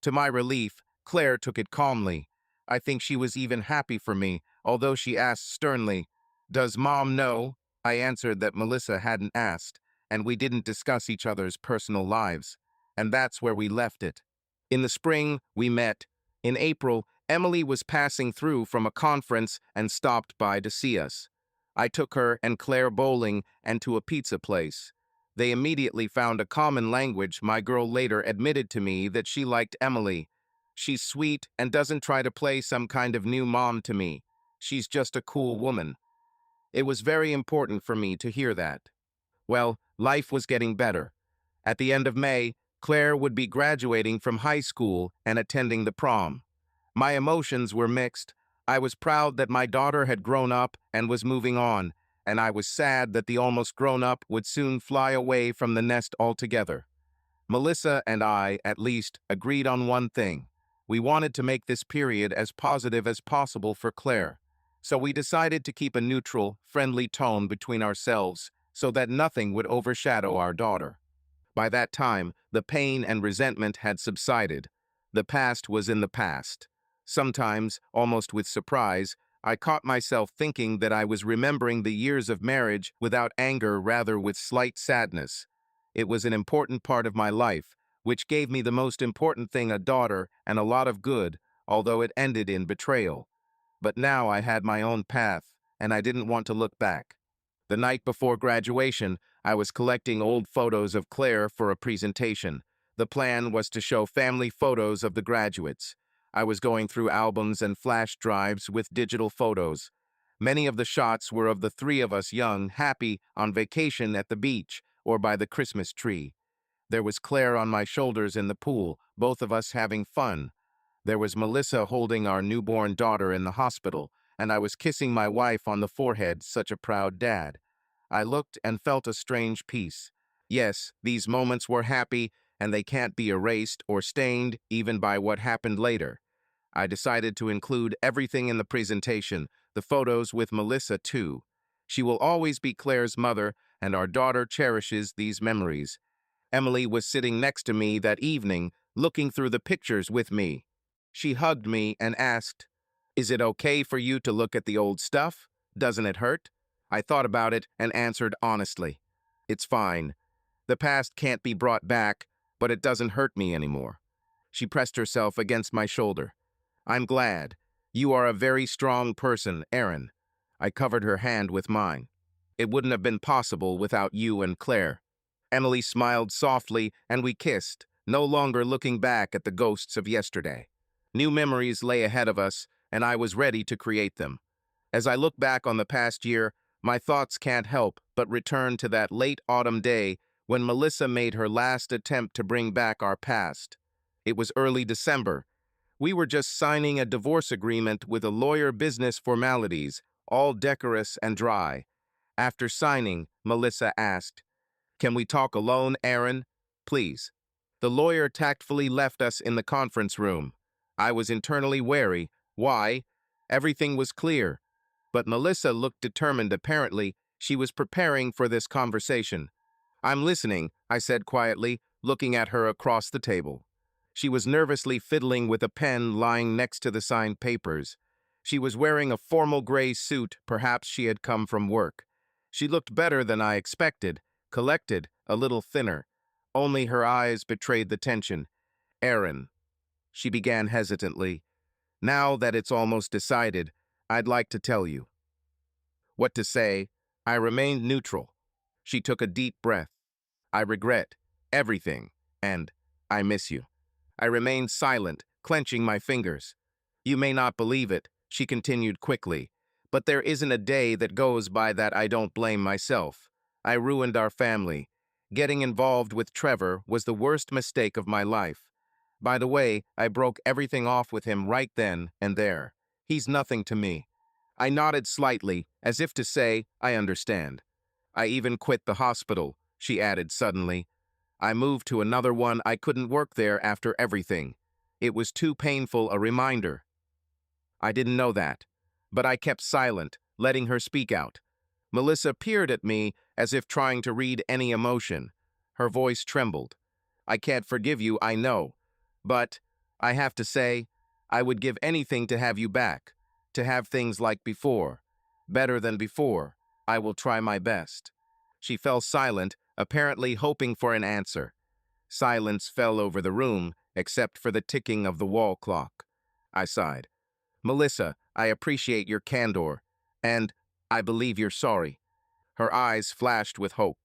To my relief, Claire took it calmly. I think she was even happy for me, although she asked sternly, "Does Mom know?" I answered that Melissa hadn't asked, and we didn't discuss each other's personal lives. And that's where we left it. In the spring, we met. In April, Emily was passing through from a conference and stopped by to see us. I took her and Claire bowling and to a pizza place. They immediately found a common language. My girl later admitted to me that she liked Emily. "She's sweet and doesn't try to play some kind of new mom to me. She's just a cool woman." It was very important for me to hear that. Well, life was getting better. At the end of May, Claire would be graduating from high school and attending the prom. My emotions were mixed. I was proud that my daughter had grown up and was moving on, and I was sad that the almost grown-up would soon fly away from the nest altogether. Melissa and I, at least, agreed on one thing. We wanted to make this period as positive as possible for Claire. So we decided to keep a neutral, friendly tone between ourselves so that nothing would overshadow our daughter. By that time, the pain and resentment had subsided. The past was in the past. Sometimes, almost with surprise, I caught myself thinking that I was remembering the years of marriage without anger, rather with slight sadness. It was an important part of my life, which gave me the most important thing, a daughter, and a lot of good, although it ended in betrayal. But now I had my own path, and I didn't want to look back. The night before graduation, I was collecting old photos of Claire for a presentation. The plan was to show family photos of the graduates. I was going through albums and flash drives with digital photos. Many of the shots were of the three of us young, happy, on vacation at the beach or by the Christmas tree. There was Claire on my shoulders in the pool, both of us having fun. There was Melissa holding our newborn daughter in the hospital, and I was kissing my wife on the forehead, such a proud dad. I looked and felt a strange peace. Yes, these moments were happy, and they can't be erased or stained even by what happened later. I decided to include everything in the presentation, the photos with Melissa too. She will always be Claire's mother, and our daughter cherishes these memories. Emily was sitting next to me that evening, looking through the pictures with me. She hugged me and asked, "Is it okay for you to look at the old stuff? Doesn't it hurt?" I thought about it and answered honestly, "It's fine. The past can't be brought back, but it doesn't hurt me anymore." She pressed herself against my shoulder. "I'm glad. You are a very strong person, Erin." I covered her hand with mine. "It wouldn't have been possible without you and Claire." Emily smiled softly, and we kissed, no longer looking back at the ghosts of yesterday. New memories lay ahead of us, and I was ready to create them. As I look back on the past year, my thoughts can't help but return to that late autumn day when Melissa made her last attempt to bring back our past. It was early December. We were just signing a divorce agreement with a lawyer, business formalities, all decorous and dry. After signing, Melissa asked, "Can we talk alone, Erin? Please." The lawyer tactfully left us in the conference room. I was internally wary. Why? Everything was clear. But Melissa looked determined. Apparently, she was preparing for this conversation. "I'm listening," I said quietly, looking at her across the table. She was nervously fiddling with a pen lying next to the signed papers. She was wearing a formal gray suit. Perhaps she had come from work. She looked better than I expected, collected, a little thinner. Only her eyes betrayed the tension. "Erin," she began hesitantly, "now that it's almost decided, I'd like to tell you." What to say? I remained neutral. She took a deep breath. "I regret everything, and I miss you." I remained silent, clenching my fingers. "You may not believe it," she continued quickly, "but there isn't a day that goes by that I don't blame myself. I ruined our family. Getting involved with Trevor was the worst mistake of my life. By the way, I broke everything off with him right then and there. He's nothing to me." I nodded slightly, as if to say, "I understand." "I even quit the hospital," she added suddenly. "I moved to another one. I couldn't work there after everything. It was too painful a reminder." I didn't know that, but I kept silent, letting her speak out. Melissa peered at me as if trying to read any emotion. Her voice trembled. "I can't forgive you, I know. But, I have to say, I would give anything to have you back, to have things like before. Better than before. I will try my best." She fell silent, apparently hoping for an answer. Silence fell over the room, except for the ticking of the wall clock. I sighed. "Melissa, I appreciate your candor, and I believe you're sorry." Her eyes flashed with hope.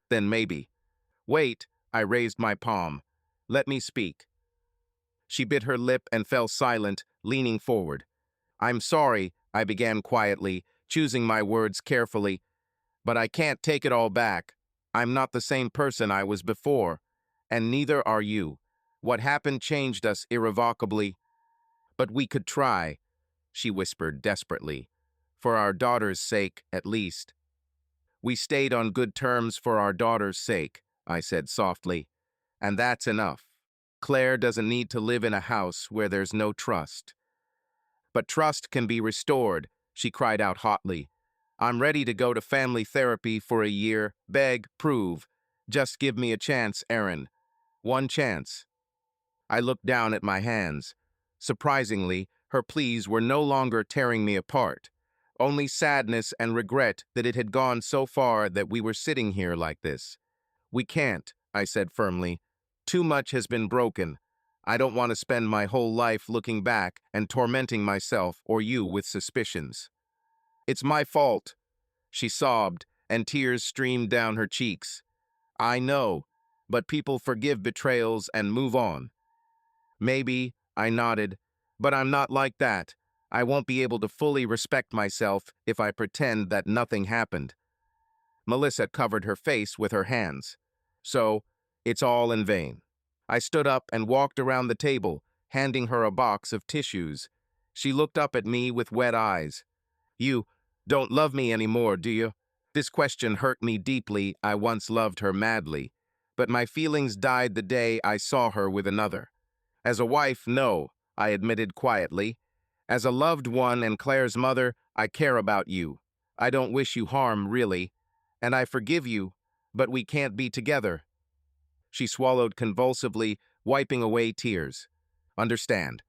"Then maybe." "Wait," I raised my palm. "Let me speak." She bit her lip and fell silent, leaning forward. "I'm sorry," I began quietly, choosing my words carefully, "but I can't take it all back. I'm not the same person I was before, and neither are you. What happened changed us irrevocably. But we could try," she whispered desperately. "For our daughter's sake, at least." "We stayed on good terms for our daughter's sake," I said softly. "And that's enough. Claire doesn't need to live in a house where there's no trust." "But trust can be restored," she cried out hotly. "I'm ready to go to family therapy for a year, beg, prove. Just give me a chance, Erin. One chance." I looked down at my hands. Surprisingly, her pleas were no longer tearing me apart. Only sadness and regret that it had gone so far that we were sitting here like this. "We can't," I said firmly. "Too much has been broken. I don't want to spend my whole life looking back and tormenting myself or you with suspicions." "It's my fault," she sobbed, and tears streamed down her cheeks. "I know, but people forgive betrayals and move on." "Maybe," I nodded, "but I'm not like that. I won't be able to fully respect myself if I pretend that nothing happened." Melissa covered her face with her hands. "So, it's all in vain." I stood up and walked around the table, handing her a box of tissues. She looked up at me with wet eyes. "You don't love me anymore, do you?" This question hurt me deeply. I once loved her madly, but my feelings died the day I saw her with another. As a wife, no, I admitted quietly. As a loved one and Claire's mother, I care about you. I don't wish you harm, really, and I forgive you, but we can't be together. She swallowed convulsively, wiping away tears. Understand.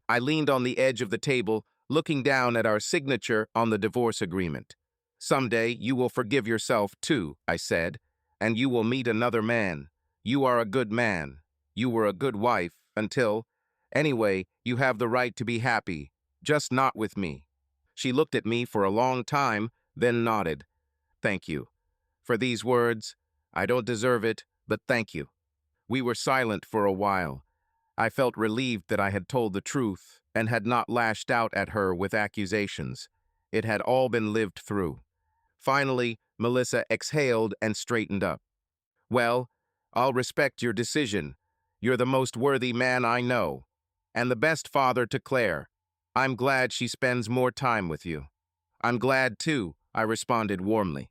I leaned on the edge of the table, looking down at our signature on the divorce agreement. Someday you will forgive yourself too, I said, and you will meet another man. You are a good man. You were a good wife until... Anyway, you have the right to be happy, just not with me. She looked at me for a long time, then nodded. Thank you. For these words, I don't deserve it, but thank you. We were silent for a while. I felt relieved that I had told the truth and had not lashed out at her with accusations. It had all been lived through. Finally, Melissa exhaled and straightened up. Well, I'll respect your decision. You're the most worthy man I know, and the best father to Claire. I'm glad she spends more time with you. I'm glad too, I responded warmly.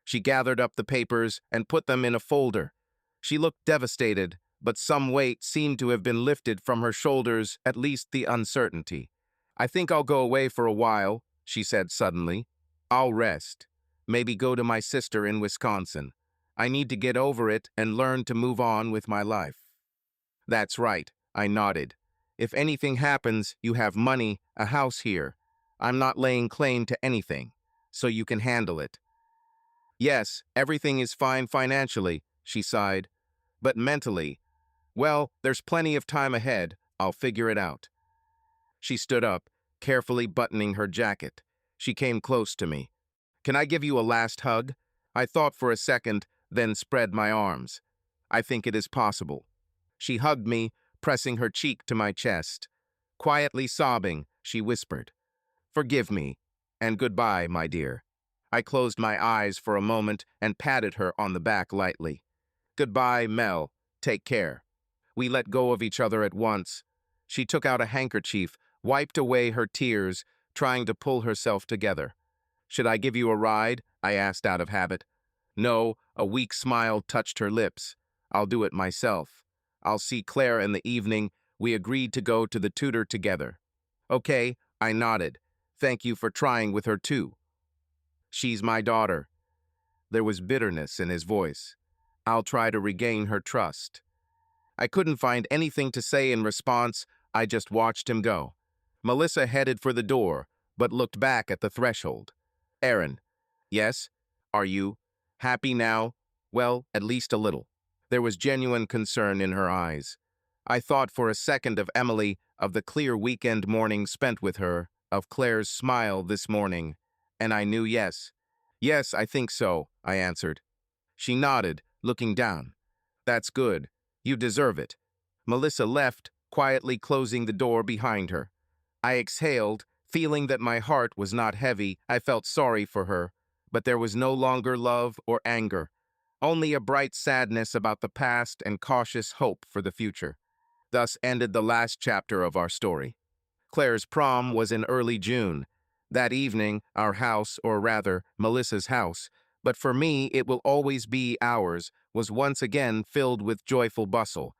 She gathered up the papers and put them in a folder. She looked devastated, but some weight seemed to have been lifted from her shoulders, at least the uncertainty. I think I'll go away for a while, she said suddenly. I'll rest. Maybe go to my sister in Wisconsin. I need to get over it and learn to move on with my life. That's right, I nodded. If anything happens, you have money, a house here. I'm not laying claim to anything, so you can handle it. Yes, everything is fine financially, she sighed. But mentally, well, there's plenty of time ahead. I'll figure it out. She stood up, carefully buttoning her jacket. She came close to me. Can I give you a last hug? I thought for a second, then spread my arms. I think it is possible. She hugged me, pressing her cheek to my chest. Quietly sobbing, she whispered, Forgive me, and goodbye, my dear. I closed my eyes for a moment and patted her on the back lightly. Goodbye, Mel. Take care. We let go of each other at once. She took out a handkerchief, wiped away her tears, trying to pull herself together. Should I give you a ride? I asked out of habit. No, a weak smile touched her lips. I'll do it myself. I'll see Claire in the evening. We agreed to go to the tutor together. Okay, I nodded. Thank you for trying with her too. She's my daughter. There was bitterness in his voice. I'll try to regain her trust. I couldn't find anything to say in response. I just watched him go. Melissa headed for the door, but looked back at the threshold. Aaron. Yes? Are you happy now? Well, at least a little. There was genuine concern in her eyes. I thought for a second of Emily, of the clear weekend morning spent with her, of Claire's smile this morning, and I knew yes. Yes, I think so, I answered. She nodded, looking down. That's good. You deserve it. Melissa left, quietly closing the door behind her. I exhaled, feeling that my heart was not heavy. I felt sorry for her, but there was no longer love or anger, only a bright sadness about the past and cautious hope for the future. Thus ended the last chapter of our story. Claire's prom was in early June. That evening, our house, or rather, Melissa's house, but for me it will always be ours, was once again filled with joyful bustle.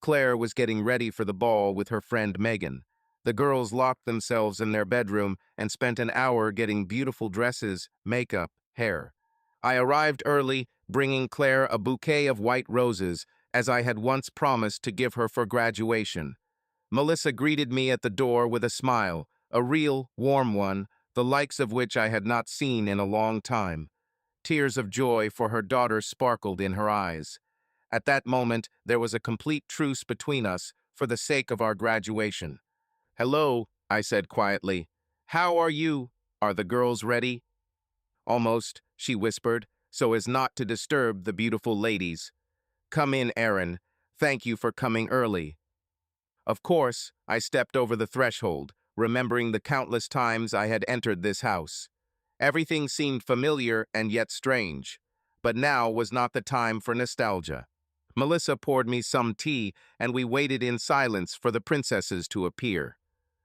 Claire was getting ready for the ball with her friend Megan. The girls locked themselves in their bedroom and spent an hour getting beautiful dresses, makeup, hair. I arrived early, bringing Claire a bouquet of white roses, as I had once promised to give her for graduation. Melissa greeted me at the door with a smile, a real, warm one, the likes of which I had not seen in a long time. Tears of joy for her daughter sparkled in her eyes. At that moment, there was a complete truce between us for the sake of our graduation. Hello, I said quietly. How are you? Are the girls ready? Almost, she whispered, so as not to disturb the beautiful ladies. Come in, Aaron. Thank you for coming early. Of course, I stepped over the threshold, remembering the countless times I had entered this house. Everything seemed familiar and yet strange, but now was not the time for nostalgia. Melissa poured me some tea, and we waited in silence for the princesses to appear.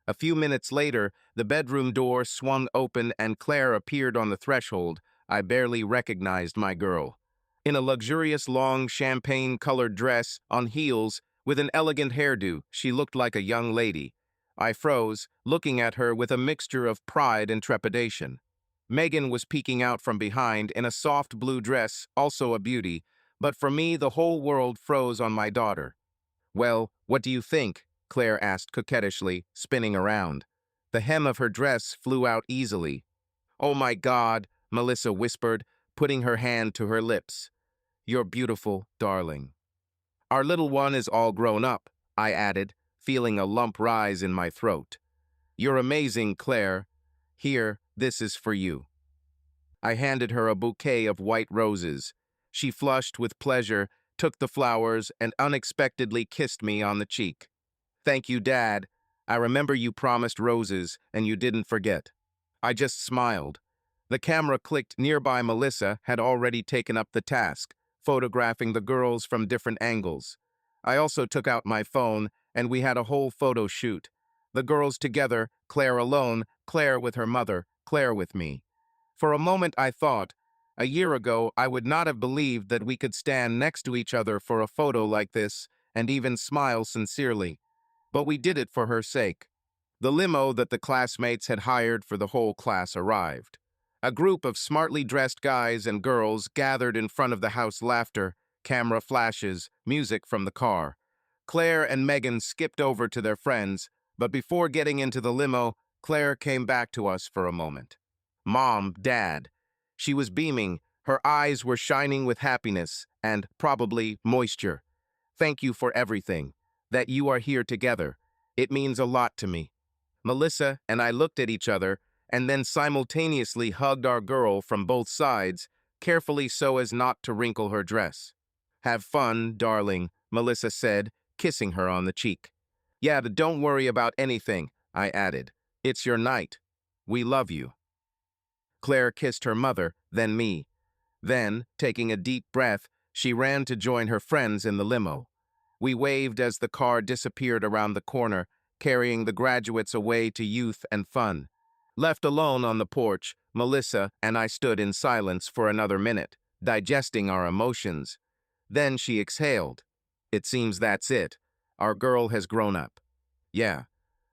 A few minutes later, the bedroom door swung open and Claire appeared on the threshold, I barely recognized my girl. In a luxurious long champagne-colored dress on heels with an elegant hairdo, she looked like a young lady. I froze, looking at her with a mixture of pride and trepidation. Megan was peeking out from behind in a soft blue dress, also a beauty, but for me the whole world froze on my daughter. "Well, what do you think?" Claire asked coquettishly, spinning around. The hem of her dress flew out easily. "Oh my God," Melissa whispered, putting her hand to her lips. "You're beautiful, darling." "Our little one is all grown up," I added, feeling a lump rise in my throat. "You're amazing, Claire. Here, this is for you." I handed her a bouquet of white roses. She flushed with pleasure, took the flowers, and unexpectedly kissed me on the cheek. "Thank you, Dad. I remember you promised roses, and you didn't forget." I just smiled. The camera clicked nearby. Melissa had already taken up the task, photographing the girls from different angles. I also took out my phone, and we had a whole photo shoot. The girls together, Claire alone, Claire with her mother, Claire with me. For a moment I thought, a year ago I would not have believed that we could stand next to each other for a photo like this and even smile sincerely. But we did it for her sake. The limo that the classmates had hired for the whole class arrived. A group of smartly dressed guys and girls gathered in front of the house. Laughter, camera flashes, music from the car. Claire and Megan skipped over to their friends, but before getting into the limo, Claire came back to us for a moment. "Mom, Dad." She was beaming, her eyes were shining with happiness and, probably, moisture. "Thank you for everything. That you are here together. It means a lot to me." Melissa and I looked at each other and then simultaneously hugged our girl from both sides, carefully so as not to wrinkle her dress. "Have fun, darling," Melissa said, kissing her on the cheek. "Yeah, but don't worry about anything," I added. "It's your night. We love you." Claire kissed her mother, then me. Then, taking a deep breath, she ran to join her friends in the limo. We waved as the car disappeared around the corner, carrying the graduates away to youth and fun. Left alone on the porch, Melissa and I stood in silence for another minute, digesting our emotions. Then she exhaled. "It seems that's it. Our girl has grown up." "Yeah."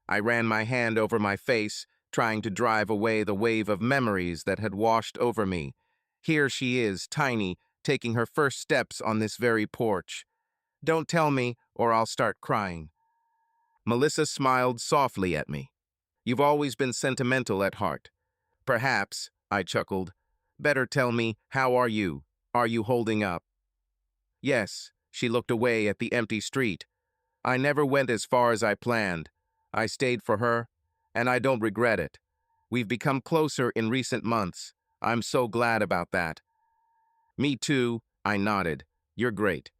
I ran my hand over my face, trying to drive away the wave of memories that had washed over me. Here she is, tiny, taking her first steps on this very porch. "Don't tell me, or I'll start crying." Melissa smiled softly at me. "You've always been sentimental at heart." "Perhaps," I chuckled. "Better tell me, how are you? Are you holding up?" "Yes." She looked away at the empty street. "I never went as far as I planned. I stayed for her, and I don't regret it. We've become closer in recent months. I'm so glad about that." "Me too," I nodded. "You're great."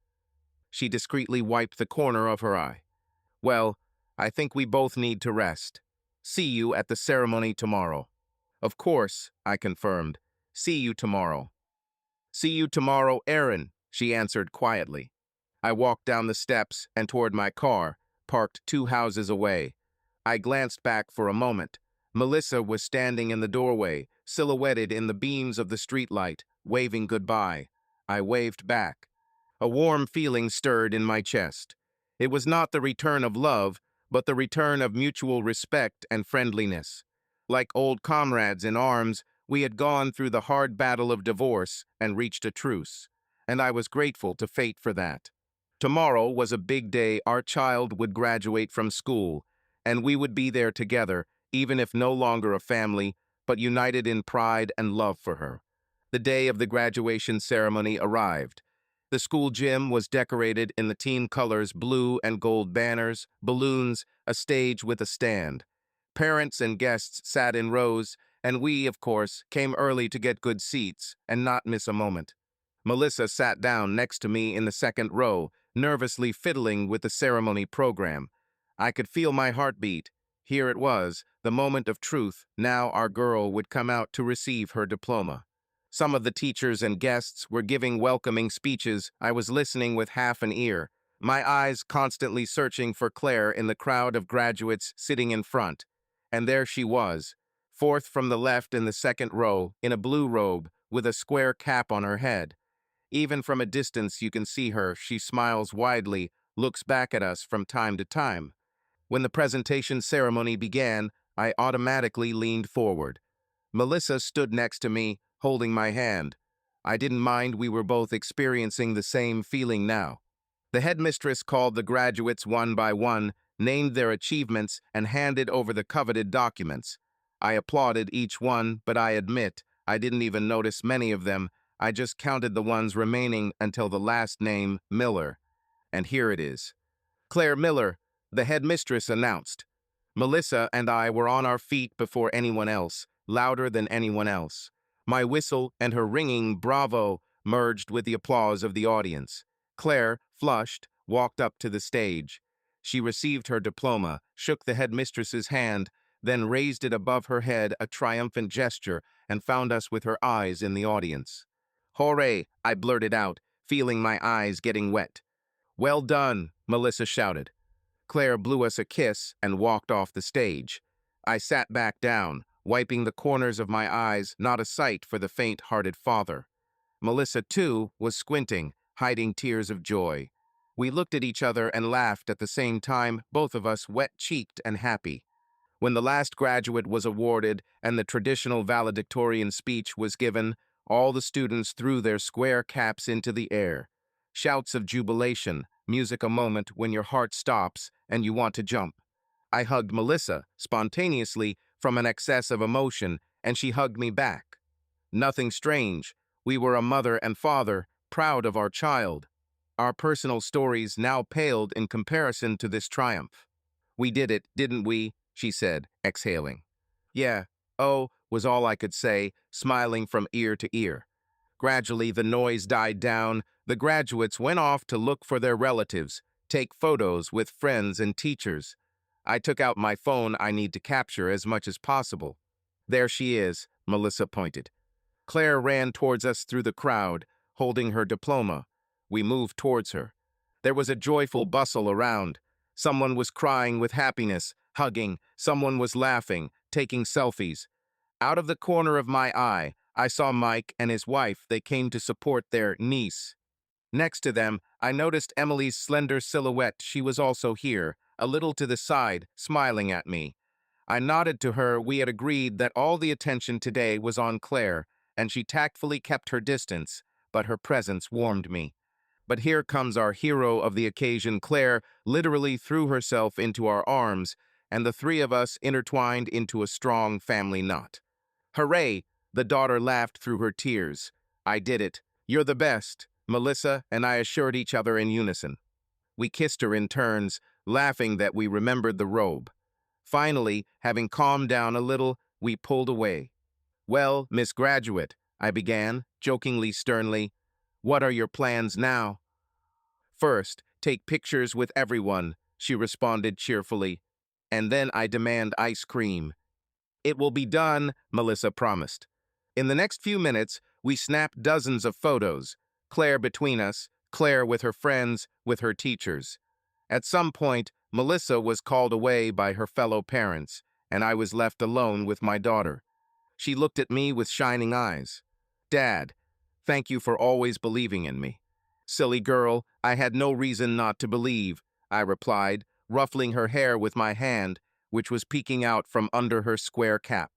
She discreetly wiped the corner of her eye. "Well, I think we both need to rest. See you at the ceremony tomorrow." "Of course," I confirmed. "See you tomorrow." "See you tomorrow, Erin," she answered quietly. I walked down the steps and toward my car, parked 2 houses away. I glanced back for a moment. Melissa was standing in the doorway, silhouetted in the beams of the streetlight, waving goodbye. I waved back. A warm feeling stirred in my chest. It was not the return of love, but the return of mutual respect and friendliness. Like old comrades in arms, we had gone through the hard battle of divorce and reached a truce, and I was grateful to fate for that. Tomorrow was a big day. Our child would graduate from school, and we would be there together, even if no longer a family, but united in pride and love for her. The day of the graduation ceremony arrived. The school gym was decorated in the team colors: blue and gold banners, balloons, a stage with a stand. Parents and guests sat in rows, and we, of course, came early to get good seats and not miss a moment. Melissa sat down next to me in the second row, nervously fiddling with the ceremony program. I could feel my heartbeat. Here it was, the moment of truth. Now our girl would come out to receive her diploma. Some of the teachers and guests were giving welcoming speeches. I was listening with half an ear, my eyes constantly searching for Claire in the crowd of graduates sitting in front. And there she was, fourth from the left in the second row, in a blue robe, with a square cap on her head. Even from a distance you can see her. She smiles widely, looks back at us from time to time. When the presentation ceremony began, I automatically leaned forward. Melissa stood next to me, holding my hand. I didn't mind, we were both experiencing the same feeling now. The headmistress called the graduates one by one, named their achievements, and handed over the coveted documents. I applauded each one, but I admit, I didn't even notice many of them. I just counted the ones remaining until the last name, Miller. And here it is. Claire Miller, the headmistress announced. Melissa and I were on our feet before anyone else, louder than anyone else. My whistle and her ringing bravo merged with the applause of the audience. Claire, flushed, walked up to the stage. She received her diploma, shook the headmistress's hand, then raised it above her head, a triumphant gesture, and found us with her eyes in the audience. "Hooray!" I blurted out, feeling my eyes getting wet. "Well done," Melissa shouted. Claire blew us a kiss and walked off the stage. I sat back down, wiping the corners of my eyes, not a sight for the faint-hearted father. Melissa, too, was squinting, hiding tears of joy. We looked at each other and laughed at the same time, both of us wet-cheeked and happy. When the last graduate was awarded and the traditional valedictorian speech was given, all the students threw their square caps into the air. Shouts of jubilation, music, a moment when your heart stops and you want to jump. I hugged Melissa, spontaneously, from an excess of emotion, and she hugged me back. Nothing strange. We were a mother and father, proud of our child. Our personal stories now paled in comparison to this triumph. "We did it, didn't we?" she said, exhaling. "Yeah, oh," was all I could say, smiling from ear to ear. Gradually, the noise died down. The graduates went off to look for their relatives, take photos with friends and teachers. I took out my phone. I need to capture as much as possible. "There she is," Melissa pointed. Claire ran towards us through the crowd, holding her diploma. We moved towards her. There was a joyful bustle around. Someone was crying with happiness, hugging. Someone was laughing, taking selfies. Out of the corner of my eye, I saw Mike and his wife. They came to support their niece. Next to them, I noticed Emily's slender silhouette. She was also here, a little to the side, smiling at me. I nodded to her. We had agreed that all the attention today was on Claire, and she tactfully kept her distance, but her presence warmed me. But here comes our hero of the occasion. Claire literally threw herself into our arms, and the three of us intertwined into a strong family knot. "Hooray!" The daughter laughed through her tears. "I did it. You're the best," Melissa and I assured each other in unison. We kissed her in turns, laughing that we remembered the robe. Finally, having calmed down a little, we pulled away. "Well, Miss Graduate," I began, jokingly sternly, "what are your plans now?" "First, take pictures with everyone," she responded cheerfully. "And then I demand ice cream." "It will be done," Melissa promised. In the next few minutes, we snapped dozens of photos, Claire between us, Claire with her friends, with her teachers. At some point, Melissa was called away by her fellow parents, and I was left alone with my daughter. She looked at me with shining eyes. "Dad, thank you for always believing in me." "Silly girl, I had no reason not to believe," I replied, ruffling her hair with my hand, which was peeking out from under her square cap.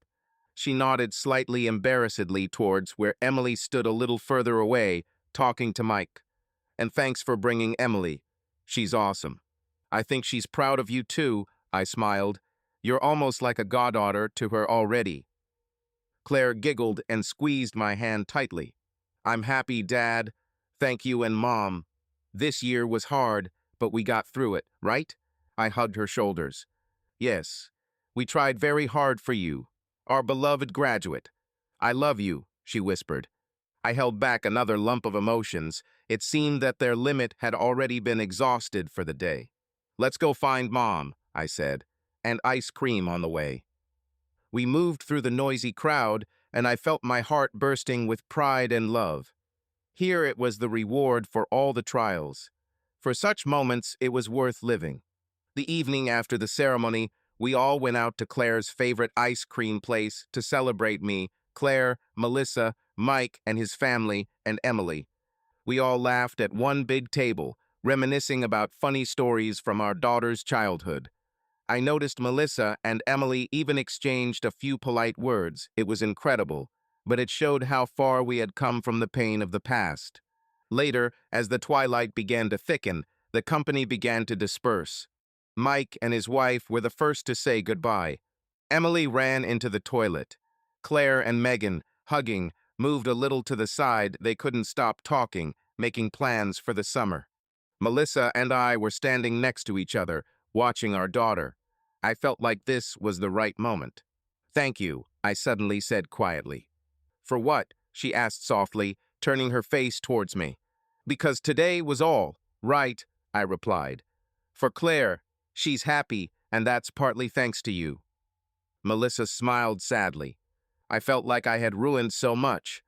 She nodded slightly embarrassedly towards where Emily stood a little further away, talking to Mike. "And thanks for bringing Emily. She's awesome." "I think she's proud of you too," I smiled. "You're almost like a goddaughter to her already." Claire giggled and squeezed my hand tightly. "I'm happy, Dad. Thank you and Mom. This year was hard, but we got through it, right?" I hugged her shoulders. "Yes, we tried very hard for you, our beloved graduate. I love you," she whispered. I held back another lump of emotions. It seemed that their limit had already been exhausted for the day. "Let's go find Mom," I said, "and ice cream on the way." We moved through the noisy crowd, and I felt my heart bursting with pride and love. Here it was the reward for all the trials. For such moments, it was worth living. The evening after the ceremony, we all went out to Claire's favorite ice cream place to celebrate me. Claire, Melissa, Mike and his family, and Emily. We all laughed at one big table, reminiscing about funny stories from our daughter's childhood. I noticed Melissa and Emily even exchanged a few polite words. It was incredible, but it showed how far we had come from the pain of the past. Later, as the twilight began to thicken, the company began to disperse. Mike and his wife were the first to say goodbye. Emily ran into the toilet. Claire and Megan, hugging, moved a little to the side. They couldn't stop talking, making plans for the summer. Melissa and I were standing next to each other, watching our daughter. I felt like this was the right moment. "Thank you," I suddenly said quietly. "For what?" she asked softly, turning her face towards me. "Because today was all right," I replied. "For Claire, she's happy, and that's partly thanks to you." Melissa smiled sadly. I felt like I had ruined so much,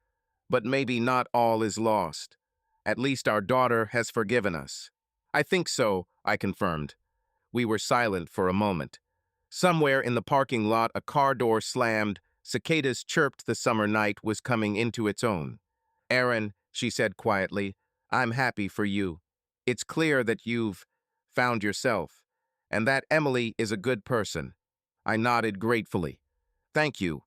but maybe not all is lost. At least our daughter has forgiven us. "I think so," I confirmed. We were silent for a moment. Somewhere in the parking lot, a car door slammed. Cicadas chirped. The summer night was coming into its own. "Aaron," she said quietly, "I'm happy for you. It's clear that you've found yourself, and that Emily is a good person." I nodded gratefully. "Thank you.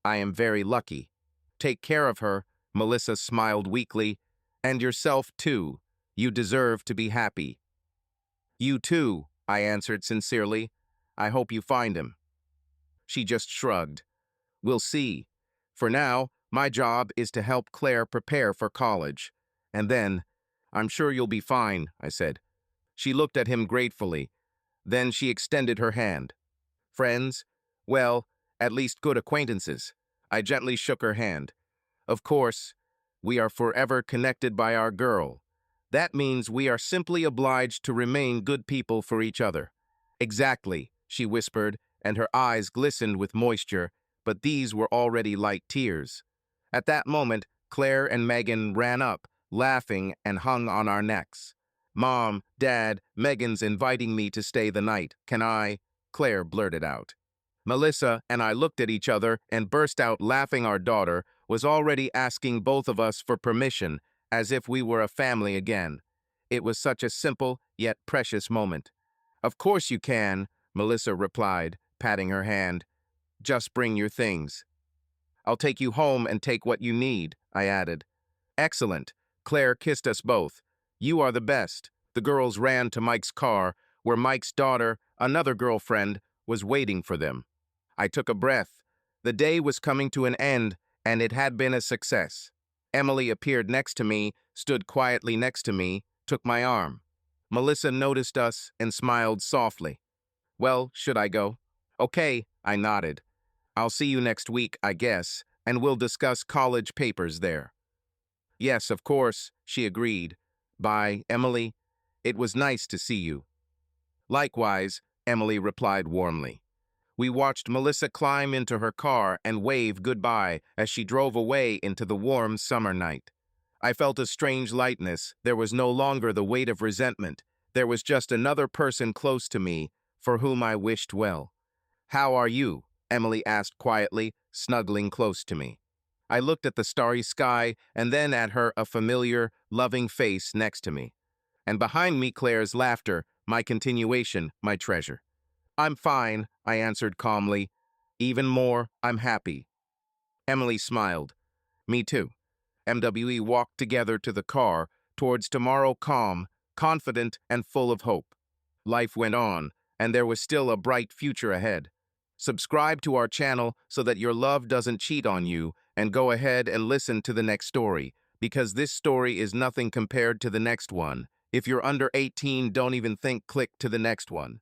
I am very lucky." "Take care of her," Melissa smiled weakly. "And yourself, too. You deserve to be happy." "You too," I answered sincerely. "I hope you find him." She just shrugged. "We'll see. For now, my job is to help Claire prepare for college. And then, I'm sure you'll be fine," I said. She looked at him gratefully. Then she extended her hand. "Friends? Well, at least good acquaintances." I gently shook her hand. "Of course, we are forever connected by our girl. That means we are simply obliged to remain good people for each other." "Exactly," she whispered, and her eyes glistened with moisture, but these were already light tears. At that moment, Claire and Megan ran up, laughing, and hung on our necks. "Mom, Dad, Megan's inviting me to stay the night. Can I?" Claire blurted out. Melissa and I looked at each other and burst out laughing. Our daughter was already asking both of us for permission, as if we were a family again. It was such a simple yet precious moment. "Of course you can," Melissa replied, patting her hand. "Just bring your things." "I'll take you home and take what you need," I added. "Excellent." Claire kissed us both. "You are the best." The girls ran to Mike's car, where Mike's daughter, another girlfriend, was waiting for them. I took a breath. The day was coming to an end, and it had been a success. Emily appeared next to me, stood quietly next to me, took my arm. Melissa noticed us and smiled softly. "Well, should I go?" "Okay," I nodded. "I'll see you next week, I guess, and we'll discuss college papers there." "Yes, of course," she agreed. "Bye, Emily. It was nice to see you." "Likewise," Emily replied warmly. We watched Melissa climb into her car and wave goodbye as she drove away into the warm summer night. I felt a strange lightness. There was no longer the weight of resentment. There was just another person close to me, for whom I wished well. "How are you?" Emily asked quietly, snuggling close to me. I looked at the starry sky and then at her, a familiar, loving face next to me. And behind me, Claire's laughter, my continuation, my treasure. "I'm fine," I answered calmly. "Even more, I'm happy." Emily smiled. "Me too." MWE walked together to the car, towards tomorrow, calm, confident, and full of hope. Life went on, and there was still a bright future ahead. Subscribe to our channel so that your love doesn't cheat on you, and go ahead and listen to the next story, because this story is nothing compared to the next one. If you're under 18, don't even think, click to the next one.